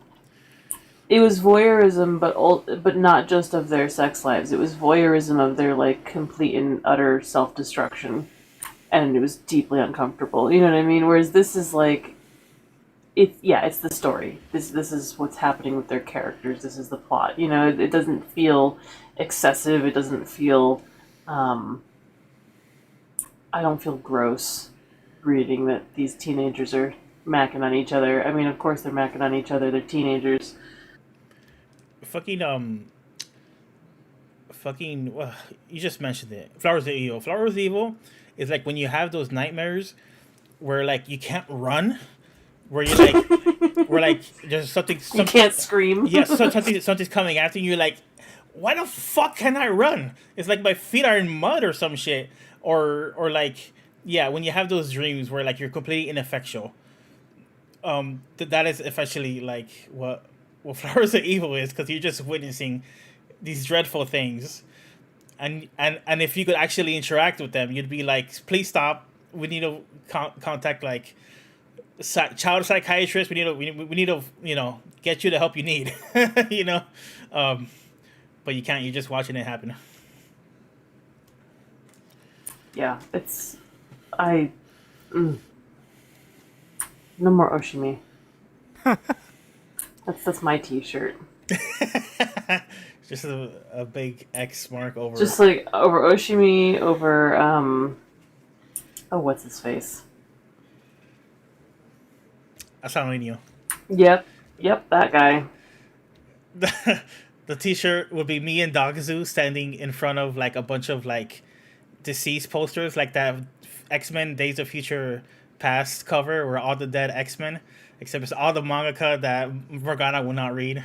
it was voyeurism, but not just of their sex lives. It was voyeurism of their like complete and utter self-destruction, and it was deeply uncomfortable. You know what I mean? Whereas this is like, it's the story. This is what's happening with their characters. This is the plot. You know, it doesn't feel excessive. It doesn't feel Um, I don't feel gross reading that these teenagers are macking on each other. I mean, of course they're macking on each other. They're teenagers. Fucking you just mentioned it. Flowers of Evil. Flowers of Evil is like when you have those nightmares where like you can't run, where you like, where like there's something. You can't scream. Yeah, something's coming after you. You're like, why the fuck can I run? It's like my feet are in mud or some shit, or like yeah, when you have those dreams where like you're completely ineffectual. That is essentially like what Flowers of Evil is, because you're just witnessing these dreadful things, and if you could actually interact with them, you'd be like, please stop. We need to contact like child psychiatrist. We need to get you the help you need. you know, but you can't. You're just watching it happen. Yeah, it's no more Oshimi. That's my T-shirt. Just a big X mark over. Just like over Oshimi, over what's his face? Asanio. Yep, that guy. The T-shirt would be me and Dagazu standing in front of like a bunch of like deceased posters, like that X-Men Days of Future Past cover where all the dead X-Men, except it's all the mangaka that Morgana will not read.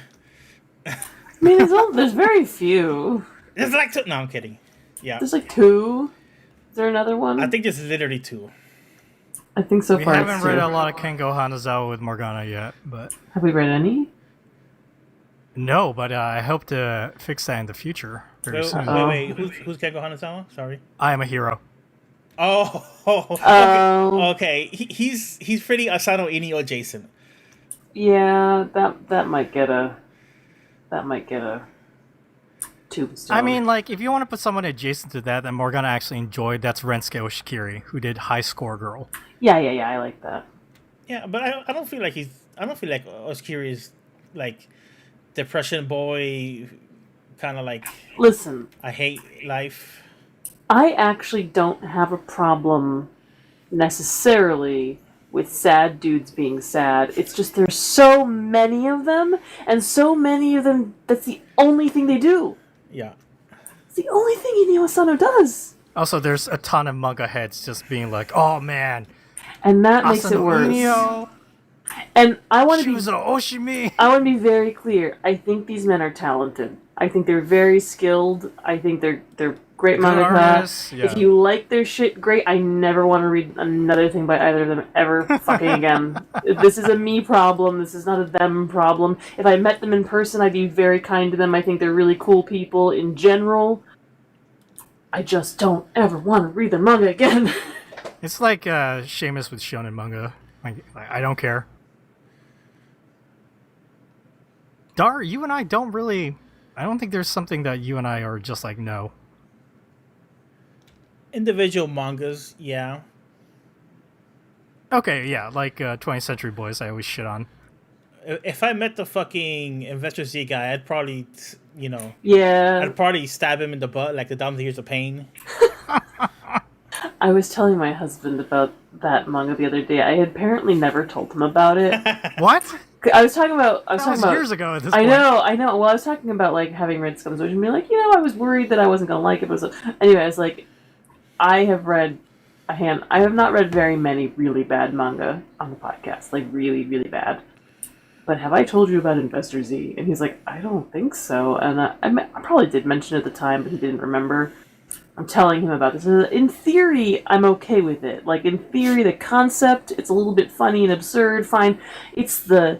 I mean, there's very few. There's like two. No, I'm kidding. Yeah, There's like two. Is there another one? I think there's literally two. I think so We far. haven't it's read two. a lot of Kengo Hanazawa with Morgana yet, but Have we read any? no. But I hope to fix that in the future very soon. Wait. Who's Kengo Hanazawa? Sorry. I am a hero. Oh, Oh. okay. He's pretty Asano Inio adjacent. Yeah, that might get a tombstone. I mean, like, if you want to put someone adjacent to that Morgana actually enjoyed, that's Rensuke Oshikiri, who did High Score Girl. yeah, I like that. Yeah, but I don't feel like Oshikiri is like depression boy, kind of like Listen, I hate life. I actually don't have a problem necessarily with sad dudes being sad. It's just there's so many of them, and so many of them, that's the only thing they do. Yeah. It's the only thing Inio Asano does. Also, there's a ton of manga heads just being like, "Oh man, And that makes it Asano worse. Inio, And I want to be Shuzo Oshimi." I want to be very clear. I think these men are talented. I think they're very skilled. I think they're great Good mangaka. artists, yeah. If you like their shit, great. I never want to read another thing by either of them ever fucking again. This is a me problem. This is not a them problem. If I met them in person, I'd be very kind to them. I think they're really cool people in general. I just don't ever want to read their manga again. It's like Seamus with shonen manga. I don't care. Dar, you and I don't really. I don't think there's something that you and I are just like, no. Individual mangas, yeah. Okay, yeah, like 20th Century Boys, I always shit on. If I met the fucking Investor Z guy, I'd probably, Yeah. I'd probably stab him in the butt like the Down the Years of Pain. I was telling my husband about that manga the other day. I had apparently never told him about it. What? I was talking about. That was years ago at this I point. know. Well, I was talking about like having read Scum and being like, I was worried that I wasn't gonna like it. But anyway, I was like, I have read I have not read very many really bad manga on the podcast, like really, really bad. But have I told you about Investor Z? And he's like, I don't think so. And I probably did mention it at the time, but he didn't remember. I'm telling him about this. In theory, I'm okay with it. Like, in theory, the concept, it's a little bit funny and absurd, fine. It's the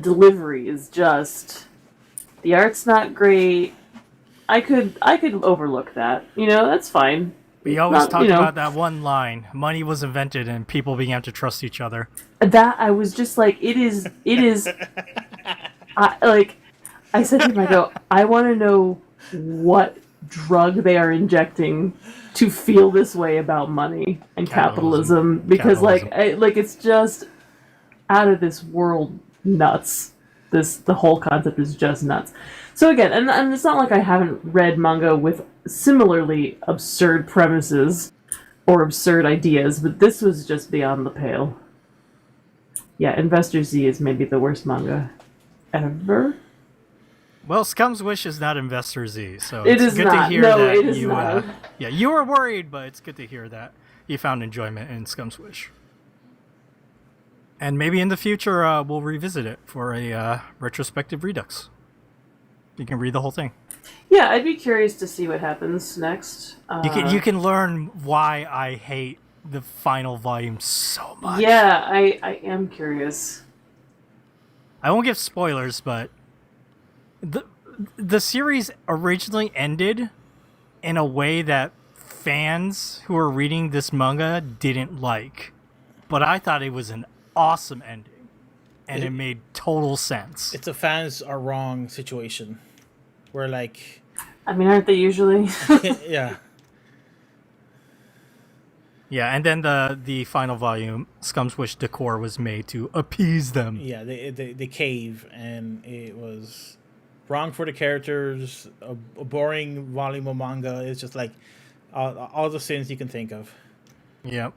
delivery is just, the art's not great. I could overlook that. That's fine. We always Not, talk about that one line. Money was invented and people began to trust each other. That, I was just like, it is, I said to him, I go, I want to know what drug they are injecting to feel this way about money and capitalism, because like it's just out of this world nuts. The whole concept is just nuts. So again, and it's not like I haven't read manga with similarly absurd premises or absurd ideas, but this was just beyond the pale. Yeah, Investor Z is maybe the worst manga ever. Well, Scum's Wish is not Investor Z, so It it's is good not. to hear No, that it is you not. yeah, you were worried, but it's good to hear that you found enjoyment in Scum's Wish. And maybe in the future we'll revisit it for a retrospective redux. You can read the whole thing. Yeah, I'd be curious to see what happens next. You can learn why I hate the final volume so much. Yeah, I am curious. I won't give spoilers, but the series originally ended in a way that fans who were reading this manga didn't like. But I thought it was an awesome ending, and it made total sense. It's a fans are wrong situation, where like, I mean, aren't they usually? yeah, Yeah, and then the final volume, Scum's Wish decor, was made to appease them. yeah, they cave, and it was wrong for the characters. A boring volume of manga. It's just like all the sins you can think of. Yep.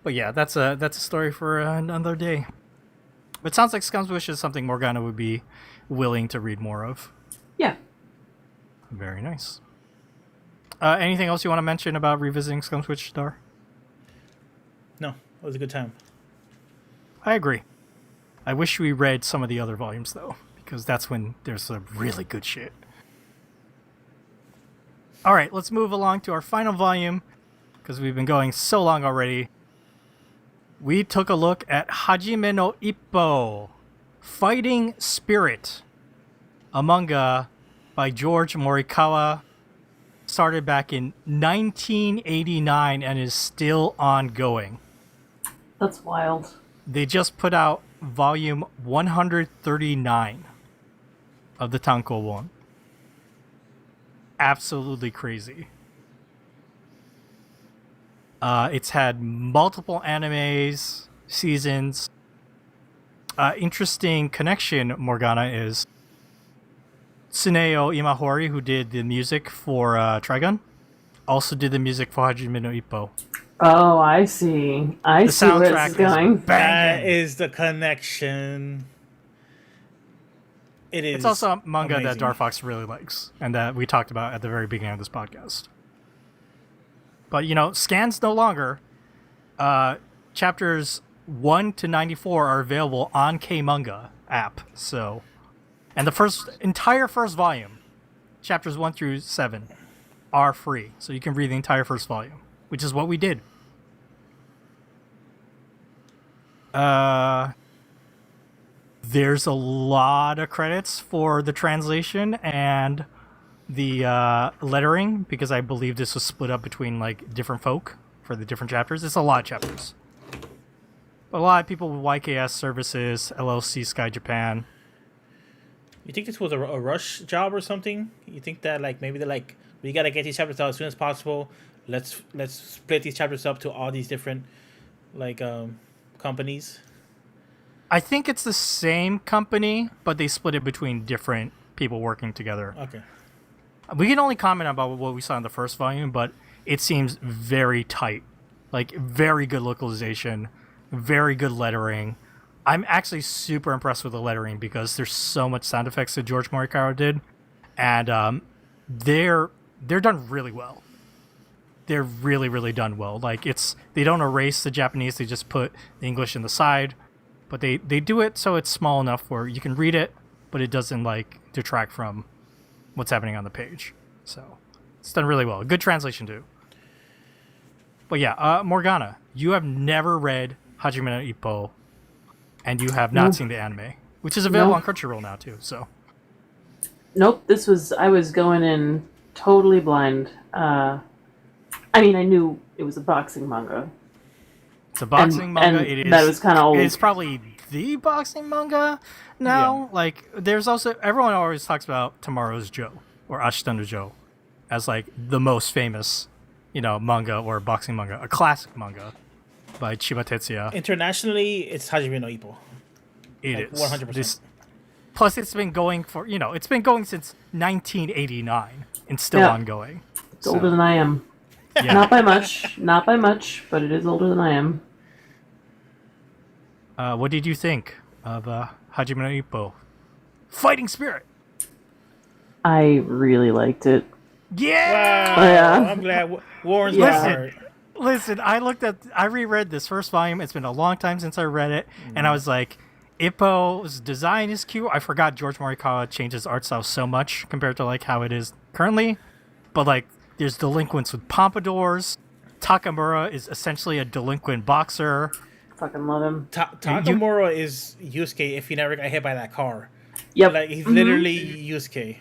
But yeah, that's a story for another day. It sounds like Scum's Wish is something Morgana would be willing to read more of. Yeah. Very nice. Anything else you want to mention about revisiting Scum's Wish, Star? No, it was a good time. I agree. I wish we read some of the other volumes, though, because that's when there's some really good shit. All right, let's move along to our final volume, because we've been going so long already. We took a look at Hajime no Ippo, Fighting Spirit, a manga by George Morikawa, started back in 1989 and is still ongoing. That's wild. They just put out volume 139 of the tankobon. Absolutely crazy. It's had multiple animes, seasons. Interesting connection, Morgana, is Tsuneo Imahori, who did the music for Trigun, also did the music for Hajime no Ippo. Oh, I see. I The see where soundtrack this is going. is That banging. is the connection. It is. It's also a manga amazing. that Dark Fox really likes, and that we talked about at the very beginning of this podcast. But, scans no longer. Chapters 1 to 94 are available on K-Manga app, so... And the entire first volume, chapters 1 through 7, are free. So you can read the entire first volume, which is what we did. There's a lot of credits for the translation and the lettering, because I believe this was split up between different folk for the different chapters. It's a lot of chapters. But a lot of people with YKS Services, LLC Sky Japan. You think this was a rush job or something? You think that maybe they're we gotta get these chapters out as soon as possible. Let's split these chapters up to all these different companies. I think it's the same company, but they split it between different people working together. Okay. We can only comment about what we saw in the first volume, but it seems very tight. Very good localization, very good lettering. I'm actually super impressed with the lettering because there's so much sound effects that George Morikawa did, and they're done really well. They're really, really done well. They don't erase the Japanese; they just put the English in the side, but they do it so it's small enough where you can read it, but it doesn't detract from what's happening on the page. So it's done really well. Good translation too. But yeah, Morgana, you have never read Hajime no Ippo. And you have not seen the anime, which is available on Crunchyroll now too. So, Nope. I was going in totally blind. I knew it was a boxing manga. it's a boxing manga. And It is. that was kind of old. It's probably the boxing manga now. There's also everyone always talks about Tomorrow's Joe or Ashita no Joe as the most famous, manga or boxing manga, a classic manga by Chiba Tetsuya. Internationally, it's Hajime no Ippo. It like is 100%. Plus, it's been going for it's been going since 1989 and still Yeah. ongoing. It's older than I am. Yeah. Not by much, but it is older than I am. What did you think of Hajime no Ippo? Fighting Spirit. I really liked it. Yeah. Wow, Yeah. I'm glad Warren's Yeah. my heart. Listen, I reread this first volume. It's been a long time since I read it, and I was like, Ippo's design is cute. I forgot George Morikawa changes art style so much compared to like how it is currently. But like, there's delinquents with pompadours. Takamura is essentially a delinquent boxer. Fucking love him. Takamura is Yusuke if he never got hit by that car. Yep. Like he's literally Yusuke.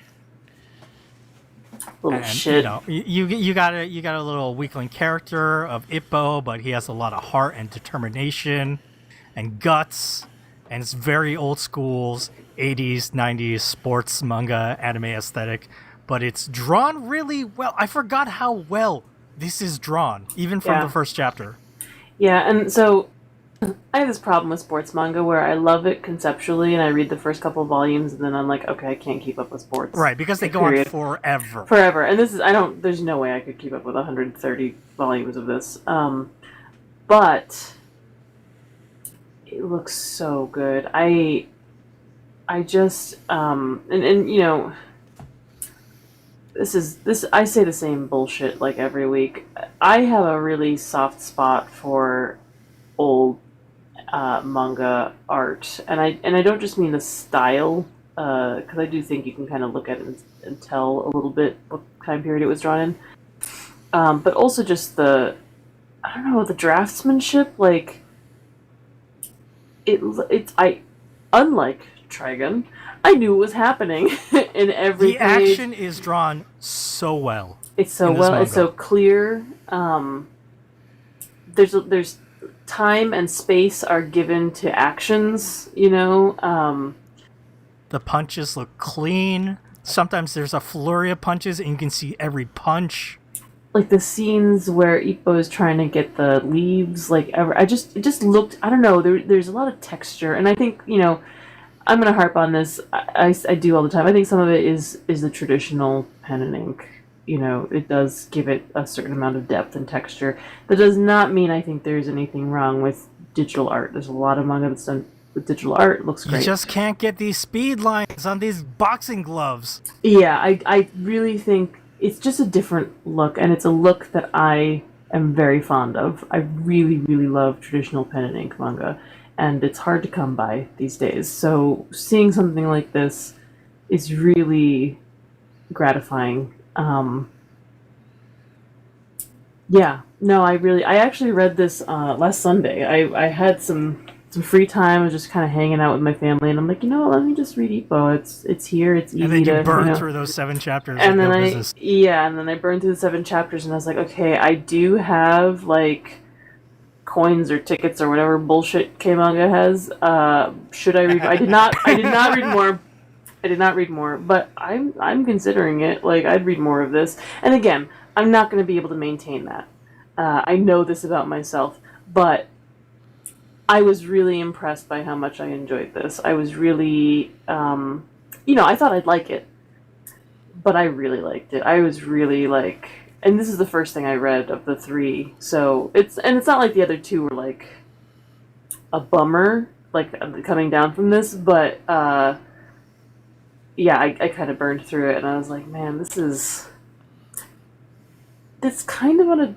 Little And, shit. you got a little weakling character of Ippo, but he has a lot of heart and determination and guts, and it's very old school's 80s, 90s sports manga anime aesthetic, but it's drawn really well. I forgot how well this is drawn, even from Yeah. the first chapter. Yeah, and so I have this problem with sports manga where I love it conceptually and I read the first couple volumes and then I'm like, okay, I can't keep up with sports. Right, because they go on forever. Forever. And there's no way I could keep up with 130 volumes of this. But it looks so good. I just, I say the same bullshit like every week. I have a really soft spot for old manga art, and I don't just mean the style, because I do think you can kind of look at it and tell a little bit what time period it was drawn in, but also just the draftsmanship. Like unlike Trigun, I knew it was happening in every The page. action is drawn so well. It's so in this well. manga. It's so clear. There's time and space are given to actions. The punches look clean. Sometimes there's a flurry of punches, and you can see every punch. Like the scenes where Ippo is trying to get the leaves. It just looked. I don't know. There's a lot of texture, and I think I'm gonna harp on this. I do all the time. I think some of it is the traditional pen and ink. It does give it a certain amount of depth and texture. That does not mean I think there's anything wrong with digital art. There's a lot of manga that's done with digital art. It looks great. You just can't get these speed lines on these boxing gloves. Yeah, I really think it's just a different look, and it's a look that I am very fond of. I really, really love traditional pen and ink manga, and it's hard to come by these days. So seeing something like this is really gratifying. Yeah, no, I actually read this last Sunday. I had some free time. I was just kind of hanging out with my family, and I'm like, let me just read Ippo. It's here. It's easy And then to you burn through those 7 chapters. And like then no business. and then I burned through the 7 chapters, and I was like, okay, I do have like coins or tickets or whatever bullshit K-manga has. Should I read? I did not read more. I did not read more, but I'm considering it. Like, I'd read more of this. And again, I'm not going to be able to maintain that. I know this about myself, but I was really impressed by how much I enjoyed this. I was really, I thought I'd like it, but I really liked it. I was really like, and this is the first thing I read of the 3, so it's not like the other 2 were like a bummer, like coming down from this, but yeah, I kind of burned through it, and I was like, man, it's kind of on a,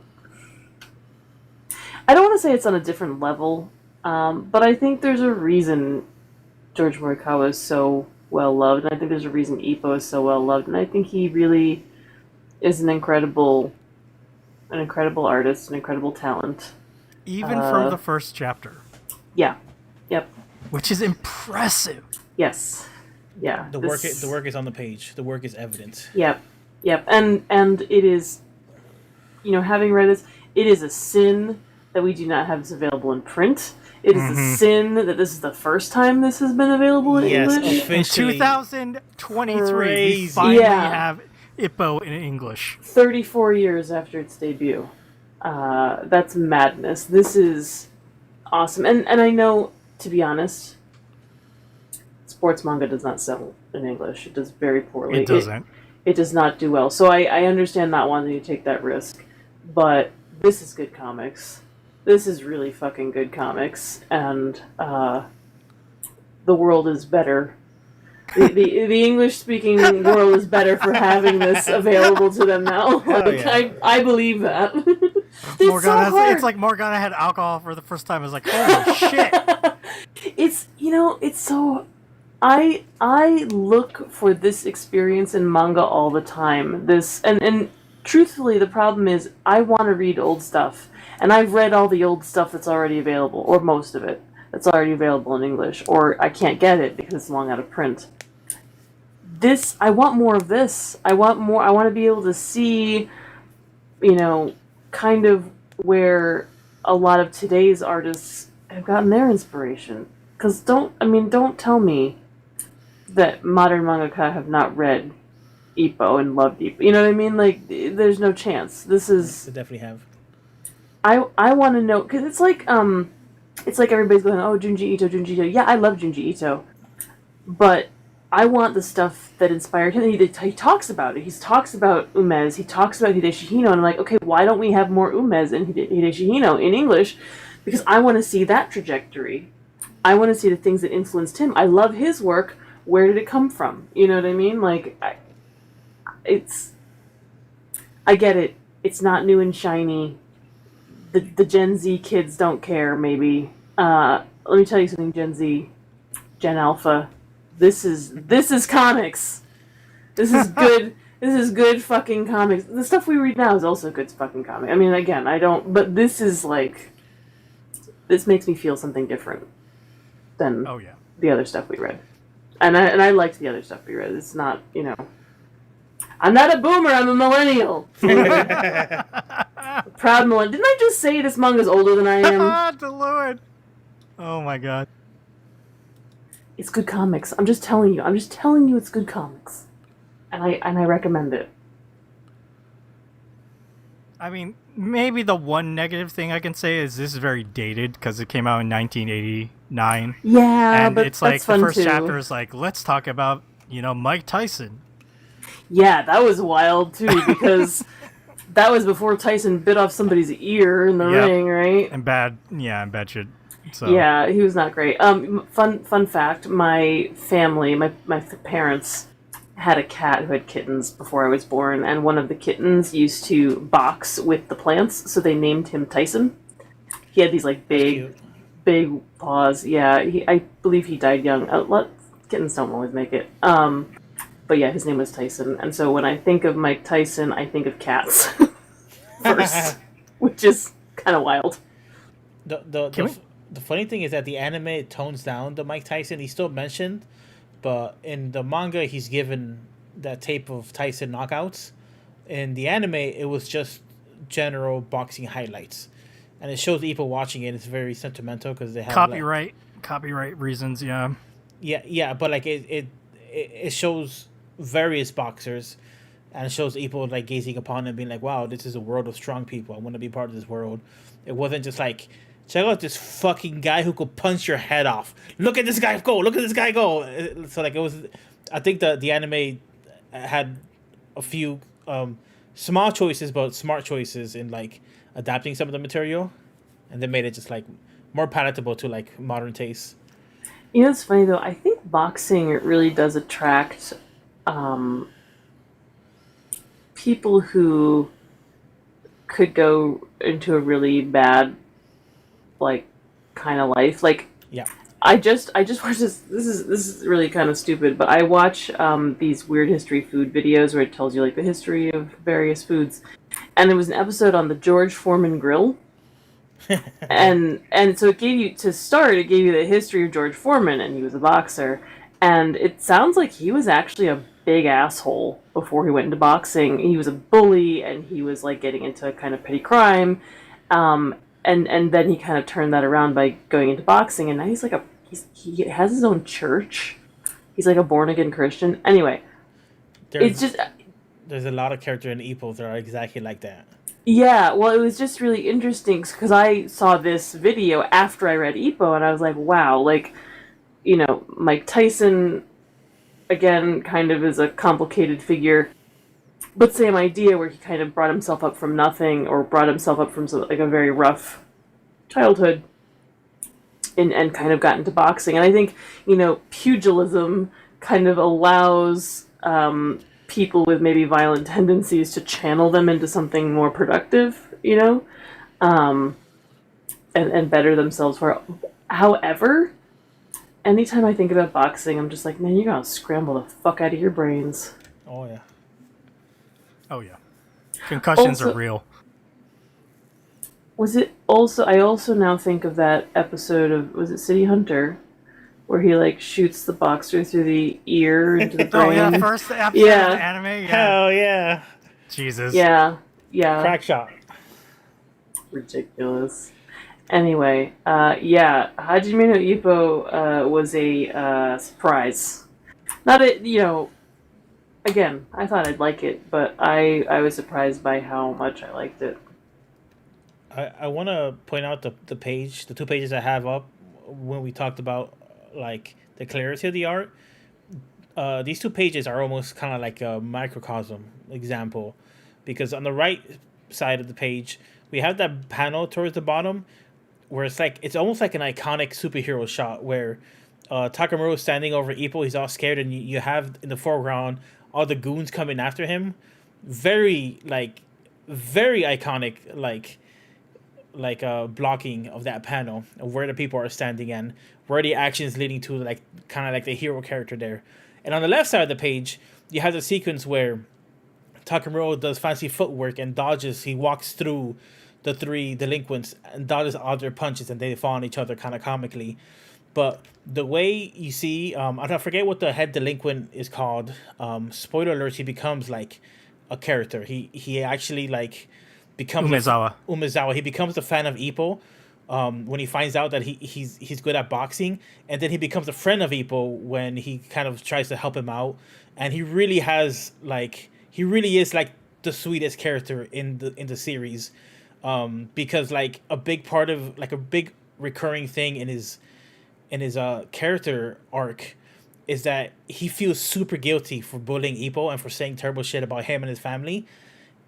I don't want to say it's on a different level, but I think there's a reason George Morikawa is so well loved, and I think there's a reason Ippo is so well loved, and I think he really is an incredible artist, an incredible talent. Even from the first chapter. Yeah. Yep. Which is impressive. Yes. Yeah. The work is on the page. The work is evident. Yep. Yep. And it is, having read this, it is a sin that we do not have this available in print. It is a sin that this is the first time this has been available in English. In 2023, Crazy. we finally Yeah. have Ippo in English. 34 years after its debut. That's madness. This is awesome. And I know, to be honest, sports manga does not sell in English. It does very poorly. It doesn't. It does not do well. So I understand not wanting to take that risk, but this is good comics. This is really fucking good comics, and the world is better. The English speaking world is better for having this available to them now. Like, yeah. I believe that. Morgana, so hard. it's like Morgana had alcohol for the first time. It's like, holy shit. It's it's so. I look for this experience in manga all the time. This and truthfully, the problem is I want to read old stuff, and I've read all the old stuff that's already available, or most of it that's already available in English, or I can't get it because it's long out of print. I want more of this. I want more. I want to be able to see, kind of where a lot of today's artists have gotten their inspiration. Because don't tell me that modern mangaka have not read Ippo and loved Ippo. You know what I mean? Like, there's no chance. This is. They definitely have. I want to know, because it's like everybody's going, oh, Junji Ito. Yeah, I love Junji Ito, but I want the stuff that inspired him. He talks about it. He talks about Umez. He talks about Hideshi Hino, and I'm like, okay, why don't we have more Umez and Hideshi Hino in English? Because I want to see that trajectory. I want to see the things that influenced him. I love his work. Where did it come from? You know what I mean? Like, I get it. It's not new and shiny. The Gen Z kids don't care, maybe. Let me tell you something, Gen Z, Gen Alpha. This is comics. This is good. This is good fucking comics. The stuff we read now is also good fucking comics. I mean, again, but this is like, this makes me feel something different than the other stuff we read. And I liked the other stuff we read. It's not, I'm not a boomer, I'm a millennial. A proud millennial. Didn't I just say this manga's older than I am? The Lord. Oh my god. It's good comics. I'm just telling you it's good comics. And I recommend it. I mean, maybe the one negative thing I can say is this is very dated because it came out in 1989. Yeah, and but it's like that's fun the first too. chapter is like, let's talk about, Mike Tyson. Yeah, that was wild too, because that was before Tyson bit off somebody's ear in the ring, right? And bad shit. So. Yeah, he was not great. Fun fact: my family, my parents had a cat who had kittens before I was born, and one of the kittens used to box with the plants, so they named him Tyson. He had these like big paws. Yeah, I believe he died young. Kittens don't always make it. But yeah, his name was Tyson, and so when I think of Mike Tyson, I think of cats first, which is kind of wild. The funny thing is that the anime tones down the Mike Tyson. He's still mentioned, but in the manga, he's given that tape of Tyson knockouts. In the anime, it was just general boxing highlights, and it shows people watching it. It's very sentimental because they have copyright reasons. Yeah. Yeah, but like it shows various boxers, and it shows people like gazing upon them, being like, "Wow, this is a world of strong people. I want to be part of this world." It wasn't just like, check out this fucking guy who could punch your head off. Look at this guy go. Look at this guy go. So like it was, I think the anime had a few small choices, but smart choices in like adapting some of the material, and they made it just like more palatable to like modern tastes. It's funny though. I think boxing really does attract people who could go into a really bad like kind of life. Like, yeah, I just watched this. This is really kind of stupid, but I watch these weird history food videos where it tells you like the history of various foods, and there was an episode on the George Foreman grill. and so it gave you the history of George Foreman, and he was a boxer, and it sounds like he was actually a big asshole before he went into boxing. He was a bully, and he was like getting into kind of petty crime, and then he kind of turned that around by going into boxing, and now he's like he has his own church. He's like a born again Christian. Anyway, there's a lot of characters in Ippo that are exactly like that. Yeah, well, it was just really interesting because I saw this video after I read Ippo, and I was like, wow, like, Mike Tyson, again, kind of is a complicated figure, but same idea where he kind of brought himself up from nothing, or brought himself up from like a very rough childhood, and kind of got into boxing. And I think, pugilism kind of allows people with maybe violent tendencies to channel them into something more productive, and better themselves for it. However, anytime I think about boxing, I'm just like, man, you gotta scramble the fuck out of your brains. Oh yeah. Oh yeah. Concussions Also, are real. was it also? I also now think of that episode of, was it City Hunter, where he like shoots the boxer through the ear into the brain. Oh yeah, first episode Yeah. of the anime. Yeah. Hell yeah. Jesus. Yeah. Crack shot. Ridiculous. Anyway, Hajime no Ippo was a surprise. Not again, I thought I'd like it, but I was surprised by how much I liked it. I want to point out the two pages I have up when we talked about like the clarity of the art. These 2 pages are almost kind of like a microcosm example, because on the right side of the page we have that panel towards the bottom where it's almost like an iconic superhero shot where Takamura is standing over Ippo. He's all scared, and you have in the foreground all the goons coming after him. Very iconic, blocking of that panel of where the people are standing and where the action is leading to, like kind of like the hero character there. And on the left side of the page, you have the sequence where Takamura does fancy footwork and dodges. He walks through the 3 delinquents and dodges all their punches, and they fall on each other kind of comically. But the way you see, I forget what the head delinquent is called. Spoiler alert: he becomes like a character. He actually like becomes Umezawa. He becomes a fan of Ippo when he finds out that he's good at boxing, and then he becomes a friend of Ippo when he kind of tries to help him out. And he really is like the sweetest character in the series, because like a big part of like a big recurring thing in his character arc is that he feels super guilty for bullying Ippo and for saying terrible shit about him and his family,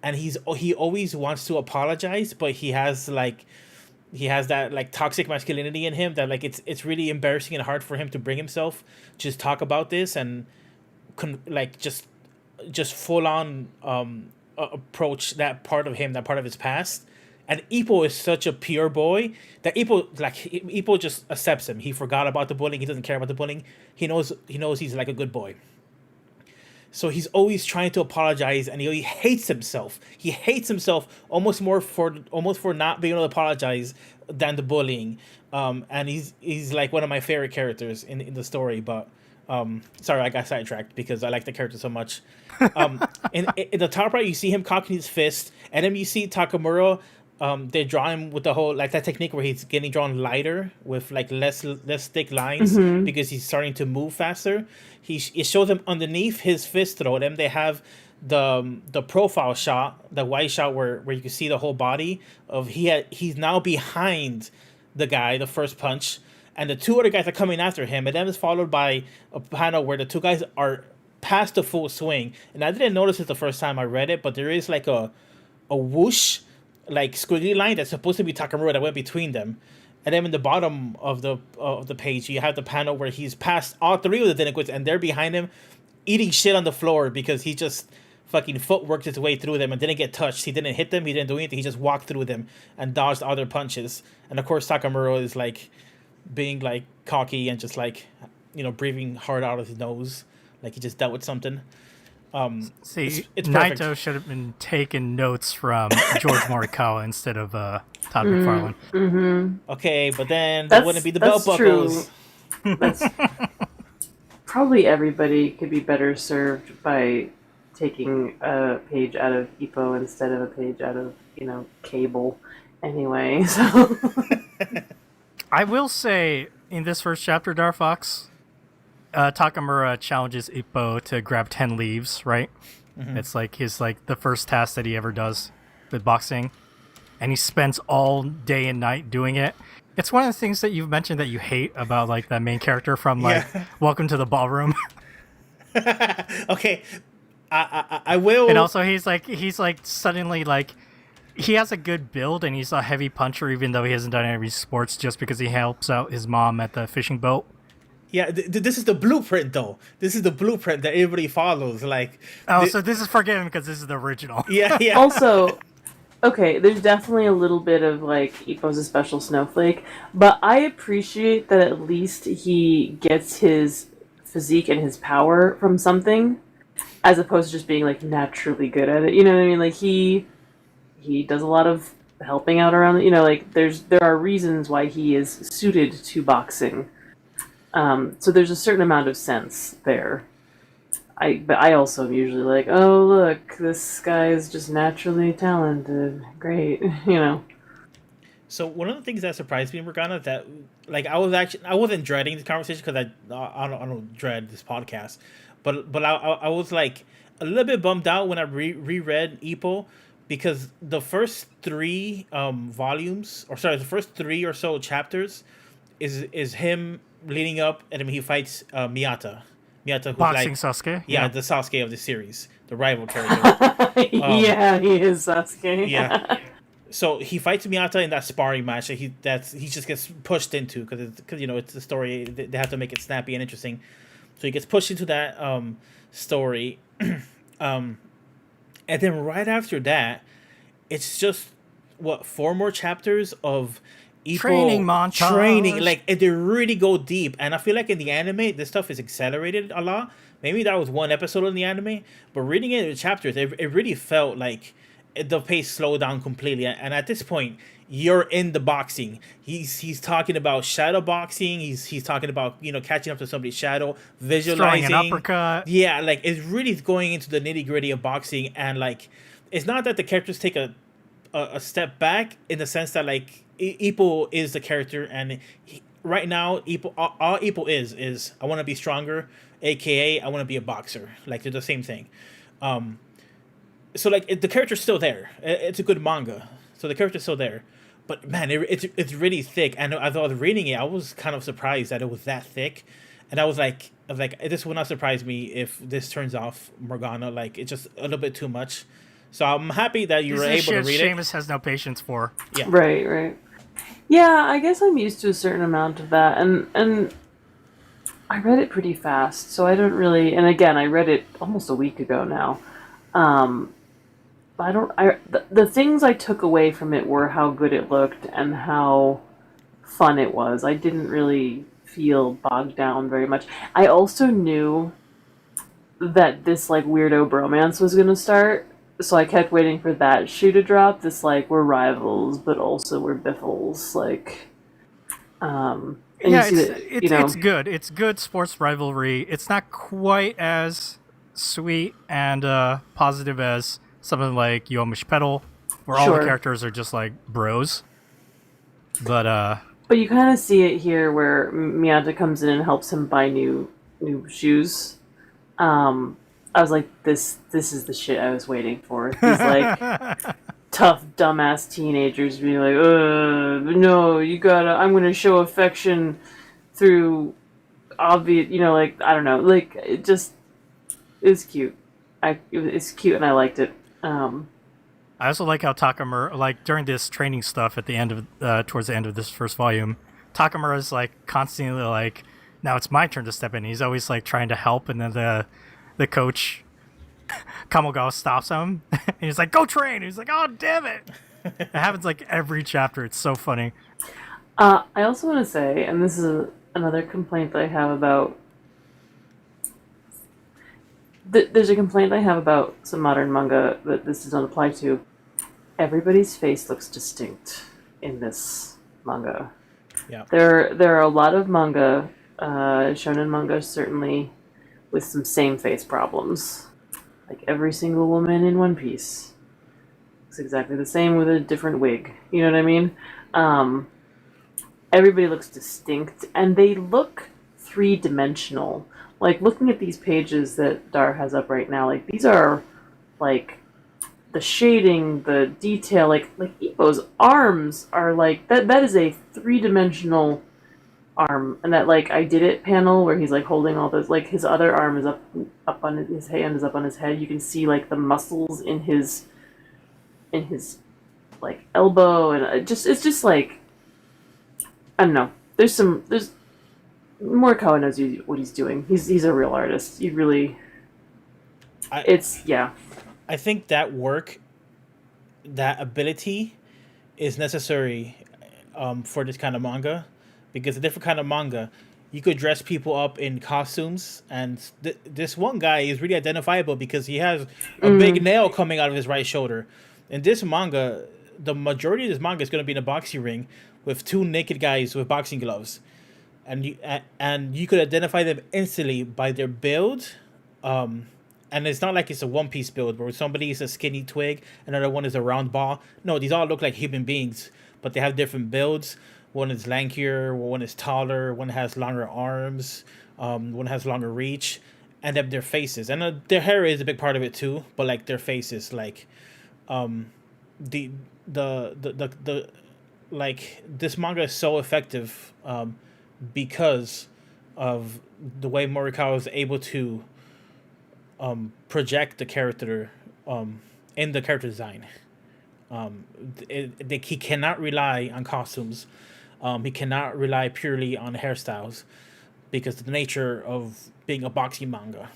and he always wants to apologize, but he has that like toxic masculinity in him that like it's really embarrassing and hard for him to bring himself just talk about this and just full on approach that part of him, that part of his past. And Ippo is such a pure boy that Ippo just accepts him. He forgot about the bullying. He doesn't care about the bullying. He knows he's like a good boy. So he's always trying to apologize, and he hates himself. He hates himself almost for not being able to apologize than the bullying. And he's like one of my favorite characters in the story. But sorry, I got sidetracked because I like the character so much. In the top right, you see him cocking his fist, and then you see Takamura. They draw him with the whole like that technique where he's getting drawn lighter with like less thick lines because he's starting to move faster. It shows him underneath his fist throw. Then they have the profile shot, the wide shot where you can see the whole body of he's now behind the guy, the first punch, and the 2 other guys are coming after him, and then it's followed by a panel where the 2 guys are past the full swing. And I didn't notice it the first time I read it, but there is like a whoosh, like squiggly line that's supposed to be Takamura that went between them. And then in the bottom of the page, you have the panel where he's past all 3 of the delinquents, and they're behind him eating shit on the floor because he just fucking footworked his way through them and didn't get touched. He didn't hit them. He didn't do anything. He just walked through them and dodged all their punches. And of course, Takamura is like being like cocky and just like, breathing hard out of his nose, like he just dealt with something. See, it's perfect. Naito should have been taking notes from George Morikawa instead of Todd McFarlane. Mm-hmm. Okay, but then that wouldn't be the belt buckles. That's probably everybody could be better served by taking a page out of Ippo instead of a page out of Cable. Anyway, so I will say in this first chapter, Darfox, Takamura challenges Ippo to grab 10 leaves, right? Mm-hmm. It's like the first task that he ever does with boxing, and he spends all day and night doing it. It's one of the things that you've mentioned that you hate about like that main character from like Yeah. Welcome to the Ballroom. Okay, I will. And also he's like suddenly like he has a good build and he's a heavy puncher even though he hasn't done any sports just because he helps out his mom at the fishing boat. Yeah, this is the blueprint, though. This is the blueprint that everybody follows. Like, Oh, so this is forgiven because this is the original. yeah, yeah. Also, okay, there's definitely a little bit of like Ippo's a special snowflake, but I appreciate that at least he gets his physique and his power from something, as opposed to just being like naturally good at it. You know what I mean? Like he does a lot of helping out around. You know, like there are reasons why he is suited to boxing. So there's a certain amount of sense there. But I also am usually like, oh look, this guy is just naturally talented. Great, you know. So one of the things that surprised me, Morgana, that like I wasn't dreading this conversation because I don't dread this podcast, but I was like a little bit bummed out when I reread Ippo because the first three volumes, or sorry, the first three or so chapters is him leading up, and I mean he fights Miyata, who's Boxing like Sasuke. yeah, the Sasuke of the series, the rival character. Yeah, he is Sasuke. Yeah. So he fights Miyata in that sparring match that he just gets pushed into because you know it's the story, they have to make it snappy and interesting. So he gets pushed into that story, and then right after that, it's just what 4 more chapters of Ippo Training montage. training, like and they really go deep. And I feel like in the anime, this stuff is accelerated a lot. Maybe that was one episode in the anime, but reading it in the chapters, it really felt like the pace slowed down completely. And at this point, you're in the boxing. He's talking about shadow boxing. He's talking about, you know, catching up to somebody's shadow, visualizing Throwing an uppercut. Yeah, like it's really going into the nitty gritty of boxing. And like it's not that the characters take a step back in the sense that like Ippo is the character, and right now Ippo, all Ippo is I want to be stronger, aka I want to be a boxer. Like they're the same thing. So like the character's still there. It's a good manga, so the character's still there. But man, it's really thick. And as I was reading it, I was kind of surprised that it was that thick. And I was like, this will not surprise me if this turns off Morgana. Like it's just a little bit too much. So I'm happy that you were able to read it. Seamus has no patience for. Yeah. Right. Yeah, I guess I'm used to a certain amount of that, and I read it pretty fast, so I don't really. And again, I read it almost a week ago now. The things I took away from it were how good it looked and how fun it was. I didn't really feel bogged down very much. I also knew that this like weirdo bromance was gonna start, so I kept waiting for that shoe to drop. This like we're rivals, but also we're biffles. Like, and Yeah, you see that, you know, it's good. It's good sports rivalry. It's not quite as sweet and positive as something like Yomish Pedal, where all the Sure. characters are just like bros. But But you kind of see it here where Miyata comes in and helps him buy new shoes. I was like, this is the shit I was waiting for. These like tough, dumbass teenagers being like, no, you gotta. I'm gonna show affection through obvious, you know, like I don't know, like it was cute. It's cute and I liked it. I also like how Takamura, like during this training stuff at the end of towards the end of this first volume, Takamura is like constantly like, now it's my turn to step in. He's always like trying to help, and then the coach Kamogawa stops him, and he's like, "Go train!" He's like, "Oh damn it!" It happens like every chapter. It's so funny. I also want to say, and this is another complaint that I have about. There's a complaint I have about some modern manga that this does not apply to. Everybody's face looks distinct in this manga. Yeah. There are a lot of manga, shonen manga certainly, with some same face problems. Like every single woman in One Piece looks exactly the same with a different wig. You know what I mean? Everybody looks distinct, and they look three-dimensional. Like, looking at these pages that Dar has up right now, like, these are, like, the shading, the detail, like Ippo's arms are like that is a 3-dimensional arm, and that like I did it panel where he's like holding all those, like his other arm is up on his hand is up on his head. You can see like the muscles in his like elbow, and it's just like I don't know. There's Morikawa knows what he's doing. He's a real artist. You really, yeah. I think that work, that ability, is necessary for this kind of manga, because a different kind of manga, you could dress people up in costumes, and this one guy is really identifiable because he has a big nail coming out of his right shoulder. In this manga, the majority of this manga is going to be in a boxing ring with 2 naked guys with boxing gloves, and you could identify them instantly by their build. And it's not like it's a One Piece build where somebody is a skinny twig, another one is a round ball. No, these all look like human beings, but they have different builds. One is lankier, one is taller, one has longer arms, one has longer reach, and then their faces. And their hair is a big part of it too, but like their faces, like the like this manga is so effective because of the way Morikawa is able to project the character in the character design. He cannot rely on costumes. He cannot rely purely on hairstyles because of the nature of being a boxing manga.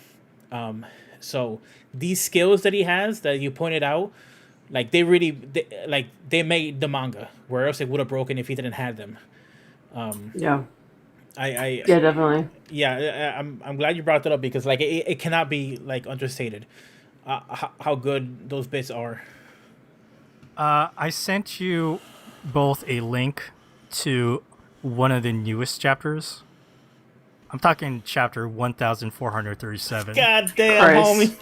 So these skills that he has that you pointed out, like they made the manga, where else it would have broken if he didn't have them. Yeah. Yeah, definitely. Yeah, I'm glad you brought that up because like it cannot be like understated how good those bits are. I sent you both a link to one of the newest chapters. I'm talking chapter 1437. God damn, Christ. homie.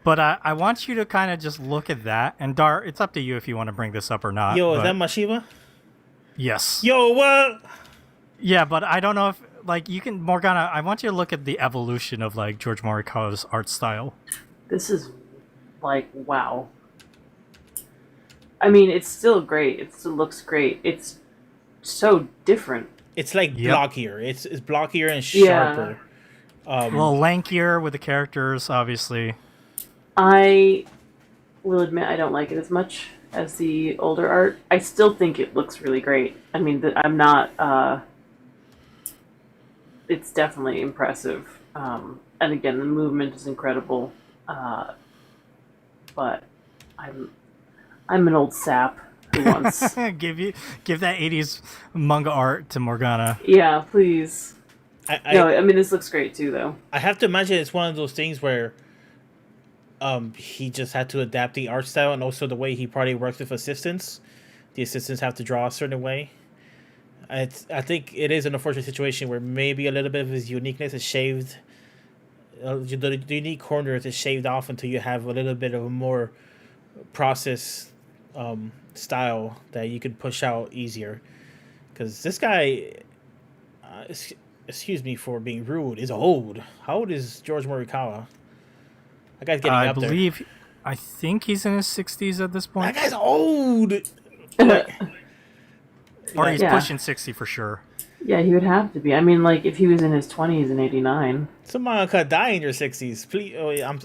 But I want you to kind of just look at that. And Dar, it's up to you if you want to bring this up or not. Yo, is that Mashiba? Yes. Yo, what? Yeah, but I don't know if, like, you can, Morgana, I want you to look at the evolution of, like, George Morikawa's art style. This is like, wow. I mean, it's still great. It still looks great. It's so different. It's like Yep. blockier. It's blockier and sharper. Well, lankier with the characters, obviously. I will admit I don't like it as much as the older art. I still think it looks really great. I mean, I'm not. It's definitely impressive. And again, the movement is incredible. But I'm an old sap who wants. give that 80s manga art to Morgana. Yeah, please. I I mean, this looks great too, though. I have to imagine it's one of those things where he just had to adapt the art style and also the way he probably works with assistants. The assistants have to draw a certain way. I think it is an unfortunate situation where maybe a little bit of his uniqueness is shaved. The unique corners is shaved off until you have a little bit of a more process style that you could push out easier. Because this guy, excuse me for being rude, is old. How old is George Morikawa? That guy's getting up there. I think he's in his 60s at this point. That guy's old. Or he's Yeah. pushing 60 for sure. Yeah, he would have to be. I mean, like, if he was in his 20s in 89. Someone could die in your 60s. Please,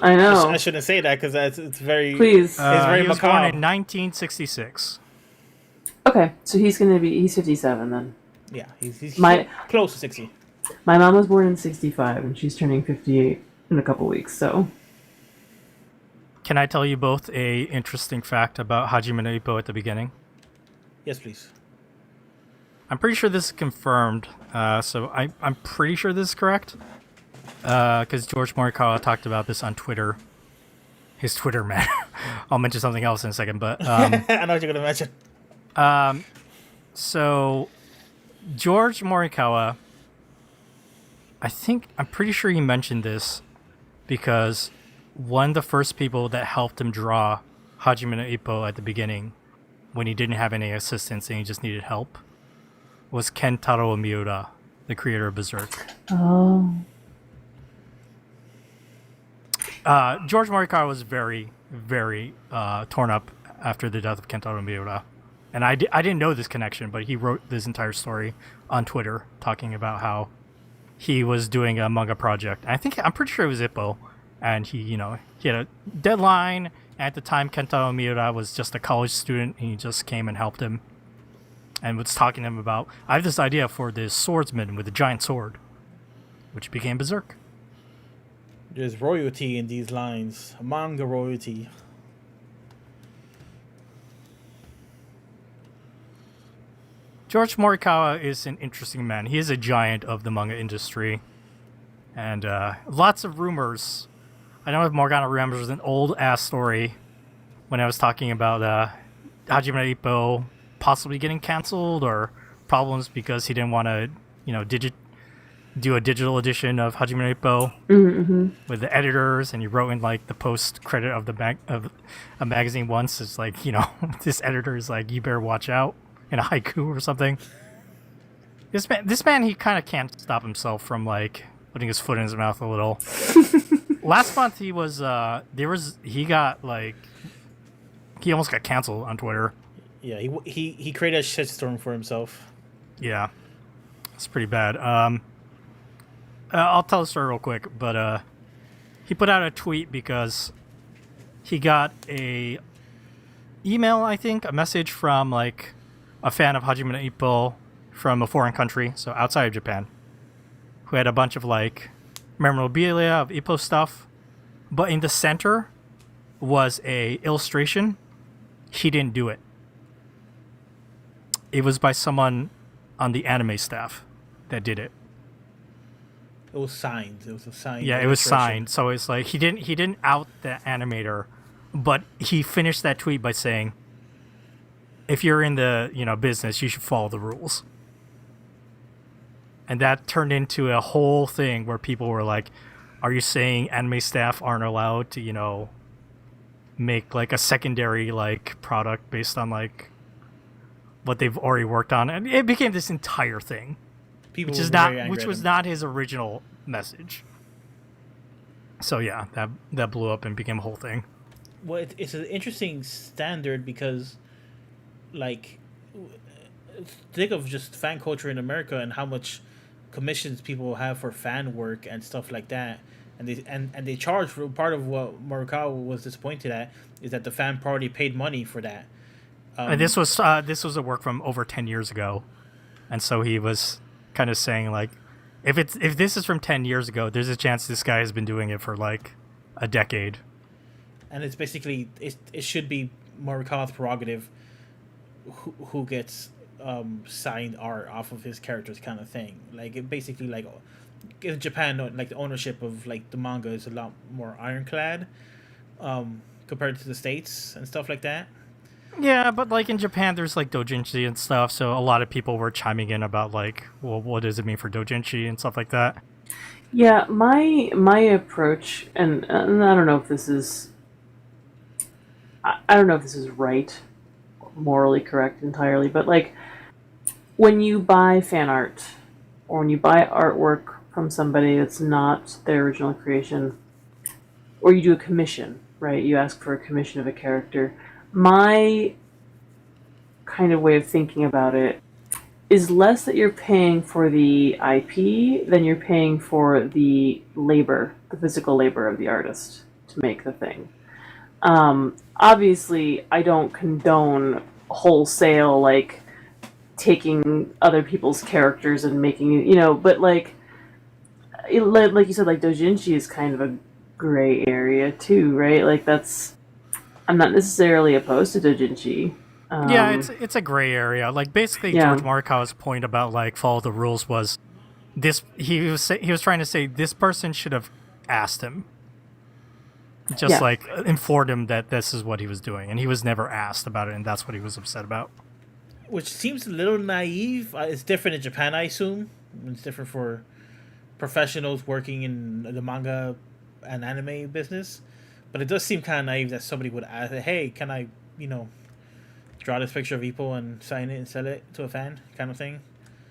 I know. I shouldn't say that because it's very. Please. It's very he was born macabre. in 1966. Okay, so he's 57 then. Yeah, he's My- close to 60. My mom was born in 65, and she's turning 58 in a couple weeks, so. Can I tell you both a interesting fact about Hajime no Ippo at the beginning? Yes, please. I'm pretty sure this is confirmed, so I'm pretty sure this is correct. Because George Morikawa talked about this on Twitter. His Twitter, man. I'll mention something else in a second, but... I know what you're going to mention. So, George Morikawa, I'm pretty sure he mentioned this because one of the first people that helped him draw Hajime no Ippo at the beginning, when he didn't have any assistance and he just needed help, was Kentaro Miura, the creator of Berserk. Oh. George Morikawa was very, very torn up after the death of Kentaro Miura. And I didn't know this connection, but he wrote this entire story on Twitter talking about how he was doing a manga project. I'm pretty sure it was Ippo. And he had a deadline. At the time, Kentaro Miura was just a college student. And he just came and helped him and was talking to him about, I have this idea for this swordsman with a giant sword, which became Berserk. There's royalty in these lines. Manga royalty. George Morikawa is an interesting man. He is a giant of the manga industry. And lots of rumors. I don't know if Morgana remembers an old-ass story when I was talking about Hajime Ippo possibly getting canceled or problems because he didn't want to, do a digital edition of Hajime Ippo with the editors, and he wrote in like the post credit of of a magazine once. It's like, this editor is like, you better watch out, in a haiku or something. This man, he kind of can't stop himself from like putting his foot in his mouth a little. Last month he was he almost got canceled on Twitter. Yeah, he created a shitstorm for himself. Yeah, it's pretty bad. I'll tell the story real quick, but he put out a tweet because he got a email, I think, a message from like a fan of Hajime Ippo from a foreign country, so outside of Japan, who had a bunch of like memorabilia of Ippo stuff, but in the center was a illustration. He didn't do it. It was by someone on the anime staff that did it. It was signed. It was a signed. Yeah, it was signed. So it's like he didn't out the animator, but he finished that tweet by saying, "If you're in the business, you should follow the rules." And that turned into a whole thing where people were like, "Are you saying anime staff aren't allowed to make like a secondary like product based on like what they've already worked on?" And it became this entire thing. People Which was not his original message. So yeah, that blew up and became a whole thing. Well, it's an interesting standard because, like, think of just fan culture in America and how much commissions people have for fan work and stuff like that, and they charge for part of what Morikawa was disappointed at is that the fan party paid money for that. And this was a work from over 10 years ago, and so he was kind of saying like, if this is from 10 years ago, there's a chance this guy has been doing it for like a decade. And it's basically it should be Morikawa's prerogative who gets signed art off of his characters kind of thing. Like it basically like in Japan, like the ownership of like the manga is a lot more ironclad compared to the States and stuff like that. Yeah, but like in Japan, there's like doujinshi and stuff, so a lot of people were chiming in about like, well, what does it mean for doujinshi and stuff like that. Yeah, my approach, and I don't know if this is, I don't know if this is right, morally correct entirely, but like when you buy fan art or when you buy artwork from somebody that's not their original creation, or you do a commission, right? You ask for a commission of a character. My kind of way of thinking about it is less that you're paying for the IP than you're paying for the labor, the physical labor of the artist to make the thing. Obviously, I don't condone wholesale, like, taking other people's characters and making it, but like you said, like, doujinshi is kind of a gray area too, right? Like, I'm not necessarily opposed to doujinshi. Yeah, it's a gray area. Like basically, George Morikawa's point about like follow the rules was this. He was trying to say this person should have asked him, just like informed him that this is what he was doing, and he was never asked about it, and that's what he was upset about. Which seems a little naive. It's different in Japan, I assume. It's different for professionals working in the manga and anime business. But it does seem kind of naive that somebody would ask, hey, can I, draw this picture of Ippo and sign it and sell it to a fan kind of thing?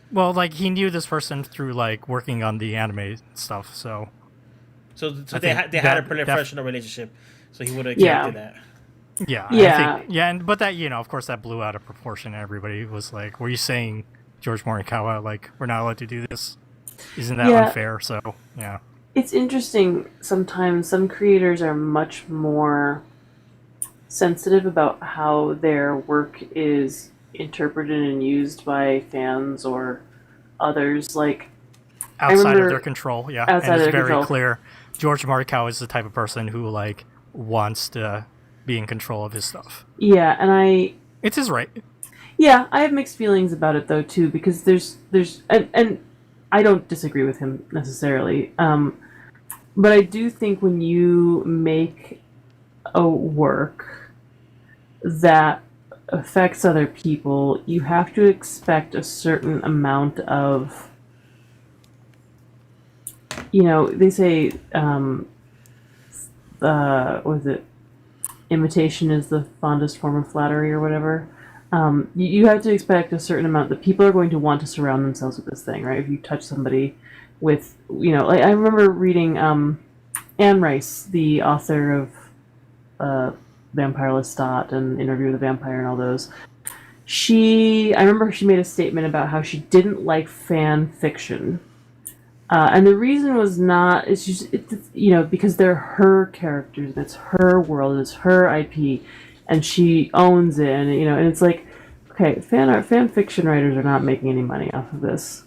Well, like, he knew this person through, like, working on the anime stuff, so... So I they think they had a professional relationship, so he would have Yeah. expected that. Yeah, Yeah. I think, but that, of course, that blew out of proportion. Everybody was like, "Were you saying George Morikawa like we're not allowed to do this? Isn't that Yeah. unfair?" So yeah, It's interesting. Sometimes some creators are much more sensitive about how their work is interpreted and used by fans or others. Like, I outside of their remember control. Yeah, and outside of it's their very control. clear. George Morikawa is the type of person who like wants to be in control of his stuff. Yeah, and It's his right. I have mixed feelings about it though too, because and I don't disagree with him necessarily. But I do think when you make a work that affects other people, you have to expect a certain amount of, they say, what is it? Imitation is the fondest form of flattery or whatever. You have to expect a certain amount that people are going to want to surround themselves with this thing, right? If you touch somebody with, like I remember reading Anne Rice, the author of Vampire Lestat and Interview with the Vampire and all those. I remember she made a statement about how she didn't like fan fiction. And the reason was not, because they're her characters, and it's her world, it's her IP, and she owns it, and it's like, okay, fan fiction writers are not making any money off of this.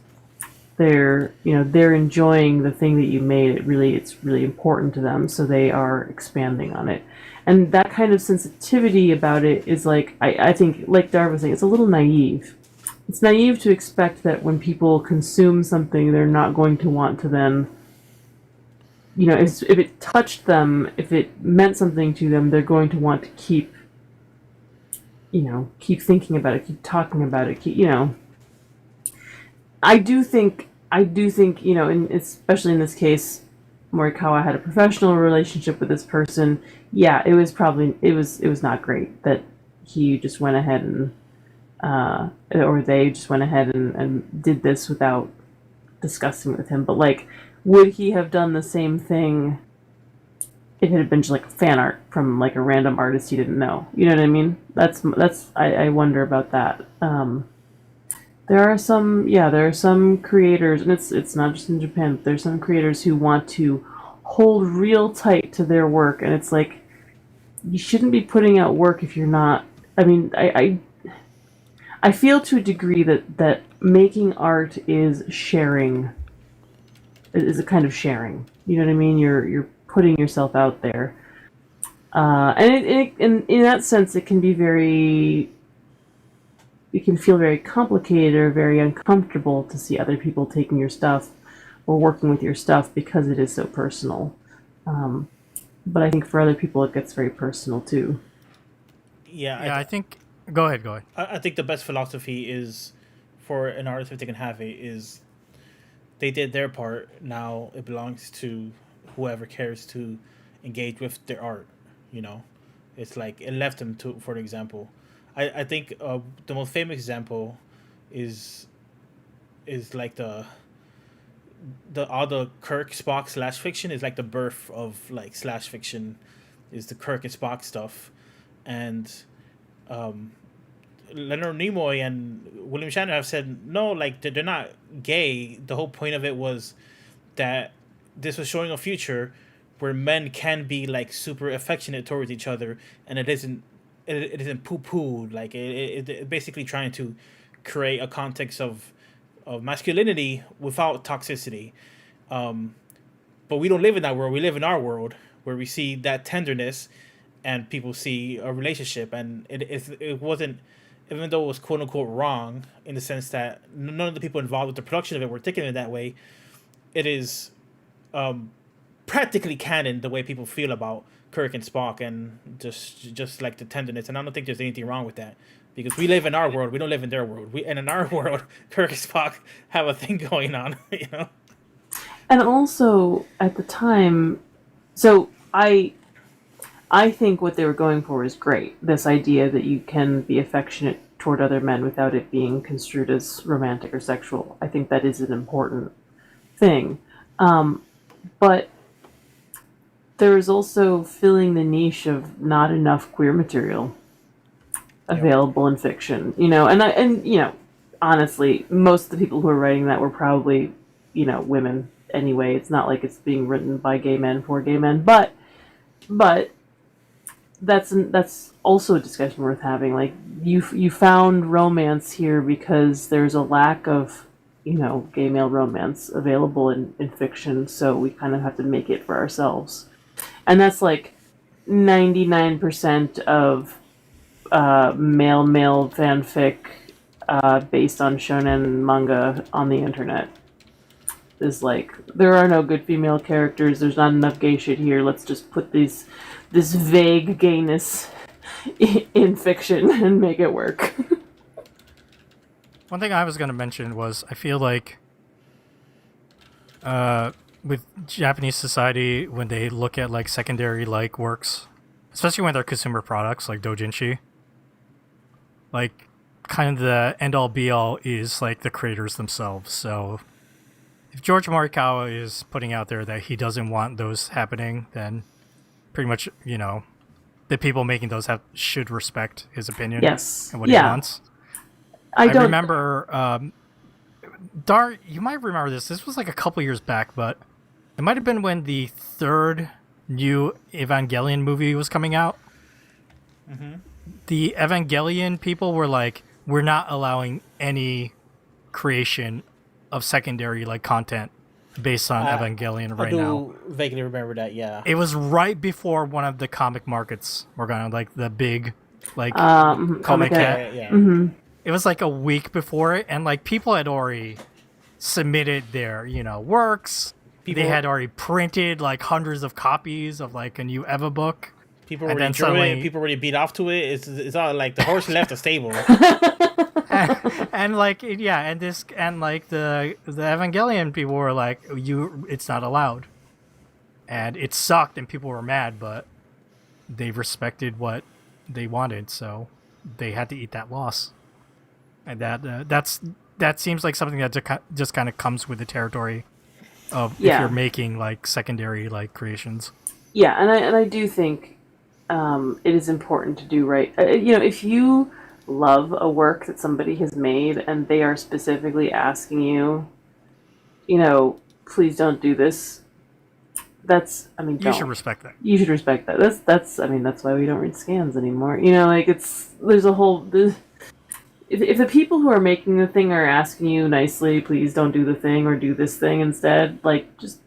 They're enjoying the thing that you made. It's really important to them, so they are expanding on it. And that kind of sensitivity about it is like, I think, like Darv was saying, it's a little naive. It's naive to expect that when people consume something, they're not going to want to then, if it touched them, if it meant something to them, they're going to want to keep thinking about it, keep talking about it, I do think, especially in this case, Morikawa had a professional relationship with this person. Yeah, it was not great that he just went ahead and, or they just went ahead and did this without discussing with him. But like, would he have done the same thing if it had been just like fan art from like a random artist he didn't know? You know what I mean? I wonder about that. There are some creators, and it's not just in Japan, but there's some creators who want to hold real tight to their work, and it's like, you shouldn't be putting out work if you're not. I mean, I feel to a degree that making art is sharing, is a kind of sharing. You know what I mean? You're putting yourself out there, and in that sense, it can feel very complicated or very uncomfortable to see other people taking your stuff or working with your stuff because it is so personal. But I think for other people, it gets very personal too. Yeah, Yeah, I think. Go ahead. Go ahead. I think the best philosophy is for an artist, if they can have it, is they did their part. Now it belongs to whoever cares to engage with their art. You know, it's like it left them to. For example, I think the most famous example is like all the Kirk Spock slash fiction is like the birth of like slash fiction, is the Kirk and Spock stuff, and Leonard Nimoy and William Shatner have said no, like they're not gay. The whole point of it was that this was showing a future where men can be like super affectionate towards each other, and it isn't poo poo. Like it basically trying to create a context of masculinity without toxicity. But we don't live in that world. We live in our world where we see that tenderness, and people see a relationship, and it wasn't, even though it was quote unquote wrong in the sense that none of the people involved with the production of it were thinking it that way. It is practically canon the way people feel about Kirk and Spock, and just like the tenderness. And I don't think there's anything wrong with that, because we live in our world. We don't live in their world. And in our world, Kirk and Spock have a thing going on. You know. And also at the time, so I think what they were going for is great. This idea that you can be affectionate toward other men without it being construed as romantic or sexual. I think that is an important thing. But there is also filling the niche of not enough queer material available in fiction. Honestly, most of the people who are writing that were probably, women anyway. It's not like it's being written by gay men for gay men, but that's also a discussion worth having. Like you found romance here because there's a lack of gay male romance available in fiction, so we kind of have to make it for ourselves, and that's like 99% of male fanfic based on shonen manga on the internet is like, there are no good female characters, there's not enough gay shit here, let's just put this vague gayness in fiction and make it work. One thing I was going to mention was I feel like with Japanese society, when they look at like secondary like works, especially when they're consumer products like doujinshi, like kind of the end all be all is like the creators themselves. So if George Morikawa is putting out there that he doesn't want those happening, then pretty much, the people making those should respect his opinion. Yes. And what he wants. I don't remember, Dar, you might remember this. This was like a couple years back, but it might have been when the third new Evangelion movie was coming out. Mm-hmm. The Evangelion people were like, we're not allowing any creation of secondary like content based on Evangelion right now. I do vaguely remember that, yeah. It was right before one of the comic markets were going, like the big like comic cat. Yeah. Mm-hmm. It was like a week before it, and like people had already submitted their, works. They had already printed like hundreds of copies of like a new Eva book. People already drew it. People already beat off to it. It's all like the horse left the stable. and like the Evangelion people were like, it's not allowed, and it sucked, and people were mad, but they respected what they wanted, so they had to eat that loss, and that seems like something that just kind of comes with the territory of if you're making like secondary like creations. Yeah, and I do think it is important to do right. If you love a work that somebody has made and they are specifically asking you, please don't do this. You should respect that. You should respect that. That's why we don't read scans anymore. There's a whole. If the people who are making the thing are asking you nicely, please don't do the thing or do this thing instead, like, just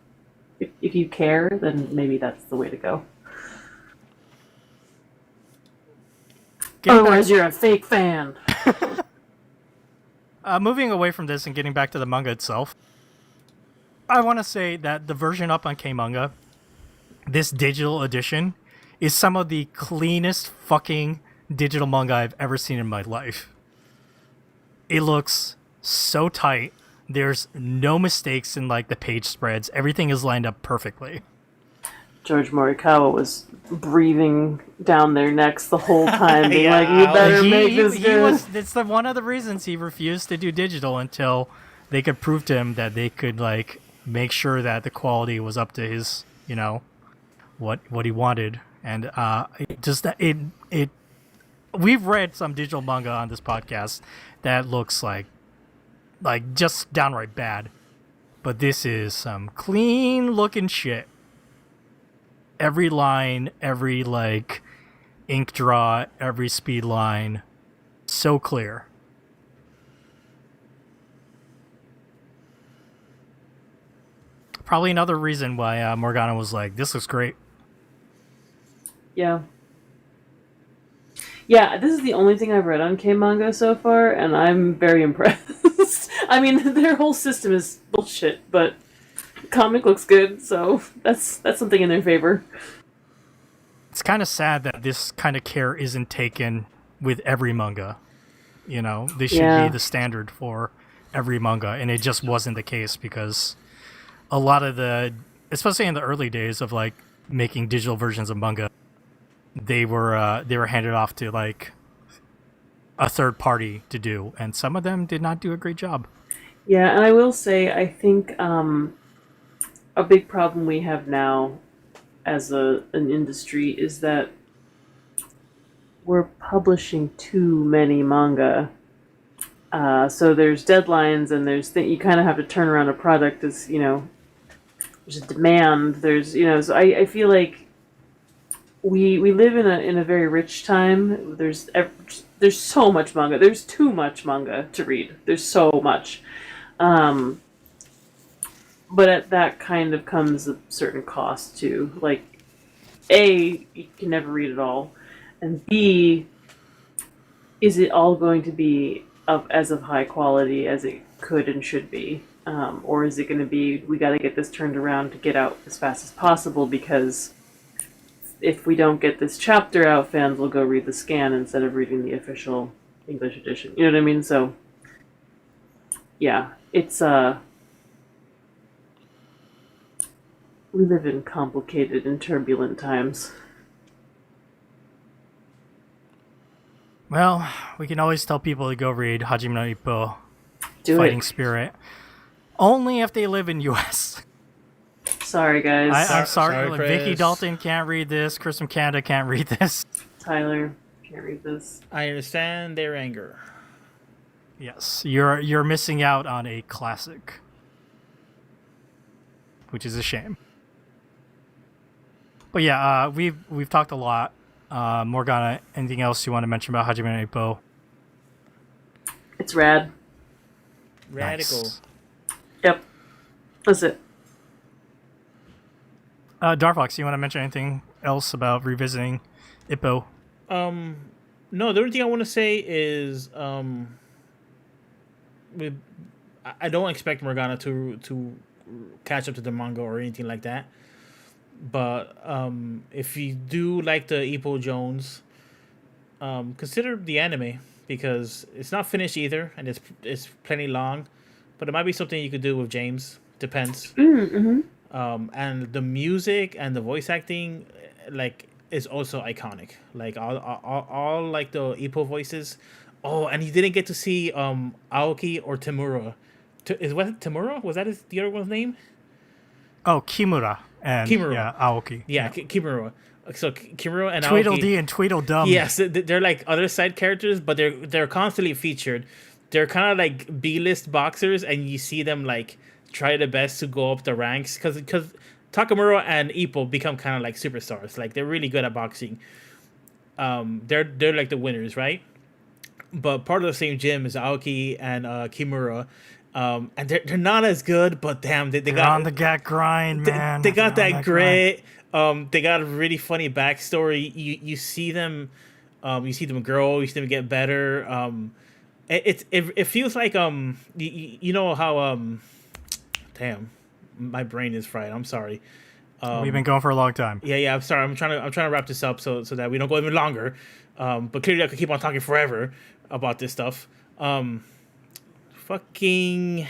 if you care, then maybe that's the way to go. Otherwise, you're a fake fan. Moving away from this and getting back to the manga itself, I want to say that the version up on K-Manga, this digital edition, is some of the cleanest fucking digital manga I've ever seen in my life. It looks so tight. There's no mistakes in like the page spreads. Everything is lined up perfectly. George Morikawa was breathing down their necks the whole time, being like, "You better make this good." It's one of the reasons he refused to do digital until they could prove to him that they could like make sure that the quality was up to his, what he wanted. And we've read some digital manga on this podcast that looks like just downright bad, but this is some clean looking shit. Every line, every like ink draw, every speed line, so clear. Probably another reason why Morgana was like, "This looks great." Yeah. Yeah, this is the only thing I've read on K-Manga so far, and I'm very impressed. I mean, their whole system is bullshit, but the comic looks good, so that's something in their favor. It's kind of sad that this kind of care isn't taken with every manga. This should be the standard for every manga, and it just wasn't the case because a lot of especially in the early days of like making digital versions of manga, they were handed off to like a third party to do, and some of them did not do a great job. Yeah, and I will say, I think a big problem we have now as an industry is that we're publishing too many manga. So there's deadlines and you kind of have to turn around a product as, there's a demand. So I feel like we live in a very rich time. There's so much manga. There's too much manga to read. There's so much. But at that kind of comes a certain cost too. Like, A, you can never read it all. And B, is it all going to be as high quality as it could and should be? Or is it going to be, we got to get this turned around to get out as fast as possible, because if we don't get this chapter out, fans will go read the scan instead of reading the official English edition. You know what I mean? So, yeah, it's, we live in complicated and turbulent times. Well, we can always tell people to go read Hajime no Ippo, Fighting Spirit. Only if they live in U.S. Sorry, guys. I'm sorry. Sorry, Like, Vicky Chris. Dalton can't read this. Chris from Canada can't read this. Tyler, can't read this. I understand their anger. Yes, you're missing out on a classic, which is a shame. But yeah, we've talked a lot. Morgana, anything else you want to mention about Hajime no Ippo? It's rad. Radical. Nice. Yep. That's it. Darfox, you want to mention anything else about revisiting Ippo? No, the only thing I want to say is I don't expect Morgana to catch up to the manga or anything like that. But if you do like the Ippo Jones, consider the anime, because it's not finished either, and it's plenty long. But it might be something you could do with James. Depends. Mm-hmm. And the music and the voice acting, like, is also iconic. Like all like the Ippo voices. Oh, and you didn't get to see Aoki or Temura. Was it Temura? Was that the other one's name? Oh, Kimura and Kimura. Yeah, Aoki. Yeah, Kimura. So Kimura and Tweedledee Aoki. and Tweedledum. Yes, they're like other side characters, but they're constantly featured. They're kind of like B-list boxers, and you see them like try their best to go up the ranks, because Takamura and Ippo become kind of like superstars. Like, they're really good at boxing. They're like the winners, right? But part of the same gym is Aoki and Kimura. And they're not as good, but damn, they got on the gut grind, man. They got They're on that grit. They got a really funny backstory. You see them grow. You see them get better. It feels like you know how damn, my brain is fried. I'm sorry. We've been going for a long time. Yeah. I'm sorry. I'm trying to wrap this up so that we don't go even longer. But clearly I could keep on talking forever about this stuff. Fucking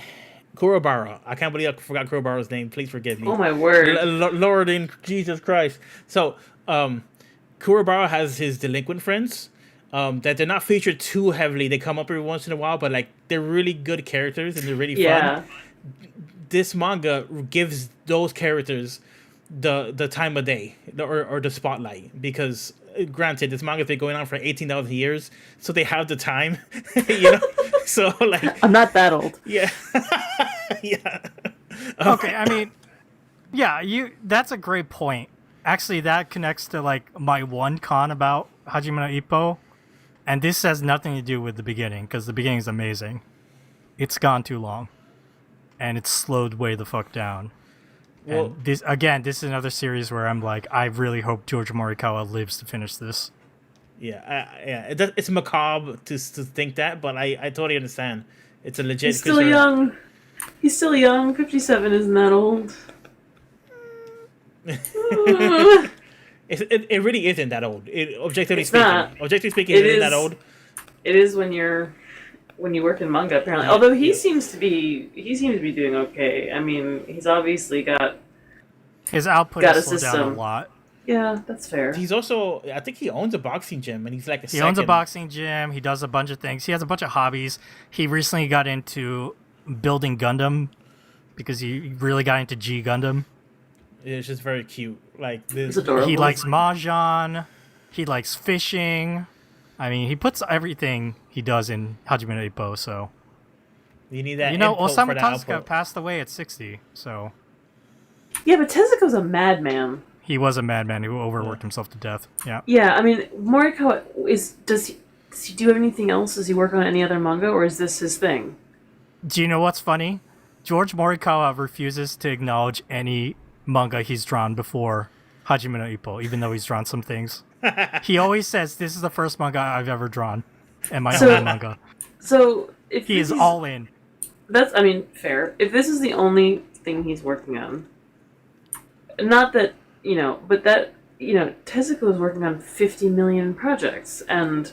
Kurobara. I can't believe I forgot Kurobara's name. Please forgive me. Oh my word. Lord in Jesus Christ. So, Kurobara has his delinquent friends. That they're not featured too heavily. They come up every once in a while, but like, they're really good characters and they're really fun. This manga gives those characters the time of day or the spotlight, because granted, this manga's been going on for 18,000 years, so they have the time, you know. So like, I'm not that old. Yeah, yeah. Okay, I mean, yeah, that's a great point. Actually, that connects to like my one con about Hajime no Ippo, and this has nothing to do with the beginning, because the beginning is amazing. It's gone too long, and it's slowed way the fuck down. Well, And this is another series where I'm like, I really hope George Morikawa lives to finish this. yeah. It's macabre to think that, but I totally understand. It's a legit. He's still concern. young. He's still young. 57 isn't that old. It really isn't that old. Objectively It's speaking, not. it It isn't that is. old. It is when you work in manga, apparently. Although he seems to be doing okay. I mean, he's obviously got His output Got has a slowed down a system. lot. Yeah, that's fair. He's also, I think he owns a boxing gym, and he's like He owns a boxing gym. He does a bunch of things. He has a bunch of hobbies. He recently got into building Gundam because he really got into G Gundam. It's just very cute. Like It's this, adorable. He likes mahjong. He likes fishing. I mean, he puts everything he does in Hajime no Ippo. So you need that. you know, input Osamu for that Tezuka output. passed away at 60. So Yeah, but Tezuka's a madman. he was a madman who overworked himself to death. Yeah. Yeah, I mean, Morikawa does he do anything else? Does he work on any other manga, or is this his thing? Do you know what's funny? George Morikawa refuses to acknowledge any manga he's drawn before Hajime no Ippo, even though he's drawn some things. He always says, "This is the first manga I've ever drawn, and my So- own manga." So if He is this all in. That's, I mean, fair. If this is the only thing he's working on, not that, but that, Tezuka is working on 50 million projects and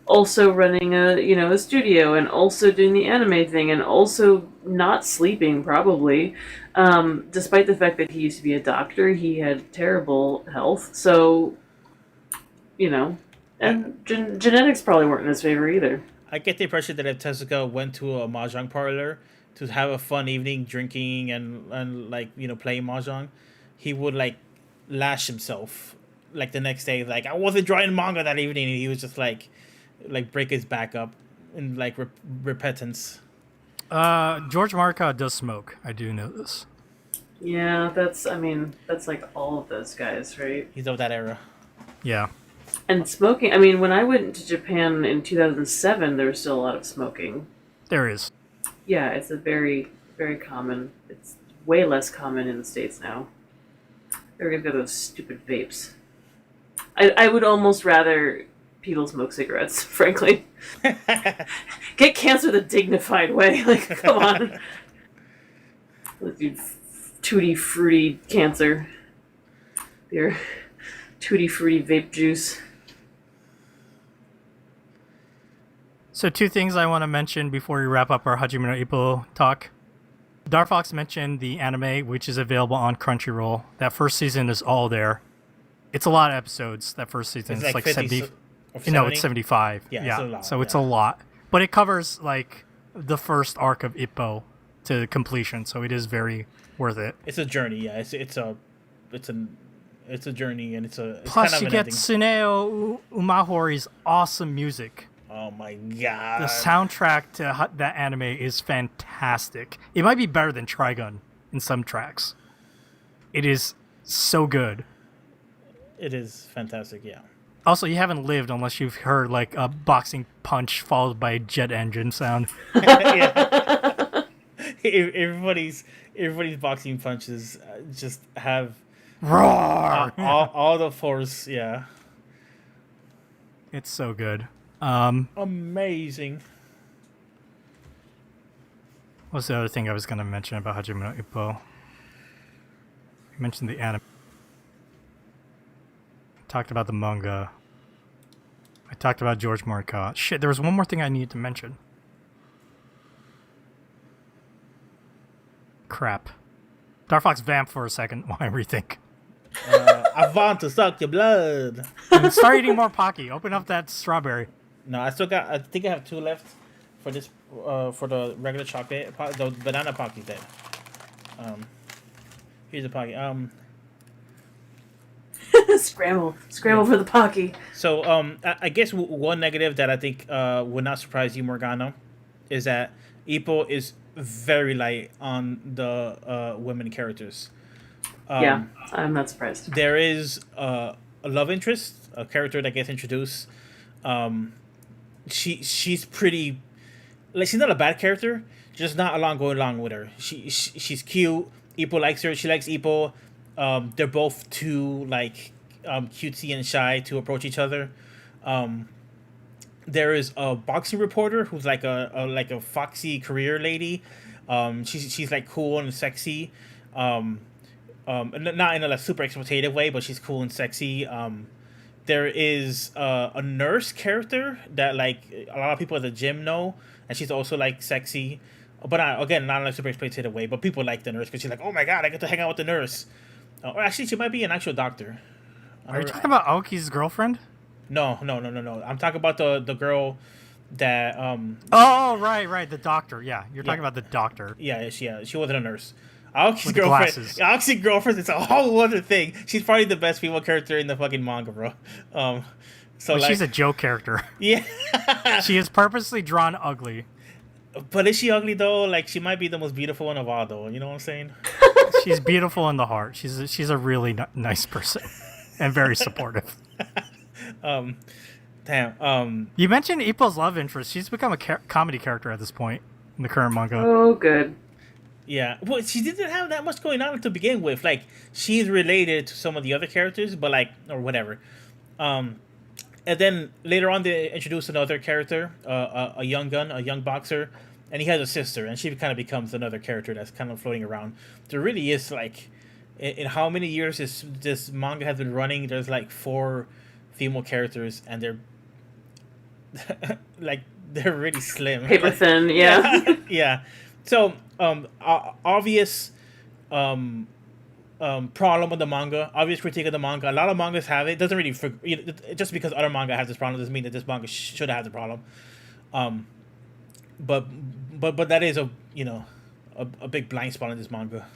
also running a studio and also doing the anime thing and also not sleeping probably. Despite the fact that he used to be a doctor, he had terrible health. So, and genetics probably weren't in his favor either. I get the impression that if Tezuka went to a mahjong parlor to have a fun evening drinking and like playing mahjong, he would like lash himself like the next day. Like, I wasn't drawing manga that evening, and he was just like break his back up in like repentance. George Morikawa does smoke. I do know this. Yeah, that's like all of those guys, right? He's of that era. Yeah. And smoking, I mean, when I went to Japan in 2007, there was still a lot of smoking. There is. Yeah, it's a very, very common, it's way less common in the States now. They're gonna go those stupid vapes. I would almost rather people smoke cigarettes, frankly. Get cancer the dignified way. Like, come on. Dude, tutti fruity cancer. Your tutti fruity vape juice. So two things I want to mention before we wrap up our Hajime no Ippo talk. Darfox mentioned the anime, which is available on Crunchyroll. That first season is all there. It's a lot of episodes. That first season, It's it's like like 50 70. or No, it's 70? 75. Yeah, Yeah, it's a lot, so it's yeah. a lot, but it covers like the first arc of Ippo to completion. So it is very worth it. It's a journey. Yeah, it's a journey, and it's Plus, kind of you an get ending. Suneo Umahori's awesome music. Oh my god! The soundtrack to that anime is fantastic. It might be better than Trigun in some tracks. It is so good. It is fantastic. Yeah. Also, you haven't lived unless you've heard like a boxing punch followed by a jet engine sound. Yeah. everybody's boxing punches just have Roar! all the force. Yeah. It's so good. Amazing. What's the other thing I was going to mention about Hajime no Ippo? You mentioned the anime. Talked about the manga. I talked about George Morikawa. Shit, there was one more thing I needed to mention. Crap. Darfox vamp for a second while I rethink. I want to suck your blood. Start eating more Pocky. Open up that strawberry. No, I think I have 2 left for this for the regular chocolate. The banana Pocky there. Here's a Pocky. Scramble for the Pocky. So I guess one negative that I think would not surprise you, Morgana, is that Ippo is very light on the women characters. Yeah, I'm not surprised. There is a love interest, a character that gets introduced. She's pretty, like, she's not a bad character, just not going along with her. She's cute. Ippo likes her. She likes Ippo. They're both too like cutesy and shy to approach each other. There is a boxing reporter who's like a foxy career lady. She's like cool and sexy. Not in a like, super exploitative way, but she's cool and sexy. There is a nurse character that like a lot of people at the gym know, and she's also like sexy, but again not in a super exploitative way. But people like the nurse because she's like, oh my god, I get to hang out with the nurse. Or actually, she might be an actual doctor. Are you talking about Aoki's girlfriend? No. I'm talking about the girl that Oh, right. The doctor. Yeah, you're talking about the doctor. yeah, she wasn't a nurse. Aoki's With the girlfriend. glasses. Aoki's girlfriend is a whole other thing. She's probably the best female character in the fucking manga, bro. So But like, she's a joke character. yeah. She is purposely drawn ugly. But is she ugly though? Like, she might be the most beautiful one of all, though. You know what I'm saying? She's beautiful in the heart. She's a really nice person and very supportive. Damn. You mentioned Ippo's love interest. She's become a comedy character at this point in the current manga. Oh, good. Yeah. Well, she didn't have that much going on to begin with. Like, she's related to some of the other characters, but like, or whatever. And then later on, they introduce another character, a young gun, a young boxer, and he has a sister, and she kind of becomes another character that's kind of floating around. There really is, like, in how many years this manga has been running, there's like 4 female characters, and they're like, they're really slim. Paper thin, yeah. Yeah. So, obvious problem with the manga, obvious critique of the manga. A lot of mangas have it. It doesn't really, just because other manga has this problem doesn't mean that this manga should have the problem. But that is a big blind spot in this manga.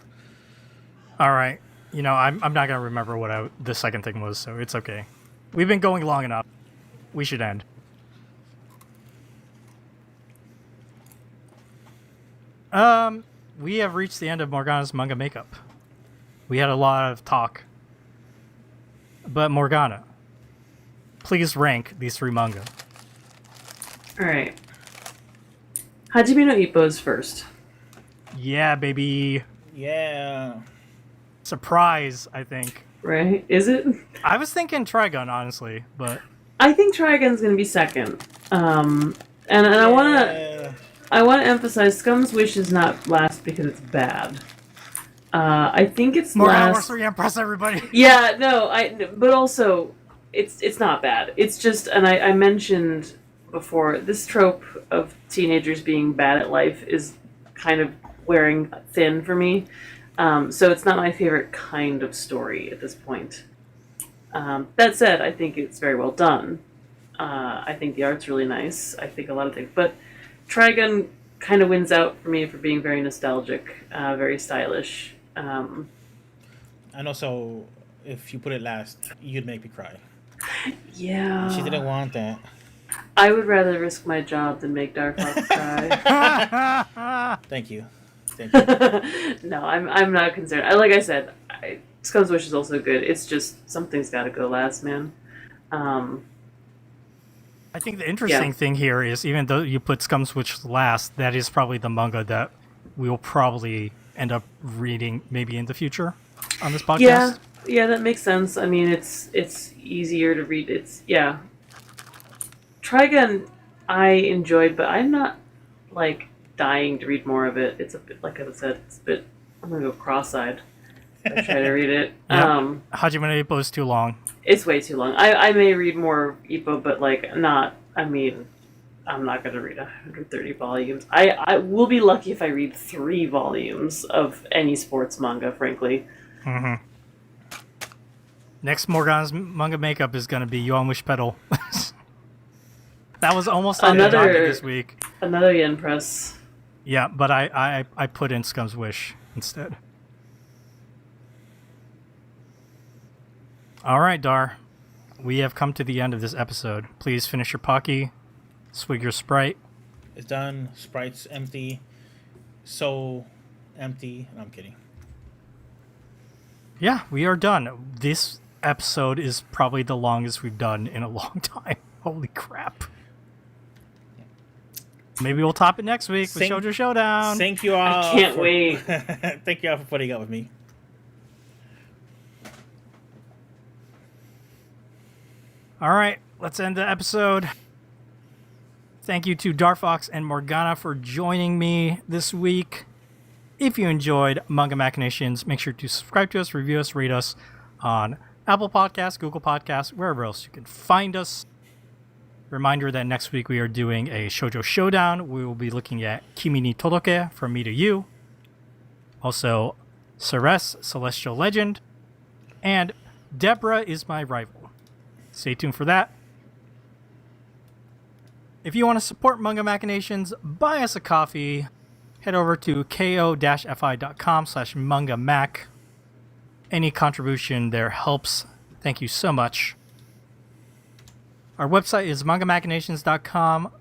All right. I'm not going to remember what the second thing was, so it's okay. We've been going long enough. We should end. We have reached the end of Morgana's manga makeup. We had a lot of talk. But Morgana, please rank these 3 manga. Alright. Hajime no Ippo is first. Yeah, baby. Yeah. Surprise, I think. Right? Is it? I was thinking Trigun, honestly, but I think Trigun's gonna be second. And I wanna emphasize Scum's Wish is not last because it's bad. I think it's more last. anniversary impress everybody. Yeah, no, but also it's not bad. It's just, and I mentioned before, this trope of teenagers being bad at life is kind of wearing thin for me. So it's not my favorite kind of story at this point. That said, I think it's very well done. I think the art's really nice. I think a lot of things, but Trigun kind of wins out for me for being very nostalgic, very stylish. And also, if you put it last, you'd make me cry. Yeah. She didn't want that. I would rather risk my job than make Dark Fox cry. Thank you. No, I'm not concerned. Like I said, Scum's Wish is also good. It's just something's got to go last, man. I think the interesting thing here is, even though you put Scum Switch last, that is probably the manga that we'll probably end up reading maybe in the future on this podcast. Yeah, that makes sense. I mean, it's easier to read. Trigun I enjoyed, but I'm not like dying to read more of it. It's a bit, like I said, I'm gonna go cross-eyed if I try to read it. Hajime no Ippo is too long. It's way too long. I may read more Ippo, but I'm not going to read 130 volumes. I will be lucky if I read 3 volumes of any sports manga, frankly. Mm-hmm. Next Morgana's manga makeup is going to be Yoan Wish Pedal. That was almost on the docket this week. Another Yen Press. Yeah, but I put in Scum's Wish instead. All right, Dar. We have come to the end of this episode. Please finish your Pocky. Swig your Sprite. It's done. Sprite's empty. So empty. No, I'm kidding. Yeah, we are done. This episode is probably the longest we've done in a long time. Holy crap. Maybe we'll top it next week with Shoujo Showdown. Thank you all. I can't wait. Thank you all for putting up with me. All right, let's end the episode. Thank you to Darfox and Morgana for joining me this week. If you enjoyed Manga Machinations, make sure to subscribe to us, review us, rate us on Apple Podcasts, Google Podcasts, wherever else you can find us. Reminder that next week we are doing a Shoujo Showdown. We will be looking at Kimi ni Todoke, From Me to You. Also, Ceres, Celestial Legend. And Deborah Is My Rival. Stay tuned for that. If you want to support Manga Machinations, buy us a coffee. head over to ko-fi.com/mangamac. Any contribution there helps. Thank you so much. Our website is mangamachinations.com.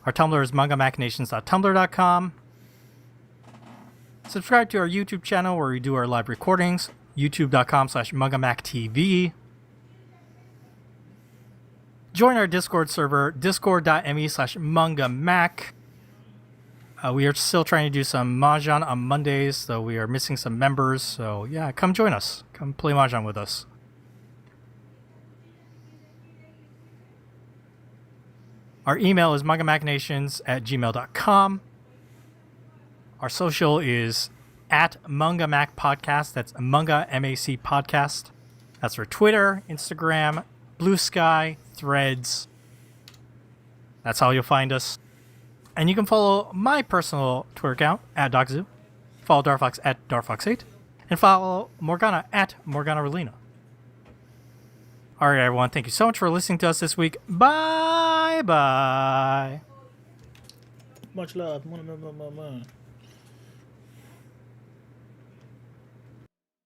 Our Tumblr is mangamachinations.tumblr.com. Subscribe to our YouTube channel where we do our live recordings, youtube.com/mangamactv. Join our Discord server, discord.me/mangamac. We are still trying to do some Mahjong on Mondays, so we are missing some members. So yeah, come join us. Come play Mahjong with us. Our email is mangamachinations@gmail.com. Our social is @MangaMacPodcast. That's Manga MAC Podcast. That's for Twitter, Instagram, Blue Sky, Threads. That's how you'll find us. And you can follow my personal Twitter account @DocZoo. Follow Darfox @Darfox8. And follow Morgana @MorganaRelina. All right, everyone. Thank you so much for listening to us this week. Bye-bye. Much love.